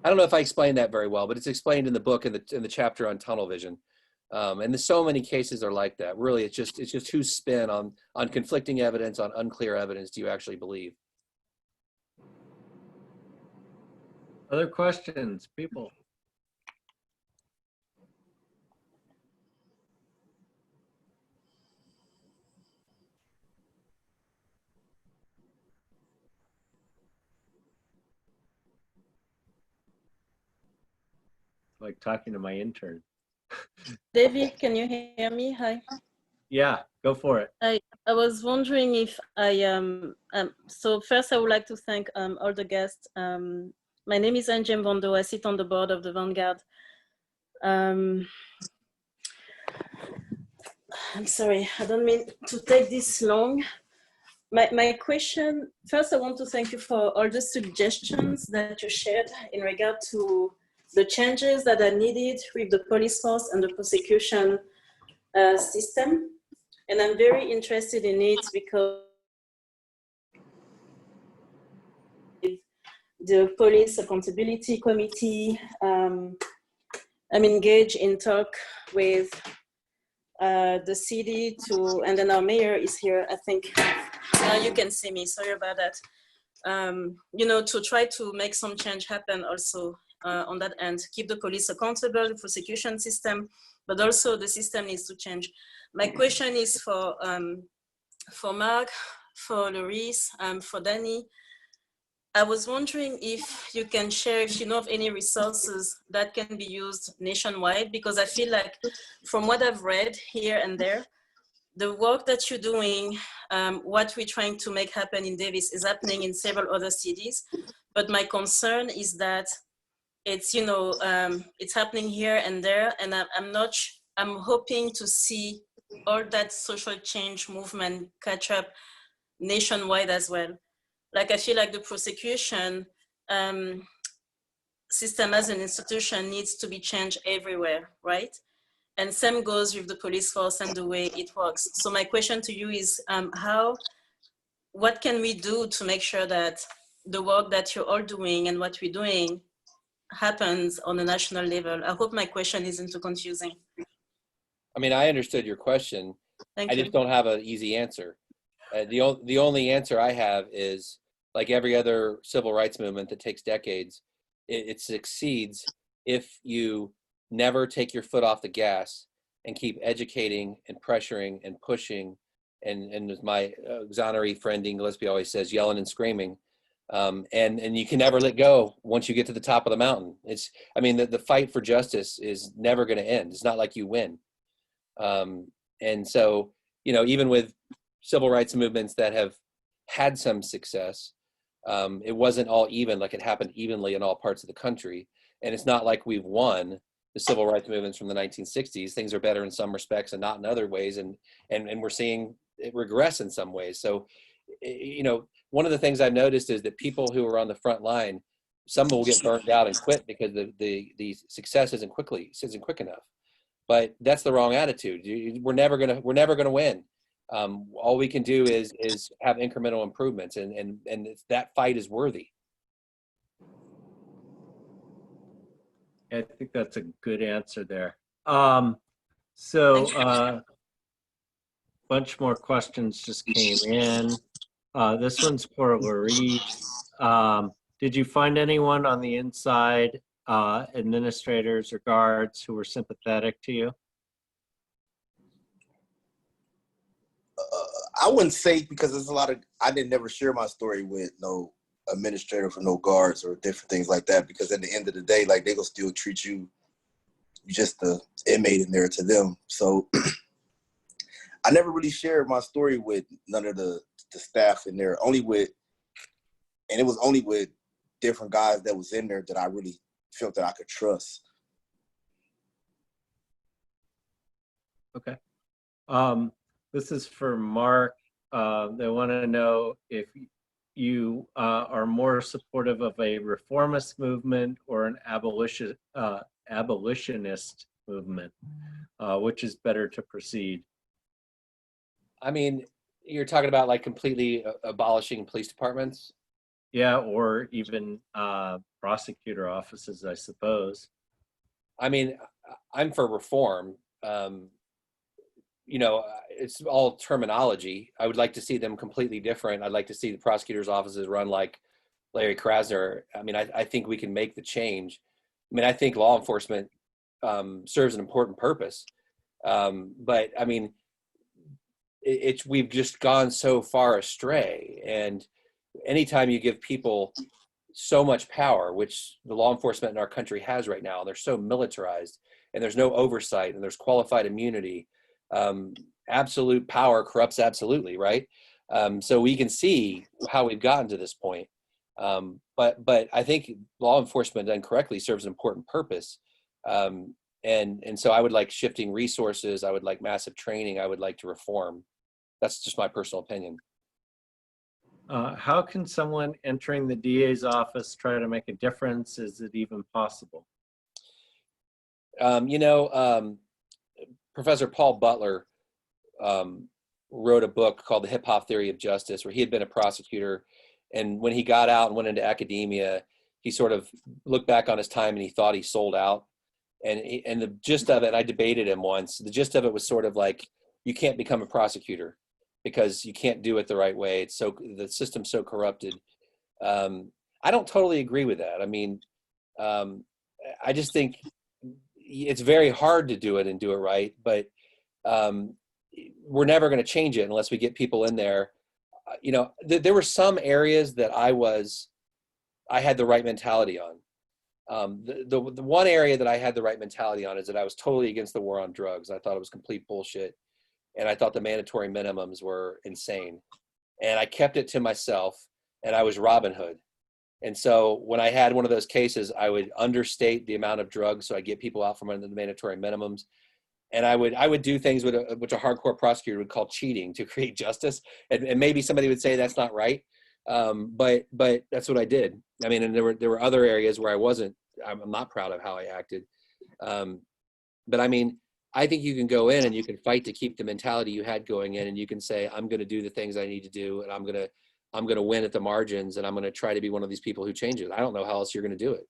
I don't know if I explained that very well, but it's explained in the book in the chapter on tunnel vision. And there's so many cases are like that. Really, it's just whose spin on conflicting evidence, on unclear evidence do you actually believe? Other questions, people? Like talking to my intern. David, can you hear me? Hi. Yeah, go for it. I was wondering if so first I would like to thank all the guests. My name is Anjem Vondo. I sit on the board of the Vanguard. I'm sorry, I don't mean to take this long. My question, first I want to thank you for all the suggestions that you shared in regard to the changes that are needed with the police force and the prosecution system. And I'm very interested in it because the Police Accountability Committee, I'm engaged in talk with the city and then our mayor is here, I think. You can see me, sorry about that. To try to make some change happen also on that end, keep the police accountable, the prosecution system, but also the system needs to change. My question is for Mark, for Laurese, for Danny. I was wondering if you can share, if you know of any resources that can be used nationwide, because I feel like from what I've read here and there, the work that you're doing, what we're trying to make happen in Davis is happening in several other cities. But my concern is that it's, it's happening here and there, and I'm hoping to see all that social change movement catch up nationwide as well. Like I feel like the prosecution system as an institution needs to be changed everywhere, right? And same goes with the police force and the way it works. So my question to you is what can we do to make sure that the work that you're all doing and what we're doing happens on a national level? I hope my question isn't too confusing. I mean, I understood your question. Thank I you. just don't have an easy answer. The only answer I have is, like every other civil rights movement that takes decades, it succeeds if you never take your foot off the gas and keep educating and pressuring and pushing. And as my exoneree friend Dean Gillespie always says, yelling and screaming. And you can never let go once you get to the top of the mountain. The fight for justice is never going to end. It's not like you win. And so, even with civil rights movements that have had some success, it wasn't all even, like it happened evenly in all parts of the country. And it's not like we've won the civil rights movements from the 1960s. Things are better in some respects and not in other ways. And we're seeing it regress in some ways. So, one of the things I've noticed is that people who are on the front line, some will get burnt out and quit because the success isn't quick enough. But that's the wrong attitude. We're never gonna win. All we can do is have incremental improvements, and that fight is worthy. I think that's a good answer there. Bunch more questions just came in. This one's for Laurese. Did you find anyone on the inside, administrators or guards, who were sympathetic to you? I wouldn't say, because there's a lot of, I didn't never share my story with no administrator for no guards or different things like that, because at the end of the day, like, they gonna still treat you just the inmate in there to them. So I never really shared my story with none of the staff in there, and it was only with different guys that was in there that I really felt that I could trust. Okay. This is for Mark. They want to know if you are more supportive of a reformist movement or an abolitionist movement. Which is better to proceed? I mean, you're talking about like completely abolishing police departments? Yeah, or even prosecutor offices, I suppose. I mean, I'm for reform. You know, it's all terminology. I would like to see them completely different. I'd like to see the prosecutor's offices run like Larry Krasner. I mean, I think we can make the change. I mean, I think law enforcement serves an important purpose. But I mean, we've just gone so far astray. And anytime you give people so much power, which the law enforcement in our country has right now, they're so militarized and there's no oversight and there's qualified immunity. Absolute power corrupts absolutely, right? So we can see how we've gotten to this point. But I think law enforcement done correctly serves an important purpose. And so I would like shifting resources. I would like massive training. I would like to reform. That's just my personal opinion. How can someone entering the DA's office try to make a difference? Is it even possible? You know, Professor Paul Butler wrote a book called The Hip Hop Theory of Justice, where he had been a prosecutor. And when he got out and went into academia, he sort of looked back on his time and he thought he sold out. And the gist of it, I debated him once, the gist of it was sort of like, you can't become a prosecutor because you can't do it the right way. It's so, the system's so corrupted. I don't totally agree with that. I mean, I just think it's very hard to do it and do it right, but we're never going to change it unless we get people in there. You know, there were some areas that I had the right mentality on. The one area that I had the right mentality on is that I was totally against the war on drugs. I thought it was complete bullshit. And I thought the mandatory minimums were insane. And I kept it to myself, and I was Robin Hood. And so when I had one of those cases, I would understate the amount of drugs so I get people out from under the mandatory minimums. And I would do things which a hardcore prosecutor would call cheating to create justice. And maybe somebody would say that's not right. But that's what I did. I mean, and there were other areas where I'm not proud of how I acted. But I mean, I think you can go in and you can fight to keep the mentality you had going in, and you can say, I'm going to do the things I need to do, and I'm going to win at the margins, and I'm going to try to be one of these people who changes. I don't know how else you're going to do it.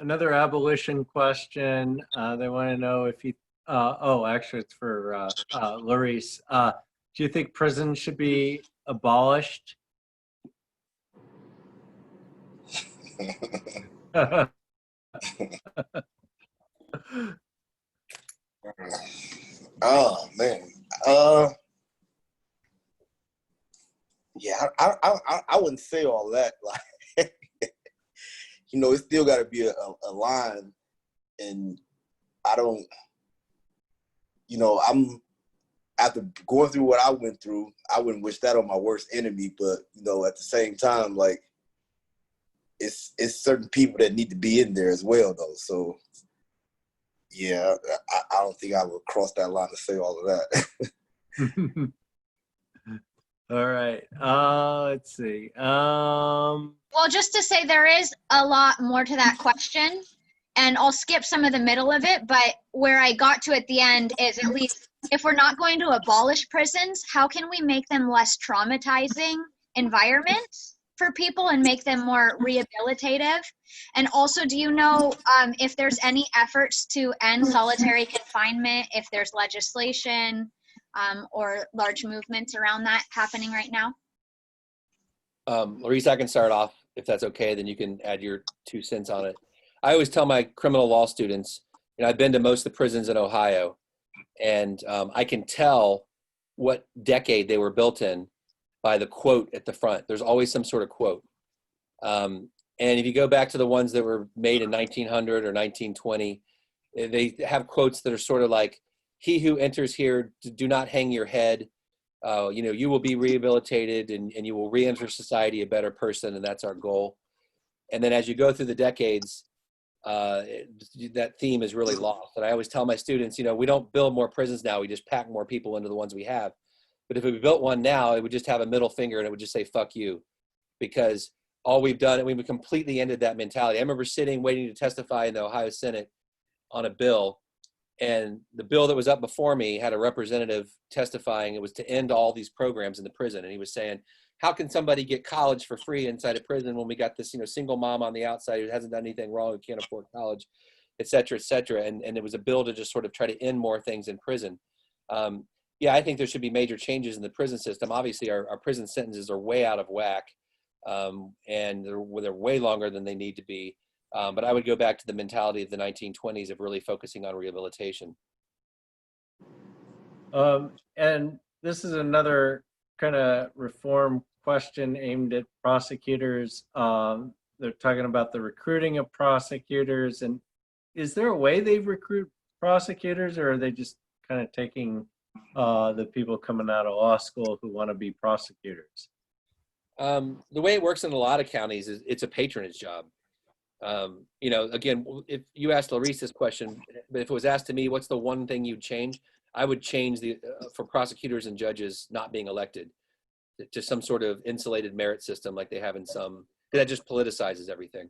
Another abolition question. They want to know if you, actually it's for Laurese. Do you think prisons should be abolished? Oh man, yeah, I wouldn't say all that. Like, you know, it's still got to be a line, and I don't, you know, after going through what I went through, I wouldn't wish that on my worst enemy. But you know, at the same time, like, it's certain people that need to be in there as well, though. So. Yeah, I don't think I would cross that line to say all of that. All right. Let's see. Well, just to say there is a lot more to that question, and I'll skip some of the middle of it, but where I got to at the end is, at least if we're not going to abolish prisons, how can we make them less traumatizing environments for people and make them more rehabilitative? And also, do you know if there's any efforts to end solitary confinement, if there's legislation or large movements around that happening right now? Laurese, I can start off if that's okay, then you can add your 2 cents on it. I always tell my criminal law students, you know, I've been to most of the prisons in Ohio, and I can tell what decade they were built in by the quote at the front. There's always some sort of quote. And if you go back to the ones that were made in 1900 or 1920, they have quotes that are sort of like, he who enters here, do not hang your head. You know, you will be rehabilitated and you will re-enter society a better person, and that's our goal. And then as you go through the decades, that theme is really lost. And I always tell my students, you know, we don't build more prisons now, we just pack more people into the ones we have. But if we built one now, it would just have a middle finger and it would just say, fuck you. Because all we've done, and we've completely ended that mentality. I remember sitting, waiting to testify in the Ohio Senate on a bill, and the bill that was up before me had a representative testifying. It was to end all these programs in the prison. And he was saying, how can somebody get college for free inside a prison when we got this, you know, single mom on the outside who hasn't done anything wrong, who can't afford college, et cetera, et cetera. And it was a bill to just sort of try to end more things in prison. Yeah, I think there should be major changes in the prison system. Obviously, our prison sentences are way out of whack, and they're way longer than they need to be. But I would go back to the mentality of the 1920s of really focusing on rehabilitation. And this is another kind of reform question aimed at prosecutors. They're talking about the recruiting of prosecutors. And is there a way they recruit prosecutors, or are they just kind of taking the people coming out of law school who want to be prosecutors? The way it works in a lot of counties is it's a patronage job. You know, again, if you asked Laurese this question, but if it was asked to me, what's the one thing you'd change? I would change for prosecutors and judges not being elected to some sort of insulated merit system like they have in some, that just politicizes everything.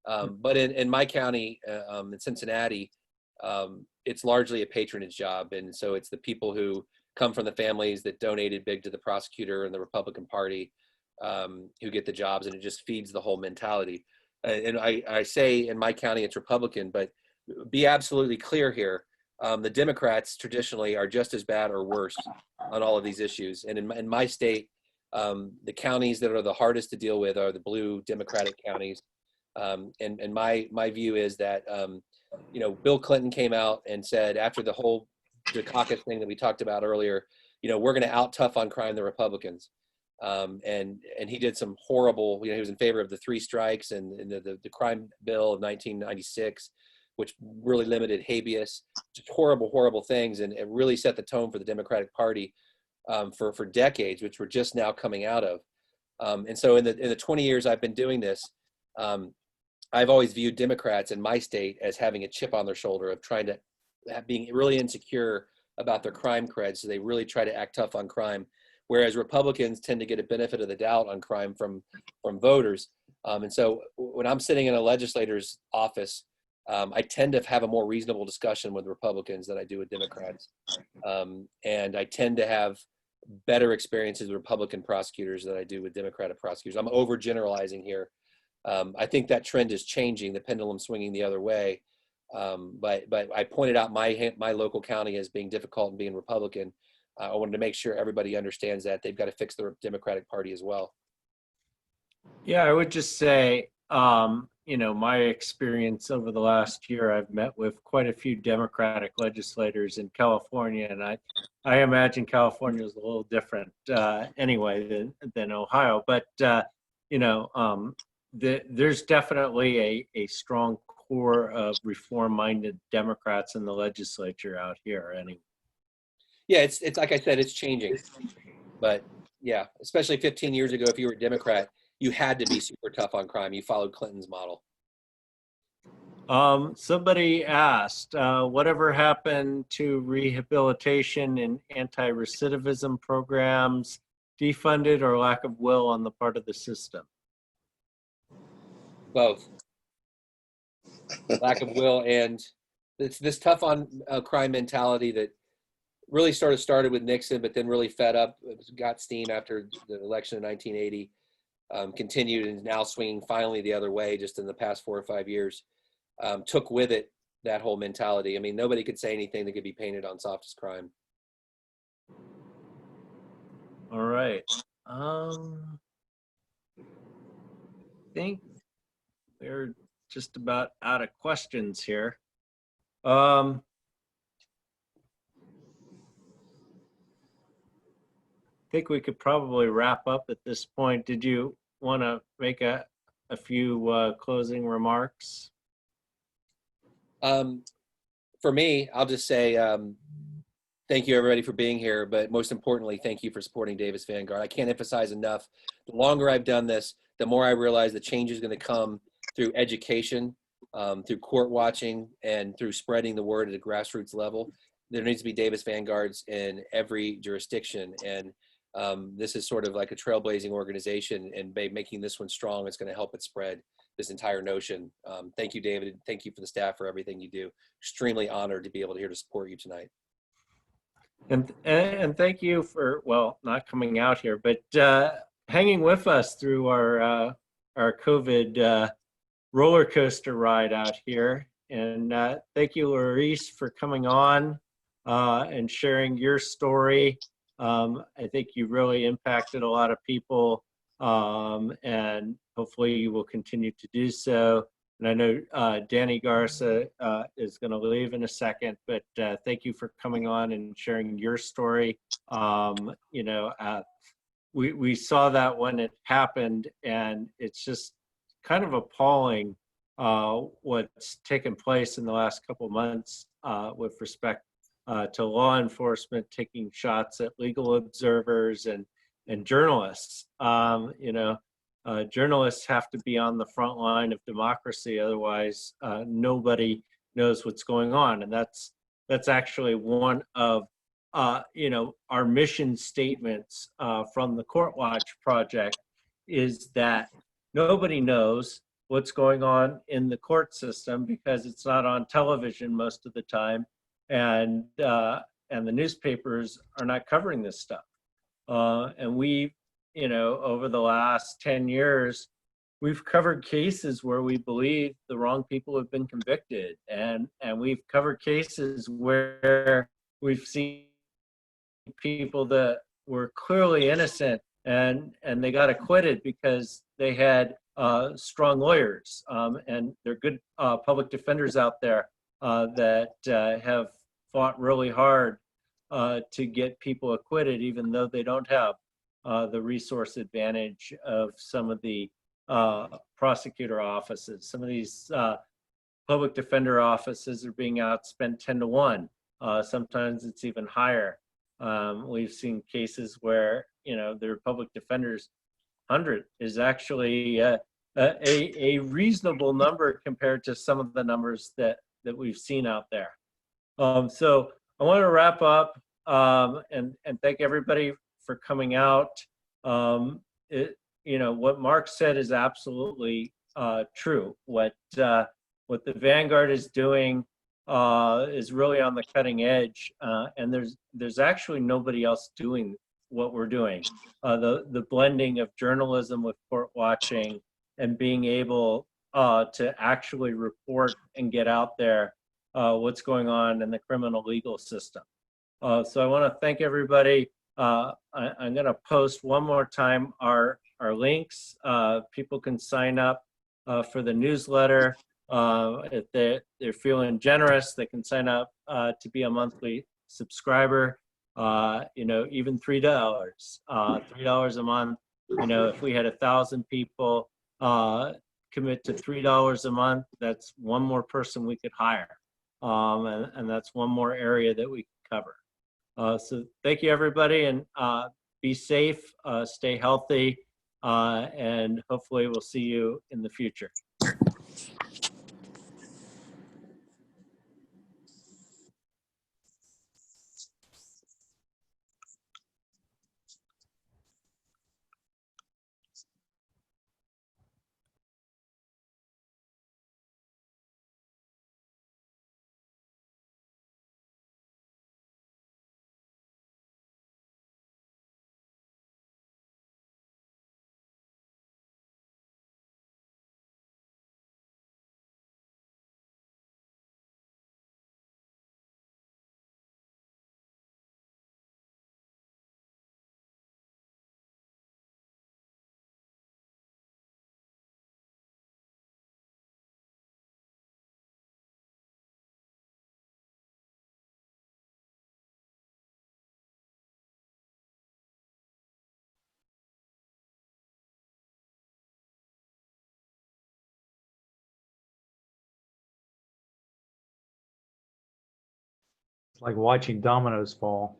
But in my county, in Cincinnati, it's largely a patronage job. And so it's the people who come from the families that donated big to the prosecutor and the Republican Party who get the jobs, and it just feeds the whole mentality. And I say in my county it's Republican, but be absolutely clear here. The Democrats traditionally are just as bad or worse on all of these issues. And in my state, the counties that are the hardest to deal with are the blue Democratic counties. And my view is that, you know, Bill Clinton came out and said, after the whole Dukakis thing that we talked about earlier, you know, we're going to out tough on crime the Republicans. And he did some horrible, you know, he was in favor of the 3 strikes and the crime bill of 1996, which really limited habeas, just horrible things. And it really set the tone for the Democratic Party for decades, which we're just now coming out of. And so in the 20 years I've been doing this, I've always viewed Democrats in my state as having a chip on their shoulder of trying to being really insecure about their crime cred. So they really try to act tough on crime. Whereas Republicans tend to get a benefit of the doubt on crime from voters. And so when I'm sitting in a legislator's office, I tend to have a more reasonable discussion with Republicans than I do with Democrats. And I tend to have better experiences with Republican prosecutors than I do with Democratic prosecutors. I'm overgeneralizing here. I think that trend is changing, the pendulum swinging the other way. But I pointed out my local county as being difficult and being Republican. I wanted to make sure everybody understands that they've got to fix the Democratic Party as well. Yeah, I would just say, you know, my experience over the last year, I've met with quite a few Democratic legislators in California, and I imagine California is a little different anyway than Ohio. But you know, there's definitely a strong core of reform-minded Democrats in the legislature out here, anyway. Yeah, it's like I said, it's changing. But yeah, especially 15 years ago, if you were a Democrat, you had to be super tough on crime. You followed Clinton's model. Somebody asked, whatever happened to rehabilitation and anti-recidivism programs, defunded or lack of will on the part of the system? Both. Lack of will, and it's this tough on crime mentality that really started with Nixon, but then really fed up, got steam after the election in 1980, continued and is now swinging finally the other way just in the past 4 or 5 years. Took with it that whole mentality. I mean, nobody could say anything that could be painted on softest crime. All right. I think we're just about out of questions here. I think we could probably wrap up at this point. Did you want to make a few closing remarks? For me, I'll just say thank you everybody for being here, but most importantly, thank you for supporting Davis Vanguard. I can't emphasize enough, the longer I've done this, the more I realize the change is going to come through education, through court watching, and through spreading the word at a grassroots level. There needs to be Davis Vanguards in every jurisdiction, and this is sort of like a trailblazing organization, and by making this one strong, it's going to help it spread this entire notion. Thank you, David. Thank you for the staff for everything you do. Extremely honored to be able to here to support you tonight. And thank you for, well, not coming out here, but hanging with us through our COVID roller coaster ride out here. And thank you, Laurese, for coming on and sharing your story. I think you really impacted a lot of people, and hopefully you will continue to do so. And I know Danny Garza is going to leave in a second, but thank you for coming on and sharing your story. You know, we saw that when it happened, and it's just kind of appalling what's taken place in the last couple of months with respect to law enforcement taking shots at legal observers and journalists. You know, journalists have to be on the front line of democracy, otherwise nobody knows what's going on. And that's actually one of you know, our mission statements from the Court Watch Project, is that nobody knows what's going on in the court system because it's not on television most of the time, and the newspapers are not covering this stuff. And we, you know, over the last 10 years, we've covered cases where we believe the wrong people have been convicted, and we've covered cases where we've seen people that were clearly innocent and they got acquitted because they had strong lawyers, and there are good public defenders out there that have fought really hard to get people acquitted, even though they don't have the resource advantage of some of the prosecutor offices. Some of these public defender offices are being outspent 10 to 1. Sometimes it's even higher. We've seen cases where, you know, their public defenders 100 is actually a reasonable number compared to some of the numbers that we've seen out there. So I want to wrap up and thank everybody for coming out. You know, what Mark said is absolutely true. What the Vanguard is doing is really on the cutting edge, and there's actually nobody else doing what we're doing. The blending of journalism with court watching and being able to actually report and get out there what's going on in the criminal legal system. So I want to thank everybody. I'm going to post one more time our links. People can sign up for the newsletter. If they're feeling generous, they can sign up to be a monthly subscriber. You know, even $3, $3 a month. You know, if we had 1,000 people commit to $3 a month, that's one more person we could hire, and that's one more area that we can cover. So thank you, everybody, and be safe, stay healthy, and hopefully we'll see you in the future. like watching dominoes fall.